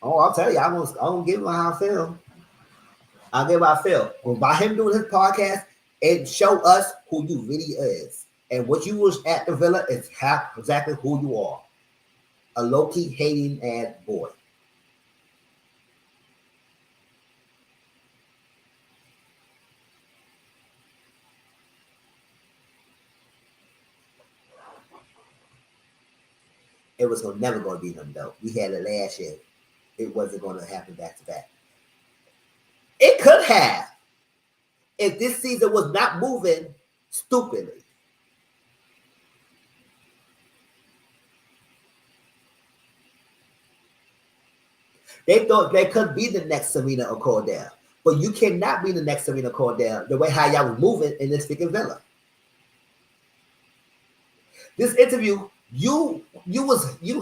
Oh, I'll tell you, I'm gonna give him how I feel. I'll give him how I feel. Well, by him doing his podcast, it show us who you really is. And what you was at the villa is exactly who you are. A low-key hating ass boy. It was never going to be them though. We had it last year. It wasn't going to happen back to back. It could have if this season was not moving stupidly. They thought they could be the next Serena or Cordell, but you cannot be the next Serena Cordell the way how y'all was moving in this freaking villa. This interview, you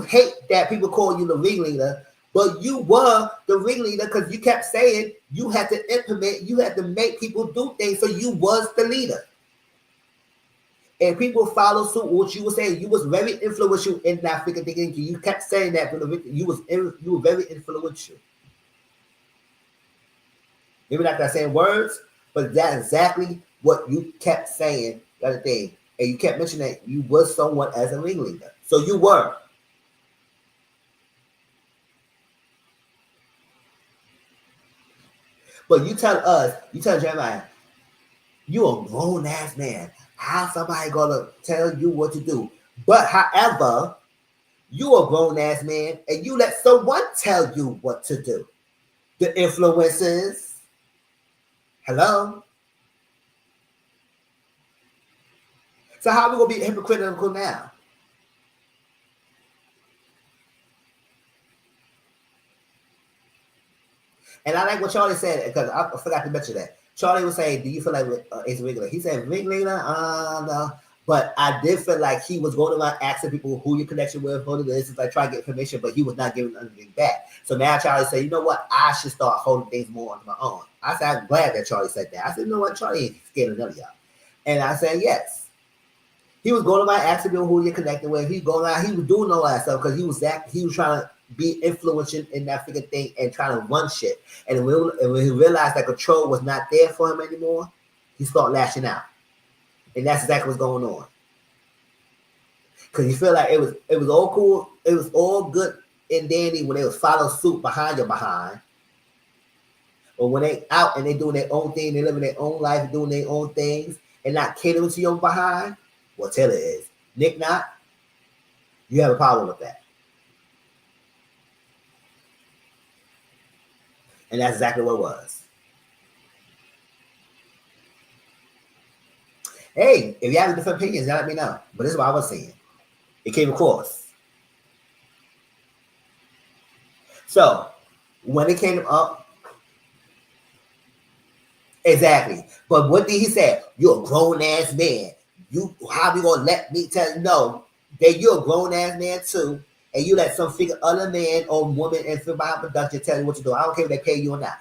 hate that people call you the ringleader, but you were the ringleader because you kept saying you had to implement, you had to make people do things, so you was the leader. And people follow suit what you were saying. You was very influential in that freaking thing. You kept saying that you were very influential. Maybe not that same words, but that's exactly what you kept saying the other thing. And you kept mentioning that you was someone as a ringleader. So you were. But you tell Jeremiah, you a grown ass man. How somebody gonna tell you what to do? But however, you a grown ass man and you let someone tell you what to do. The influencers. Hello? So how are we gonna be hypocritical now? And I like what Charlie said because I forgot to mention that. Charlie was saying, "Do you feel like it's regular?" He said, "Regular, no." But I did feel like he was going around asking people who your connection with, who this is, like trying to get information, but he was not giving anything back. So now Charlie said, "You know what? I should start holding things more on my own." I said, "I'm glad that Charlie said that." I said, "You know what? Charlie ain't scared of none of y'all." And I said, "Yes." He was going around asking people who you're connected with. He was going around, he was doing all that stuff because he was trying to be influential in that freaking thing and trying to run shit. And when he realized that control was not there for him anymore, he started lashing out. And that's exactly what's going on. Because you feel like it was all cool, it was all good and dandy when they was follow suit behind your behind. But when they out and they doing their own thing, they living their own life, doing their own things, and not catering to your behind, well, Taylor is. Nick not, you have a problem with that. And that's exactly what it was. Hey, if you have different opinions, let me know. But this is what I was saying. It came across. So when it came up, exactly. But what did he say? You're a grown ass man. You how you gonna let me tell you no? That you're a grown ass man too, and you let some figure other man or woman and film behind production tell you what to do. I don't care if they pay you or not.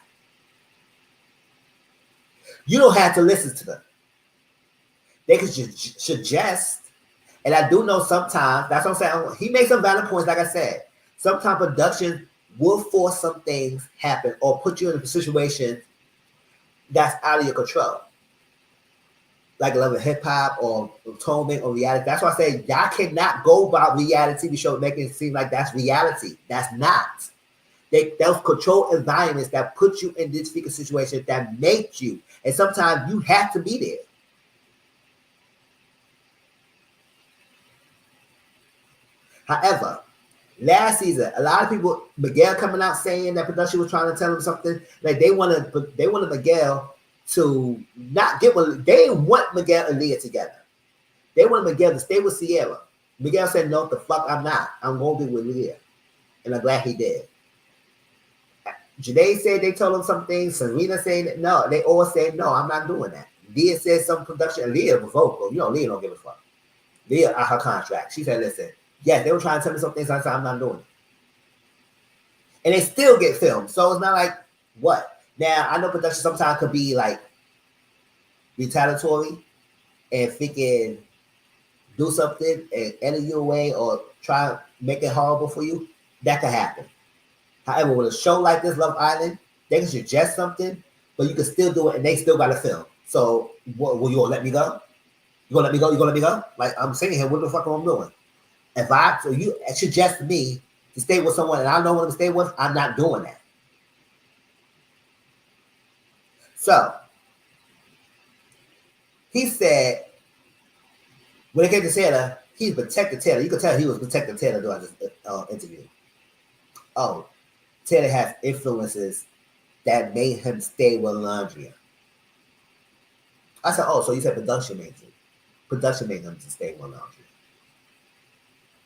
You don't have to listen to them. They can suggest, and I do know sometimes. That's what I'm saying. He makes some valid points. Like I said, sometimes production will force some things happen or put you in a situation that's out of your control. Like love of hip hop or atonement or reality. That's why I say y'all cannot go by reality TV show making it seem like that's reality. That's not. Those control environments that put you in this particular situation that make you, and sometimes you have to be there. However, last season, a lot of people Miguel coming out saying that production was trying to tell him something. Like they wanted Miguel to not get one. They didn't want Miguel and Leah together. They wanted Miguel to stay with Sierra. Miguel said, "No, the fuck, I'm not. I'm gonna be with Leah," and I'm glad he did. Janae said they told him some things. Serena said that no. They all said no. I'm not doing that. Leah said some production. And Leah was vocal. You know, Leah don't give a fuck. Leah out her contract. She said, "Listen, yes, they were trying to tell me some things. I said I'm not doing it." And they still get filmed. So it's not like what. Now I know production sometimes could be like retaliatory and thinking do something and edit you away or try to make it horrible for you. That could happen. However, with a show like this, Love Island, they can suggest something, but you can still do it and they still got to film. So what, will you gonna let me go? You gonna let me go? You gonna let me go? Like I'm sitting here, what the fuck am I doing? If I so you suggest me to stay with someone and I don't want to stay with, I'm not doing that. So he said when it came to Taylor, he protected Taylor. You could tell he was protecting Taylor during this interview. Oh, Taylor has influences that made him stay with Landria. I said, oh, so you said production made him. Production made him to stay with Landria.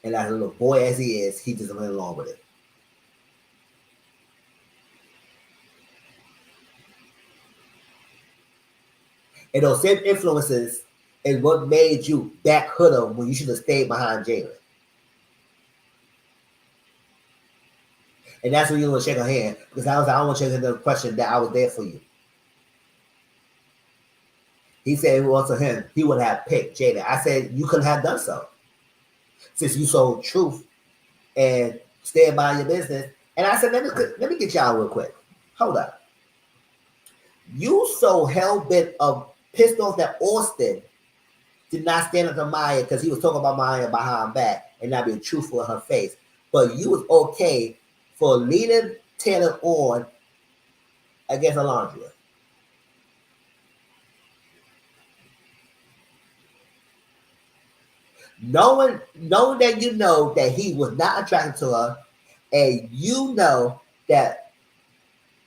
And as a little boy as he is, he just went along with it. And those same influences is what made you back Hood'em when you should have stayed behind Jalen. And that's when you want to shake her hand. Because I was like, I want to shake the question that I was there for you. He said it was to him, he would have picked Jada. I said, you couldn't have done so. Since you sold truth and stand by your business. And I said, let me get y'all real quick. Hold up. You so hell-bent of pissed off that Austin did not stand up to Maya because he was talking about Maya behind her back and not being truthful in her face. But you was okay for leading Taylor on against Alondra. Knowing that you know that he was not attracted to her, and you know that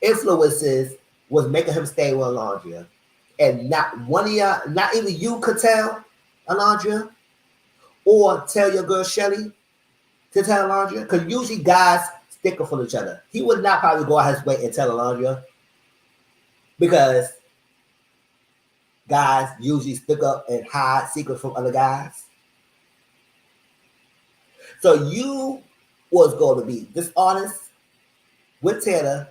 influences was making him stay with Alondra, and not one of y'all, not even you could tell Alondra, or tell your girl Shelly to tell Alondra, because usually guys stick up for each other. He would not probably go out his way and tell Alondra, because guys usually stick up and hide secrets from other guys. So you was going to be dishonest with Taylor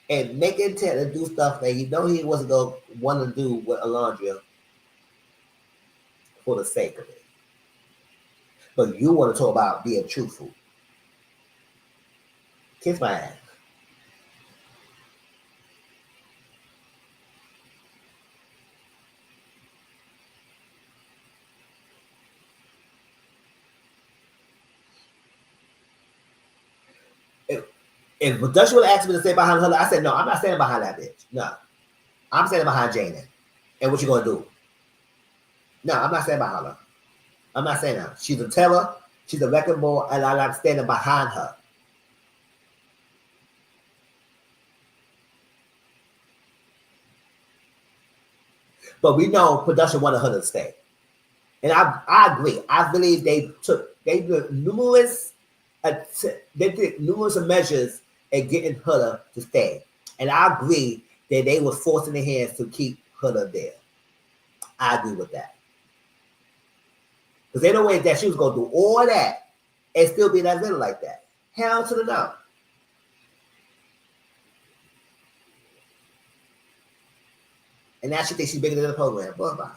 and making Taylor do stuff that you know he wasn't going to want to do with Alondra for the sake of it. But you want to talk about being truthful. Kiss my ass. If production would ask me to stay behind her, I said, no, I'm not standing behind that bitch. No. I'm standing behind Jaden. And what you gonna do? No, I'm not standing behind her. I'm not saying that. She's a terror. She's a wrecking ball, and I'm not standing behind her. But we know production wanted her to stay. And I agree. I believe they did numerous measures at getting Hutter to stay. And I agree that they were forcing their hands to keep Hutter there. I agree with that. Because they know that she was going to do all that and still be that villain like that. Hell to the no. And now she thinks she's bigger than the program. Bye-bye.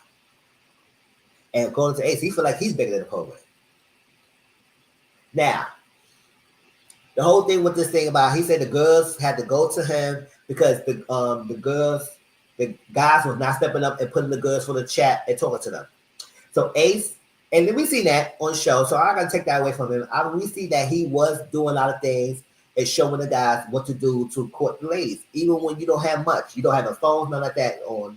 And according to Ace, he feel like he's bigger than the program. Now, the whole thing with this thing about, he said the girls had to go to him because the guys was not stepping up and putting the girls for the chat and talking to them. So Ace, and then we see that on show, so I gotta take that away from him. We see that he was doing a lot of things and showing the guys what to do to court the ladies, even when you don't have much, you don't have a phone, nothing like that, or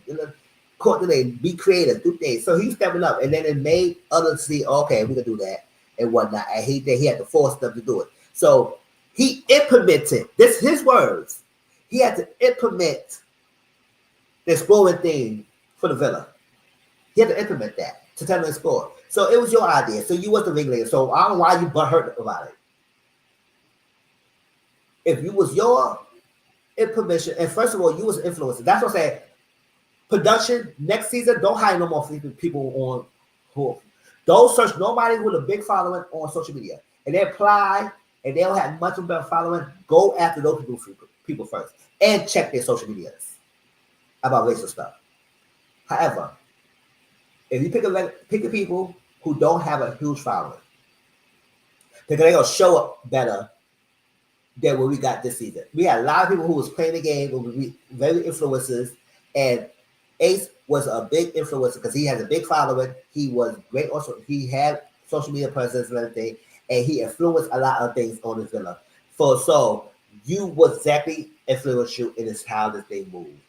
court the ladies, be creative, do things. So he's stepping up, and then it made others see, okay, we can do that and whatnot. And he had to force them to do it. So he implemented this, his words. He had to implement the exploring thing for the villa. He had to implement that to tell them to explore. So it was your idea. So you was the ringleader. So I don't know why you butthurt about it. If you was your information, and first of all, you was an influencer. That's what I'm saying. Production next season, don't hire no more people on who. Don't search nobody with a big following on social media. And they apply and they don't have much of a following. Go after those people first and check their social medias about racial stuff. However, if you pick a people who don't have a huge following, they're gonna show up better than what we got this season. We had a lot of people who was playing the game, who were very influencers, and Ace was a big influencer because he has a big following. He was great also. He had social media presence and everything, and he influenced a lot of things on his villa. So you was exactly influenced you in this how this thing moved.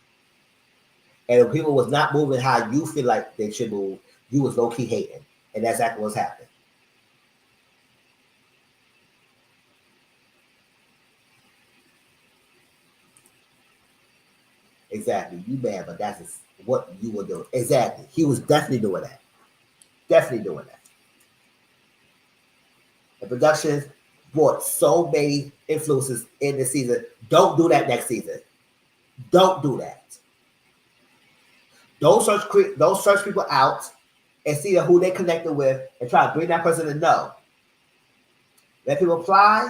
And if people was not moving how you feel like they should move, you was low-key hating. And that's exactly what's happening. Exactly. You mad, but that's what you were doing. Exactly. He was definitely doing that. Definitely doing that. The productions brought so many influences in this season. Don't do that next season. Don't do that. Don't search people out and see who they connected with and try to bring that person to know. Let people apply,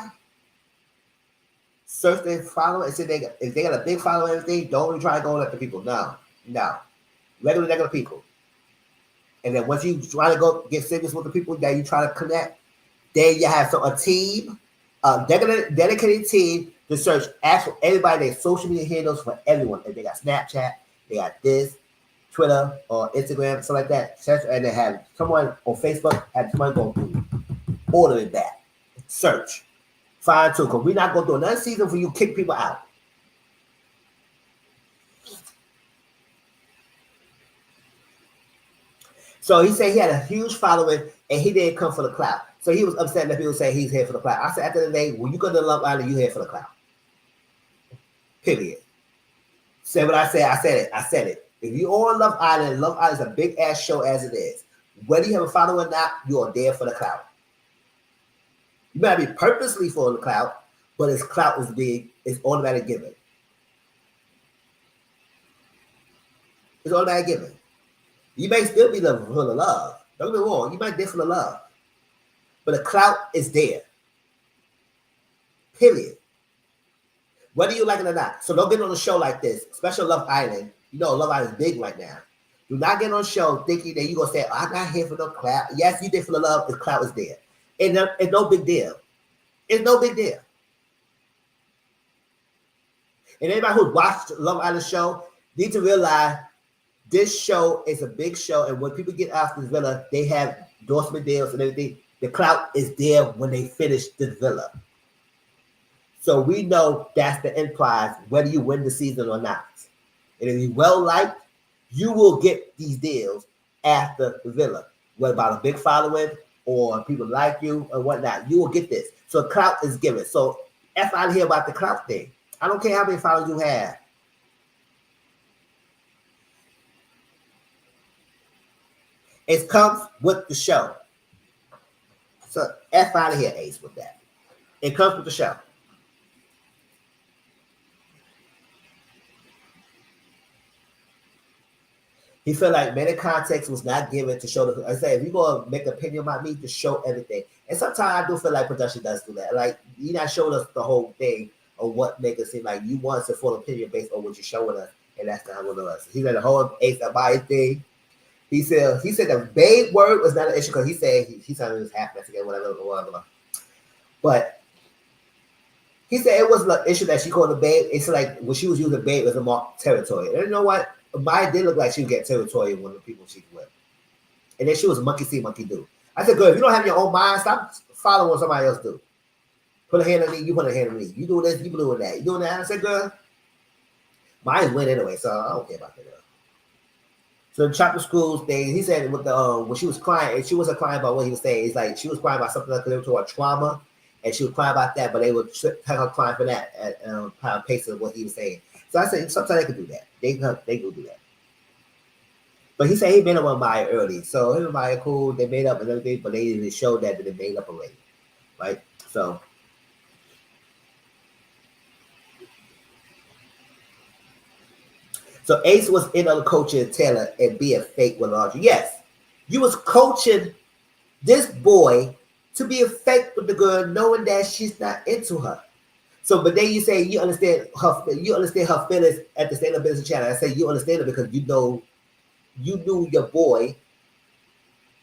search their following, and see if they got a big following and everything, don't even try to go after people. No. Regular people. And then once you try to go get serious with the people that you try to connect, then you have a team, a dedicated team to search actual everybody their social media handles for everyone. If they got Snapchat, they got this, Twitter or Instagram, something like that. And they have someone on Facebook, have someone go through, order it back, search, find too. Because we're not going to do another season for you kick people out. So he said he had a huge following and he didn't come for the clout. So he was upset that people say he's here for the clout. I said, at the end of the day, when you go to Love Island, you here for the clout. Period. Say what I said. I said it. If you on Love Island is a big ass show as it is. Whether you have a following or not, you are there for the clout. You might be purposely for the clout, but his clout is big. It's automatic giving. It's automatic giving. You may still be there for the love. Don't get me wrong. You might be there for the love. But the clout is there. Period. Whether you like it or not. So don't get on a show like this, especially Love Island. You know, Love Island is big right now. Do not get on a show thinking that you're going to say, I'm not here for no clout. Yes, you did for the love. The clout is there. It's no big deal. It's no big deal. And anybody who's watched Love Island show need to realize this show is a big show. And when people get after the villa, they have endorsement deals and everything. The clout is there when they finish the villa. So we know that's the end prize, whether you win the season or not. And if you well liked, you will get these deals after the Villa. What about a big following or people like you or whatnot? You will get this. So clout is given. So F out of here about the clout thing. I don't care how many followers you have. It comes with the show. So F out of here, Ace, with that. It comes with the show. He felt like many context was not given to show the. I say if you gonna make an opinion about me, to show everything. And sometimes I do feel like production does do that. Like you not showing us the whole thing or what make it seem like you want us a full opinion based on what you're showing us, and that's not one of us. He said the whole Ace Amaya thing. He said the babe word was not an issue because he said it was happy. I forget whatever. But he said it was an issue that she called the babe. It's like when she was using babe as a mark territory. And you know what? Maya did look like she would get territorial with the people she's with. And then she was monkey see, monkey do. I said, girl, if you don't have your own mind, stop following what somebody else do. Put a hand on me, you put a hand on me. You do this, you doing that. You doing that? I said, girl, mine's win anyway, so I don't care about that. Girl. So the chapter schools thing, he said with the when she was crying, she wasn't crying about what he was saying. It's like she was crying about something that could to her trauma, and she was crying about that, but they would tell her crying for that at kind of pace of what he was saying. So I said sometimes they could do that. They could do that. But he said he made up with Maya early. So him and Maya cool, they made up and everything, but they didn't show that they made up already. Right? So Ace was in on coaching Taylor and being fake with Audrey. Yes. You was coaching this boy to be a fake with the girl, knowing that she's not into her. So, but then you say you understand her feelings at the stand up business channel. I say you understand it because you knew your boy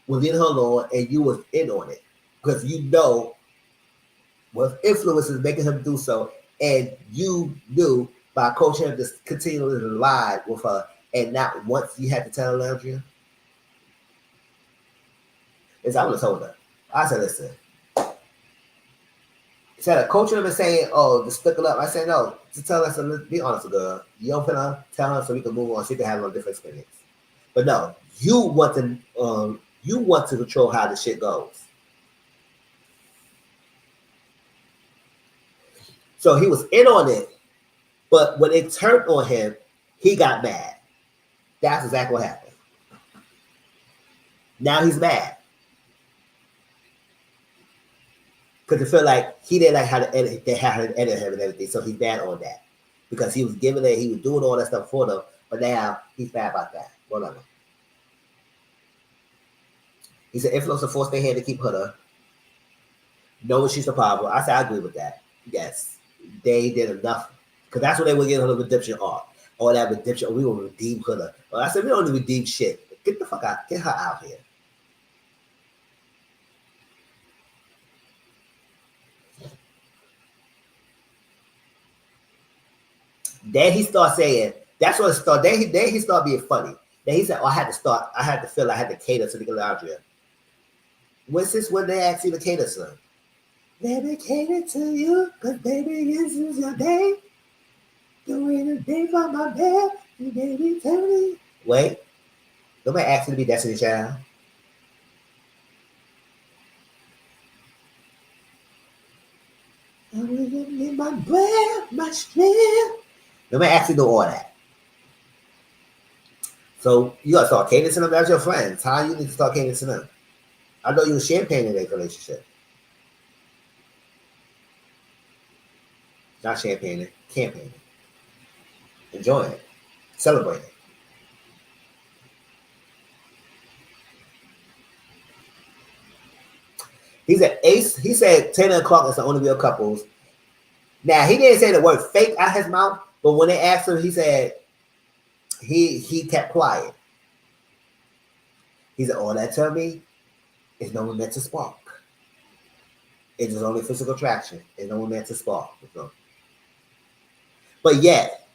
was in her alone and you was in on it because you know what influence is making him do so, and you knew by coaching him to continue to lie with her, and not once you had to tell her, Landria. Is I would have told her. I said, listen. Instead of coaching him and saying, "Oh, just stick it up," I said, "No, just tell us. Be honest, girl. You don't finna tell her so we can move on. She can have a different experience." But no, you want to control how the shit goes. So he was in on it, but when it turned on him, he got mad. That's exactly what happened. Now he's mad because it felt like he didn't like how to edit. They had to edit him and everything, so he's mad on that because he was giving it, he was doing all that stuff for them, but now he's mad about that. Whatever. He said influencer forced their hand to keep her. Knowing she's the problem. I said I agree with that. Yes, they did enough because that's what they were getting her the redemption arc. All that redemption, we will redeem her. But I said we don't need to redeem shit. Get the fuck out. Get her out here. Then he started saying, that's what it started. Then he started being funny. Then he said, oh, I had to feel I had to cater to the Galadriel. What's this when they asked you to cater to? Baby, cater to you, because baby, this is your day. Doing a day for my bed, and baby, tell me. Wait, nobody asked you to be Destiny Child. I will give my breath, my strength. Nobody asked you to do all that. So you gotta start catering to them. That's your friends. How you need to start catering to them? I know you were champagne in that relationship. Not champagne, campaigning. Enjoying it. Celebrating it. He said Taylor and Clark is the only real couples. Now he didn't say the word fake out his mouth, but when they asked him, he said he kept quiet. He said, all that tell me is no one meant to spark. It is only physical attraction. It's no one meant to spark. But yet,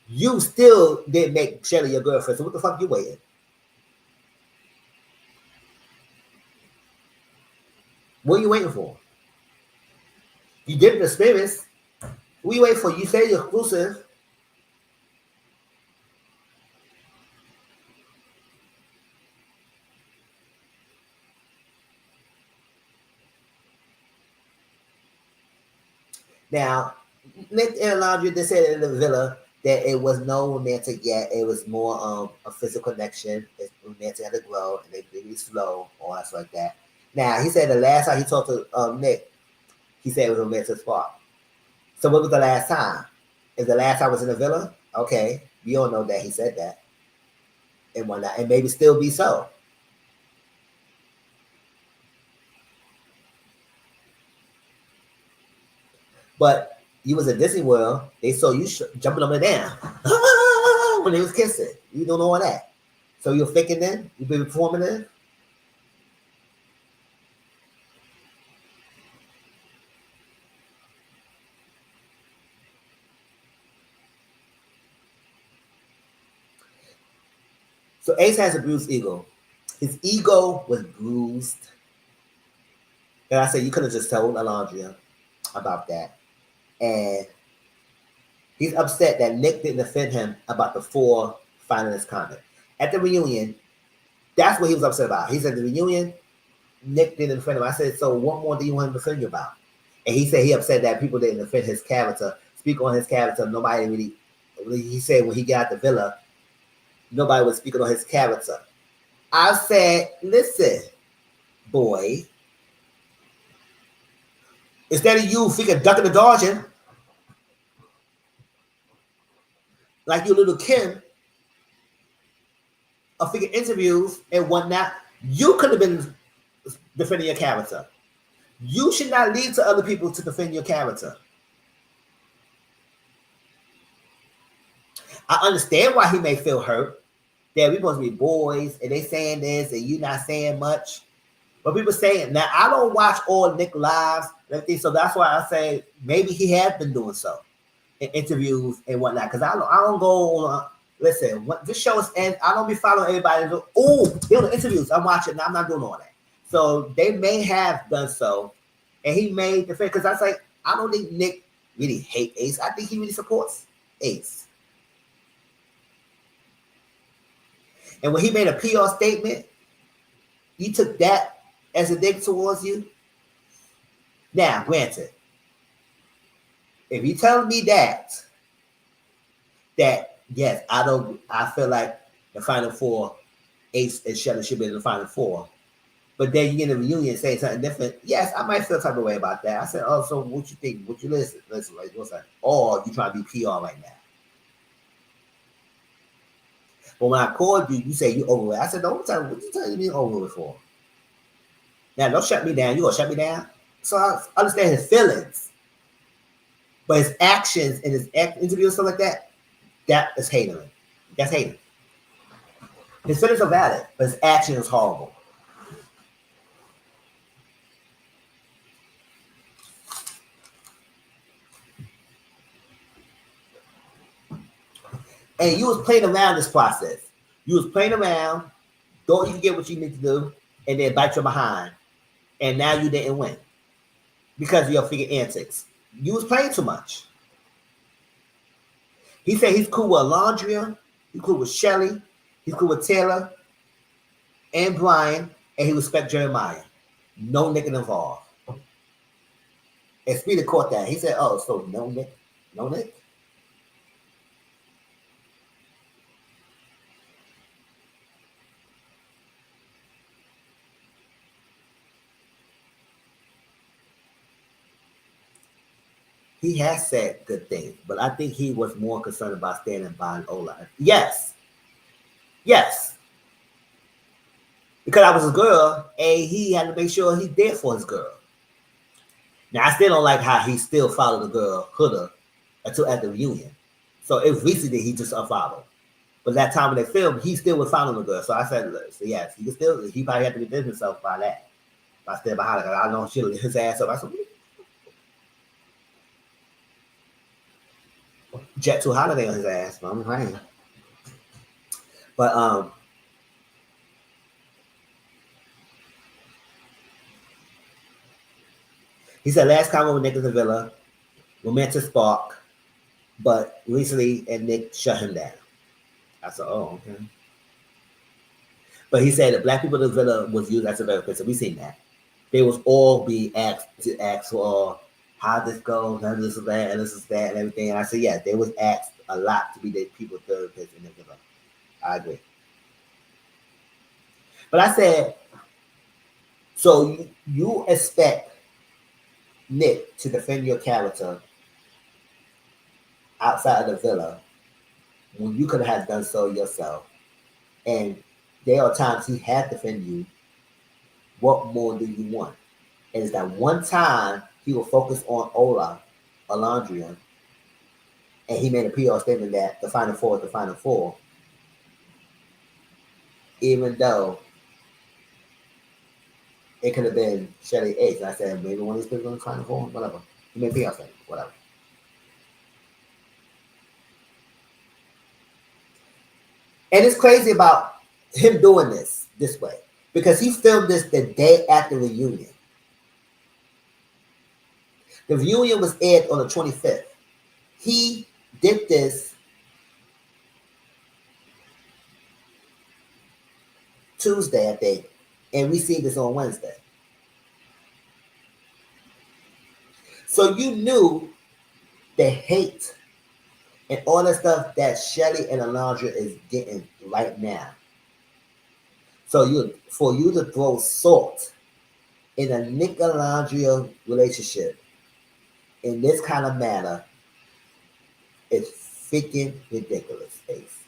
you still didn't make Shelly your girlfriend. So what the fuck you waiting? What are you waiting for? You did the experience. We wait for you. Say you're exclusive. Now, Nick and Alondra, they said in the villa that it was no romantic yet. It was more a physical connection. It's romantic had to grow and they really slow, all that stuff like that. Now, he said the last time he talked to Nick, he said it was a romantic spark. So, what was the last time? Is the last time was in the villa? Okay, we all know that he said that and whatnot, and maybe still be so. But you was at Disney World, they saw you jumping up and down when they was kissing. You don't know all that. So you're faking then? You've been performing then? So Ace has a bruised ego. His ego was bruised. And I said, you could have just told Alondria about that. And he's upset that Nick didn't defend him about the four finalist comment. At the reunion, that's what he was upset about. He said the reunion, Nick didn't defend him. I said, so what more do you want him to defend you about? And he said he upset that people didn't defend his character, speak on his character. Nobody really, he said when he got the villa, nobody was speaking on his character. I said, listen, boy, instead of you freaking ducking and dodging, like you little Kim, of freaking interviews and whatnot, you could have been defending your character. You should not leave to other people to defend your character. I understand why he may feel hurt. That we're supposed to be boys and they saying this and you not saying much. But people saying now I don't watch all Nick lives and everything, so that's why I say maybe he has been doing so in interviews and whatnot. Because I don't go on. Listen, what this show is end, I don't be following everybody. Oh, they're the interviews. I'm watching. I'm not doing all that. So they may have done so, and he made the fair because I was like, I don't think Nick really hate Ace. I think he really supports Ace. And when he made a PR statement, you took that as a dig towards you. Now, granted, if you telling me that yes, I feel like the final four, Ace and Shelly should be in the final four. But then you get in a reunion saying something different. Yes, I might feel type of way about that. I said, oh, so what you think? What you listen, like what's that? Or you trying to be PR right now. But when I called you, you say you over it. I said, don't tell me what you telling me over it for. Now don't shut me down. You gonna shut me down? So I understand his feelings. But his actions and his interview and stuff like that, that is hating. That's hating. His feelings are valid, but his action is horrible. And you was playing around this process. You was playing around, thought you could get what you need to do, and then bite your behind. And now you didn't win because of your figure antics. You was playing too much. He said he's cool with Alondria, he's cool with Shelly, he's cool with Taylor and Bryan, and he respect Jeremiah. No Nick involved. And Speedy caught that. He said, oh, so no Nick? No Nick? He has said good things, but I think he was more concerned about standing by Ola. Yes. Yes. Because I was his girl, and he had to make sure he's there for his girl. Now, I still don't like how he still followed the girl, Huda, until at the reunion. So it was recently he just unfollowed. But that time when they filmed, he still was following the girl. So I said, so yes, he probably had to defend himself by that. By staying behind her. I know she'll his ass up. I said, Jet to Holiday on his ass. I'm playing. But he said last comment with Nick in the villa, romantic spark, but recently and Nick shut him down. I said, oh, okay. But he said that black people in the villa was used as a therapist, so we seen that. They was all be asked to ask for how this goes, and this is that, and this is that, and everything. And I said, yeah, they was asked a lot to be the people therapists in the villa. I agree. But I said, so you expect Nick to defend your character outside of the villa when you could have done so yourself. And there are times he had to defend you. What more do you want? And it's that one time he will focus on Alondria, and he made a PR statement that the Final Four is the Final Four, even though it could have been Shelly Ace. And I said, maybe one of these people in the Final Four, whatever. He made a PR statement, whatever. And it's crazy about him doing this way because he filmed this the day after the reunion. The reunion was aired on the 25th. He did this Tuesday, I think, and we see this on Wednesday. So you knew the hate and all the stuff that Shelly and Alondra is getting right now. So for you to throw salt in a Nick Alondra relationship in this kind of manner is freaking ridiculous, Ace.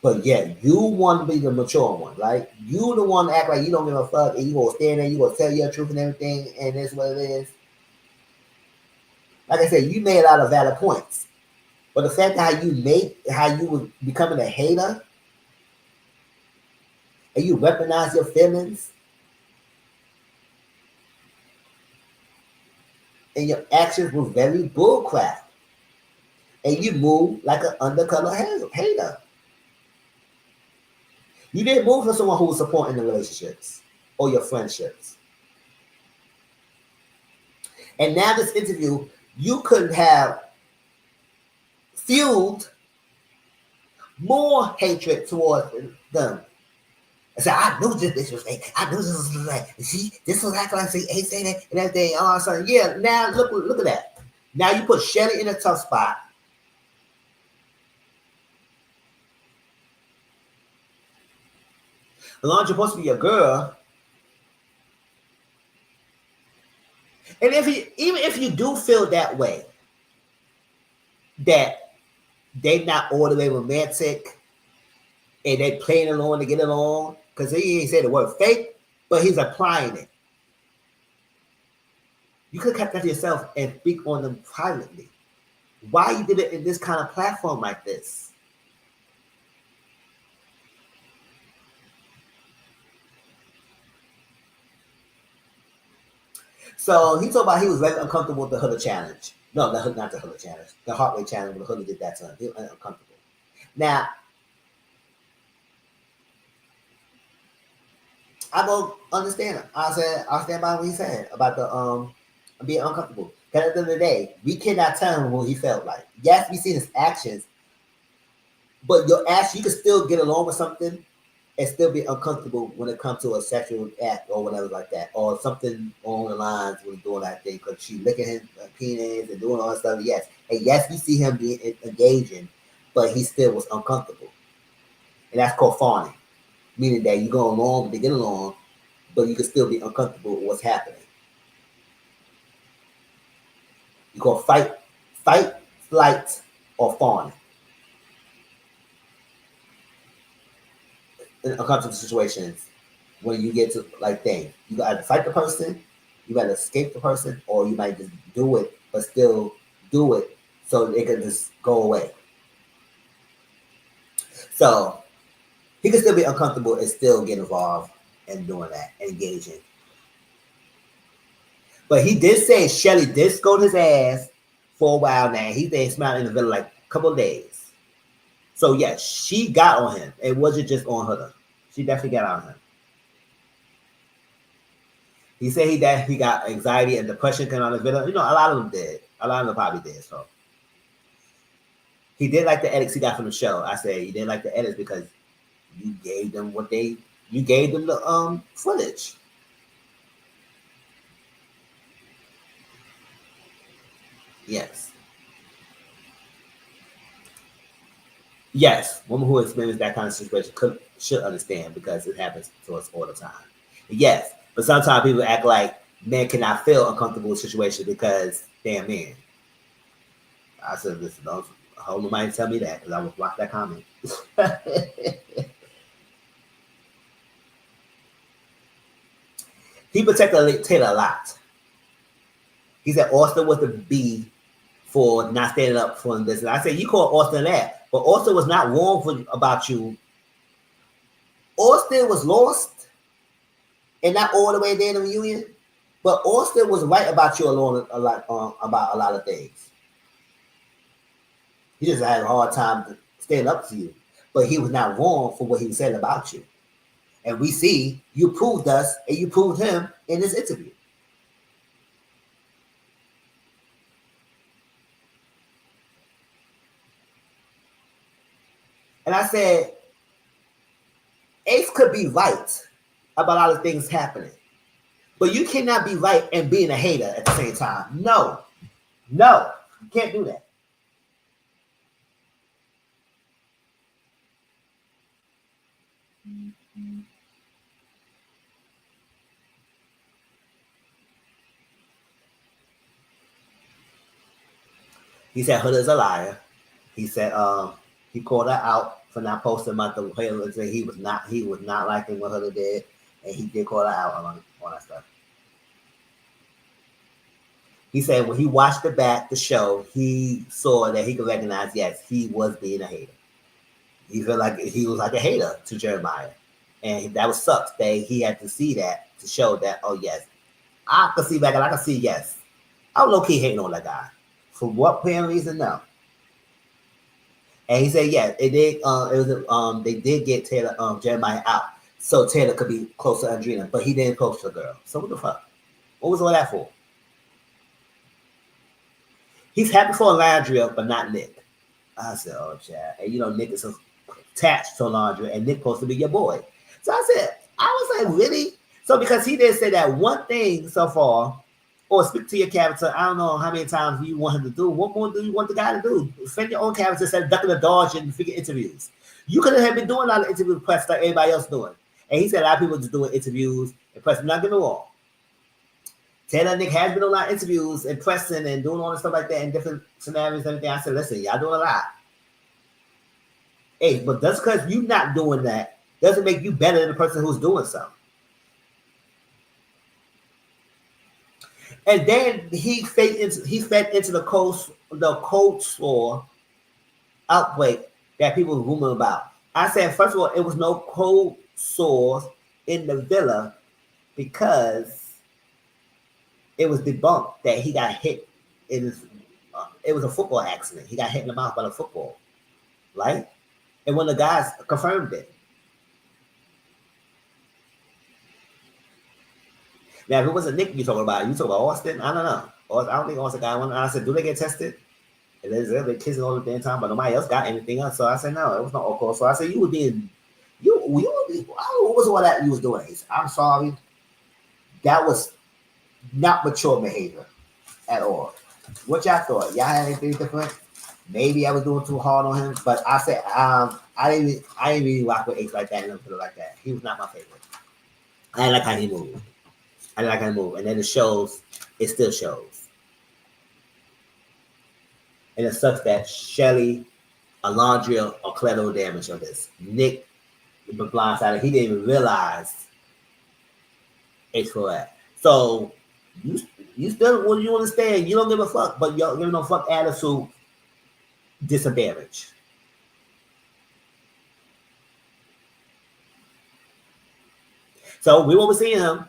But yeah, you want to be the mature one, right? You the one to act like you don't give a fuck and you gonna stand there, you gonna tell your truth and everything, and that's what it is. Like I said, you made a lot of valid points. But the fact how you were becoming a hater and you weaponize your feelings and your actions were very bullcrap. And you move like an undercover hater. You didn't move for someone who was supporting the relationships or your friendships. And now this interview, you could have fueled more hatred towards them. I said, I knew this was fake. I knew this was like, see, this was acting like ain't saying that and everything. All of a sudden, yeah, now look at that. Now you put Shelly in a tough spot. Alondra supposed to be a girl. And even if you do feel that way, that they not all the way romantic and they playing along to get along, because he ain't said the word fake, but he's applying it. You could have kept that to yourself and speak on them privately. Why you did it in this kind of platform like this? So he talked about he was very uncomfortable with the Huddle Challenge. No, not the Huddle Challenge. The Heart Rate Challenge when the Huddle did that to him. He was uncomfortable. Now, I don't understand him. I stand by what he said about the being uncomfortable. Because at the end of the day, we cannot tell him what he felt like. Yes, we see his actions, but your actions, you can still get along with something and still be uncomfortable when it comes to a sexual act or whatever like that, or something along the lines when doing that thing because she licking his penis and doing all that stuff. Yes, and yes, we see him being engaging, but he still was uncomfortable, and that's called fawning, meaning that you go along to get along, but you can still be uncomfortable with what's happening. You call fight, flight, or fawning. In uncomfortable situations, when you get to like things, you got to fight the person, you got to escape the person, or you might just do it, but still do it so it can just go away. So he can still be uncomfortable and still get involved in doing that, engaging. But he did say Shelly did scold his ass for a while now. He been smiling in the villa like a couple of days. So yes, she got on him. It wasn't just on her. She definitely got on him. He said he got anxiety and depression coming on his villa. You know, a lot of them did. A lot of them probably did. So he did like the edits he got from the show. I said he did like the edits because you gave them you gave them the footage. Yes. Yes, women who experience that kind of situation should understand because it happens to us all the time. Yes, but sometimes people act like men cannot feel uncomfortable in situations because they're men. I said, listen, don't hold nobody tell me that because I will block that comment. He protected Taylor a lot. He said Austin was the B for not standing up for this. And I said, you call Austin that, but Austin was not wrong about you. Austin was lost and not all the way there in the reunion. But Austin was right about you about a lot of things. He just had a hard time standing up to you. But he was not wrong for what he said about you. And we see you proved us and you proved him in this interview. And I said, Ace could be right about all the things happening. But you cannot be right and being a hater at the same time. No. No. You can't do that. He said Hood a liar. He said he called her out for not posting about the Halo. He was not liking what Hood did, and he did call her out on that stuff. He said when he watched the show, he saw that he could recognize, yes, he was being a hater. He felt like he was like a hater to Jeremiah. And that was sucks that he had to see that to show that, oh, yes, I could see back and I could see, yes. I was low-key hating on that guy. For what apparent reason, no. And he said, yeah, it did. They did get Taylor, Jeremiah out, so Taylor could be close to Andrina, but he didn't post the girl. So what the fuck? What was all that for? He's happy for Landria, but not Nick. I said, oh, Chad. And you know, Nick is attached to Landria, and Nick supposed to be your boy. So I was like, really? So because he did say that one thing so far, or speak to your character, I don't know how many times you want him to do. What more do you want the guy to do? Defend your own character instead of ducking the dodge and figure interviews. You could have been doing a lot of interview press like everybody else doing. And he said a lot of people just doing interviews and pressing. Not getting wrong. Taylor and Nick has been on a lot of interviews and pressing and doing all this stuff like that in different scenarios and everything. I said, listen, y'all doing a lot. Hey, but just because you're not doing that doesn't make you better than the person who's doing something. And then he fed into the cold sore outbreak that people were rumoring about. I said, first of all, it was no cold sores in the villa because it was debunked that he got hit in his, it was a football accident. He got hit in the mouth by the football, right? And one of the guys confirmed it. Now, if it wasn't Nick you talking about Austin? I don't know. I don't think Austin got one. And I said, do they get tested? And they're kissing all the damn time, but nobody else got anything else. So I said, no, it was not okay. So I said, what was all that you was doing? I'm sorry. That was not mature behavior at all. What y'all thought? Y'all had anything different? Maybe I was doing too hard on him, but I said I didn't really rock with Ace like that and put it like that. He was not my favorite. I didn't like how he moved. And then it still shows. And it sucks that Shelly, Alondria, or collateral damage on this. Nick, the blindsided, he didn't even realize Ace for that. So you still, when you understand, you don't give a fuck, but you're giving no fuck attitude did some damage. So we won't be seeing him.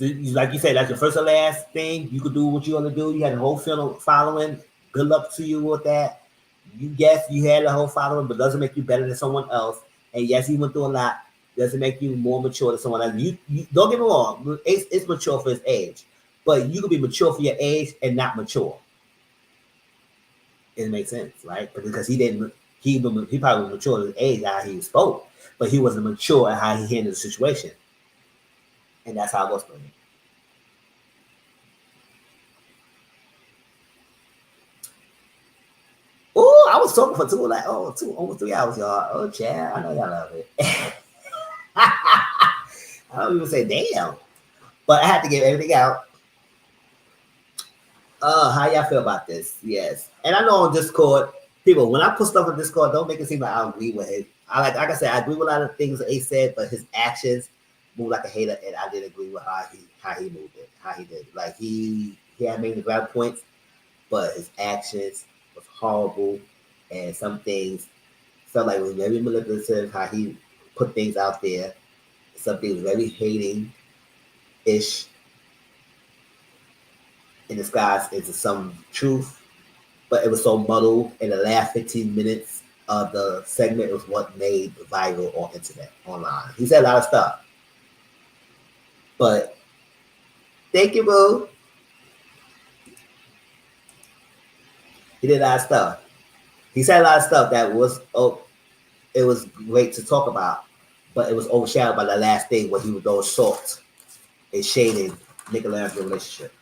Like you said, that's your first and last thing. You could do what you want to do. You had a whole film following. Good luck to you with that. You guess you had a whole following, but doesn't make you better than someone else. And yes, he went through a lot. Doesn't make you more mature than someone else. You don't get me wrong. It's mature for his age, but you could be mature for your age and not mature. It makes sense, right? Because he didn't. He probably was mature at his age how he spoke, but he wasn't mature at how he handled the situation, and that's how it was for me. Oh, I was talking for almost 3 hours, y'all. Oh, Chad, I know y'all love it. I don't even say damn, but I had to get everything out. How y'all feel about this? Yes, and I know on Discord, people, when I put stuff on Discord, don't make it seem like I agree with it. Like I said, I agree with a lot of things that he said, but his actions move like a hater, and I didn't agree with how he moved it, how he did. Like he had made the right points, but his actions was horrible, and some things felt like it was very manipulative. How he put things out there, some things very hating ish in disguise into some truth, but it was so muddled in the last 15 minutes of the segment. It was what made viral on internet online. He said a lot of stuff, but thank you, boo. He did a lot of stuff. He said a lot of stuff that was it was great to talk about, but it was overshadowed by the last thing where he was all short and shading Nickelodeon's relationship.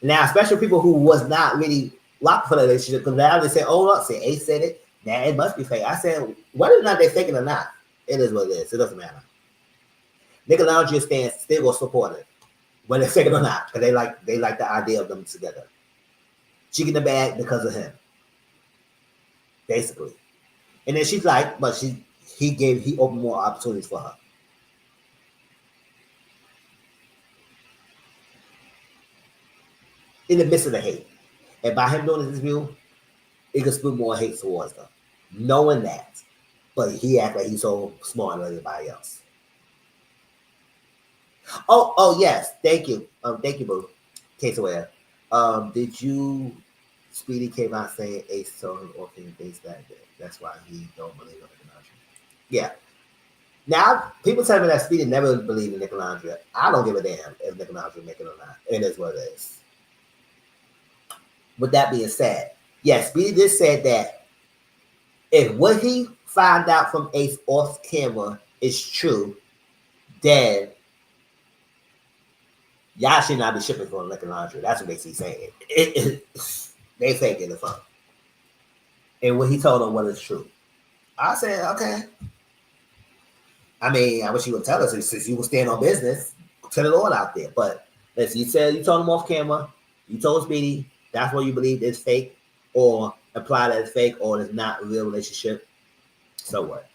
Now, especially people who was not really locked for the relationship, because now they say, "Oh, look, say Ace said it. Now it must be fake." I said, whether or not they're faking or not, it is what it is. It doesn't matter. Nickelodeon stands still will support it, whether they're faking or not, because they like the idea of them together. She get the bag because of him, basically. And then she's like, but he opened more opportunities for her in the midst of the hate. And by him doing this interview, it could spill more hate towards them, knowing that. But he act like he's so smart than everybody else. Oh yes, thank you, boo. Case aware. Did you? Speedy came out saying Ace told him all things things that day. That's why he don't believe in Nickelandria. Yeah. Now people tell me that Speedy never believed in Nickelandria. I don't give a damn if Nickelandria make it or not. It is what it is. With that being said, yes, Speedy did say that if what he found out from Ace off camera is true, then y'all should not be shipping for liquor laundry. That's what they see saying. They faking the fun. And what he told them what is true. I said, okay. I mean, I wish you would tell us since you would stand on business, tell it all out there. But listen, you told him off camera, you told Speedy, that's what you believe is fake, or apply that it's fake, or it's not a real relationship. So what?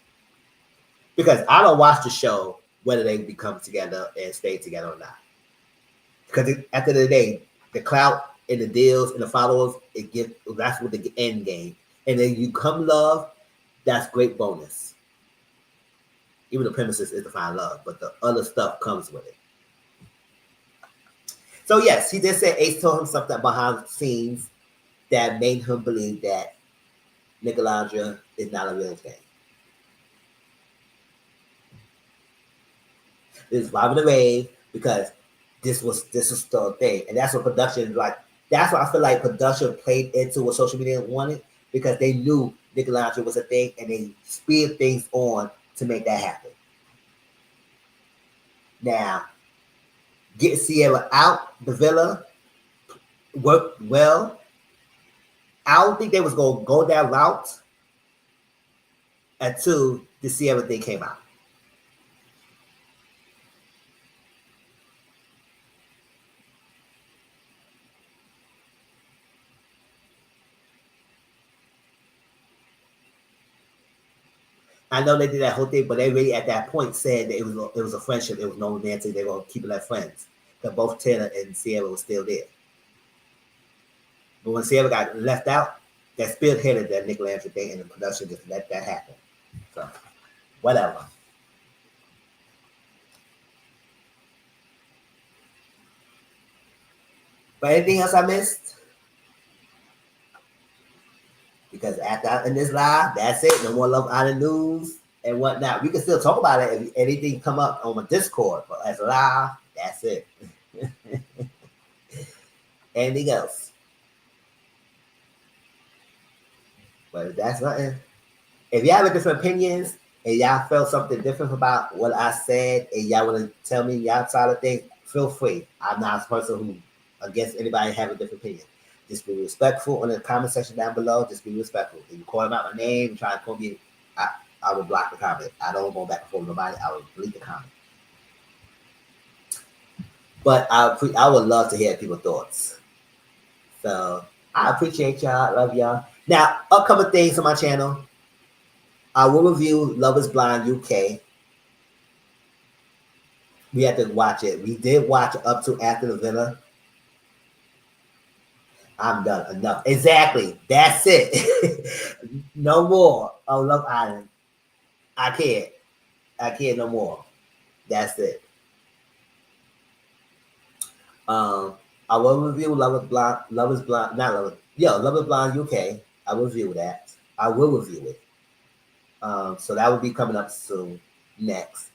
Because I don't watch the show whether they become together and stay together or not. Because at the end of the day, the clout and the deals and the followers, that's what the end game. And then you come love, that's great bonus. Even the premises is to find love, but the other stuff comes with it. So yes, he did say Ace told him something behind the scenes that made him believe that Nickelandria is not a real thing. This is Robin the Rave because this was the thing, and that's what production like. That's what I feel like production played into what social media wanted because they knew Nickelandria was a thing, and they speed things on to make that happen. Now, get Sierra out the villa worked well. I don't think they was gonna go that route until the Sierra thing came out. I know they did that whole thing, but they really at that point said that it was a friendship. It was no romantic. They were gonna keep it as friends. That both Taylor and Sierra was still there. But when Sierra got left out, that spearheaded that Nickelandria thing, and the production just let that happen. So whatever. But anything else I missed? Because after in this live, that's it. No more Love Island news and whatnot. We can still talk about it if anything come up on my Discord, but as live, that's it. Anything else? But if that's nothing, if y'all have different opinions and y'all felt something different about what I said and y'all want to tell me y'all side of things, feel free. I'm not a person who against anybody having a different opinion. Just be respectful in the comment section down below. Just be respectful. If you call out my name, try to call me, I will block the comment. I don't go back and forth with nobody. I will delete the comment. But I would love to hear people's thoughts. So I appreciate y'all. I love y'all. Now, upcoming things on my channel. I will review Love is Blind UK. We had to watch it. We did watch it up to after the villa. I'm done. Enough. Exactly. That's it. No more. Oh, Love Island. I can't. I can't no more. That's it. I will review Love is Blind. Love is Blind. Not Love. Yeah, Love is Blind UK. I will review that. I will review it. So that will be coming up soon. Next.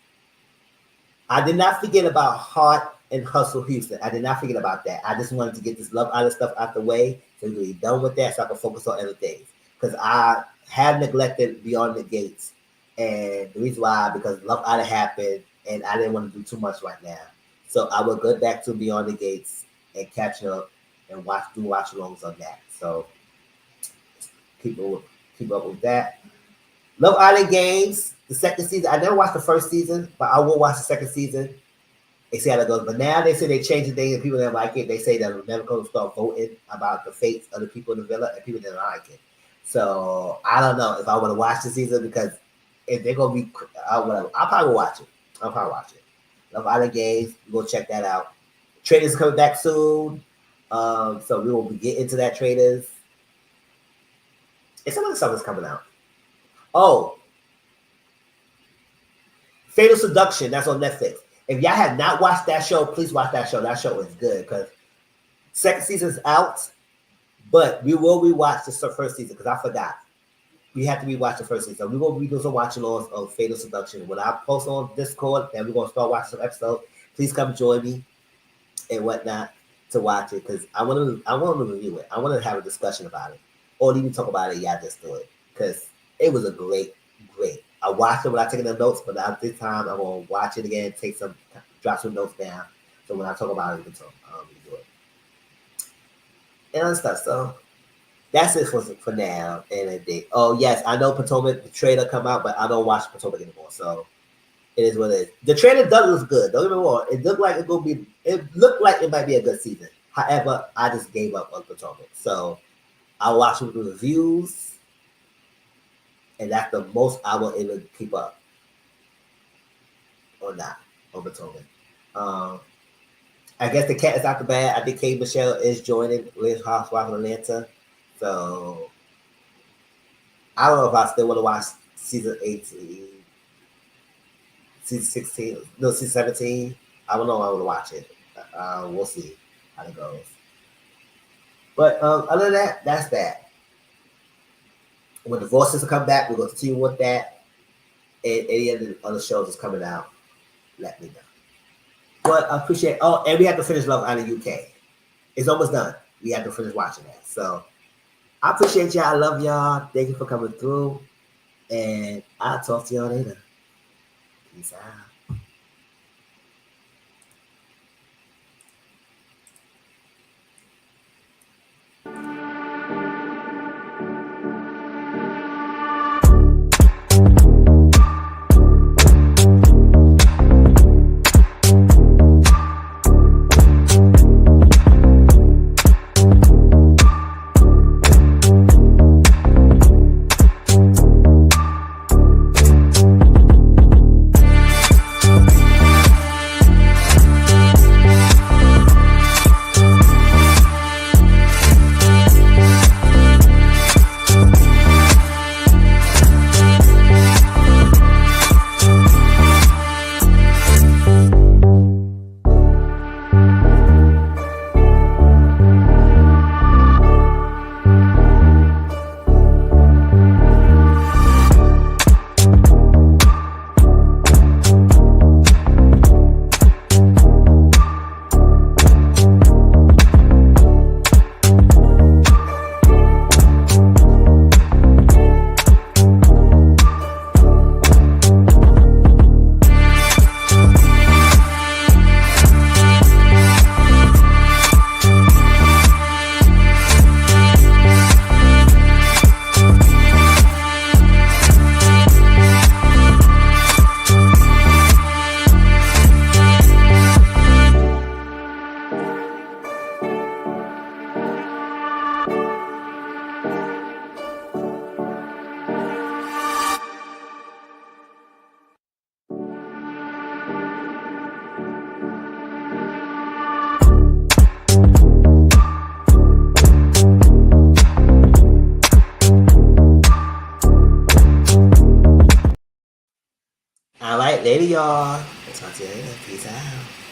I did not forget about Heart and Hustle Houston. I did not forget about that. I just wanted to get this Love Island stuff out the way so we be done with that so I can focus on other things. Because I have neglected Beyond the Gates. And the reason why, because Love Island happened and I didn't want to do too much right now. So I will go back to Beyond the Gates and catch up and do watch alongs on that. So keep up with that. Love Island Games, the second season. I never watched the first season, but I will watch the second season and see how that goes. But now they say they changed the thing and people didn't like it. They say that they're never going to start voting about the fates of the people in the villa and people didn't like it. So I don't know if I want to watch the season because if they're going to be, whatever. I'll probably watch it. Love Island Games, we'll check that out. Traders coming back soon. So we will get into that, Traders. And some other stuff is coming out. Oh, Fatal Seduction, that's on Netflix. If y'all have not watched that show, please watch that show. That show is good because second season's out, but we will rewatch the first season because I forgot. We have to rewatch the first season. We will be doing some watching alongs of Fatal Seduction. When I post on Discord, then we're going to start watching some episodes. Please come join me and whatnot to watch it because I want to review it. I want to have a discussion about it. Or even talk about it, y'all just do it. Because it was a great. I watched it when I taking the notes, but at this time I'm gonna watch it again, drop some notes down. So when I talk about it, we can do it. And other stuff. So that's it for now. And oh yes, I know Potomac the trailer come out, but I don't watch Potomac anymore. So it is what it is. The trailer does look good. Don't get me wrong. It looked like it might be a good season. However, I just gave up on Potomac. So I'll watch the reviews. And that's the most I will able to keep up. Or not. On Potomac. I guess the cat is out the bag. I think Kate Michelle is joining with Housewives of Atlanta. So I don't know if I still want to watch season 18. Season 16. No, season 17. I don't know if I want to watch it. We'll see how it goes. But other than that, that's that. When the Voices come back, we're going to continue with that. And any of the other shows that's coming out, let me know. But I appreciate. Oh, and we have to finish Love Island UK. It's almost done. We have to finish watching that. So I appreciate y'all. I love y'all. Thank you for coming through. And I'll talk to y'all later. Peace out. All right, later, y'all. Talk to you later. Peace out.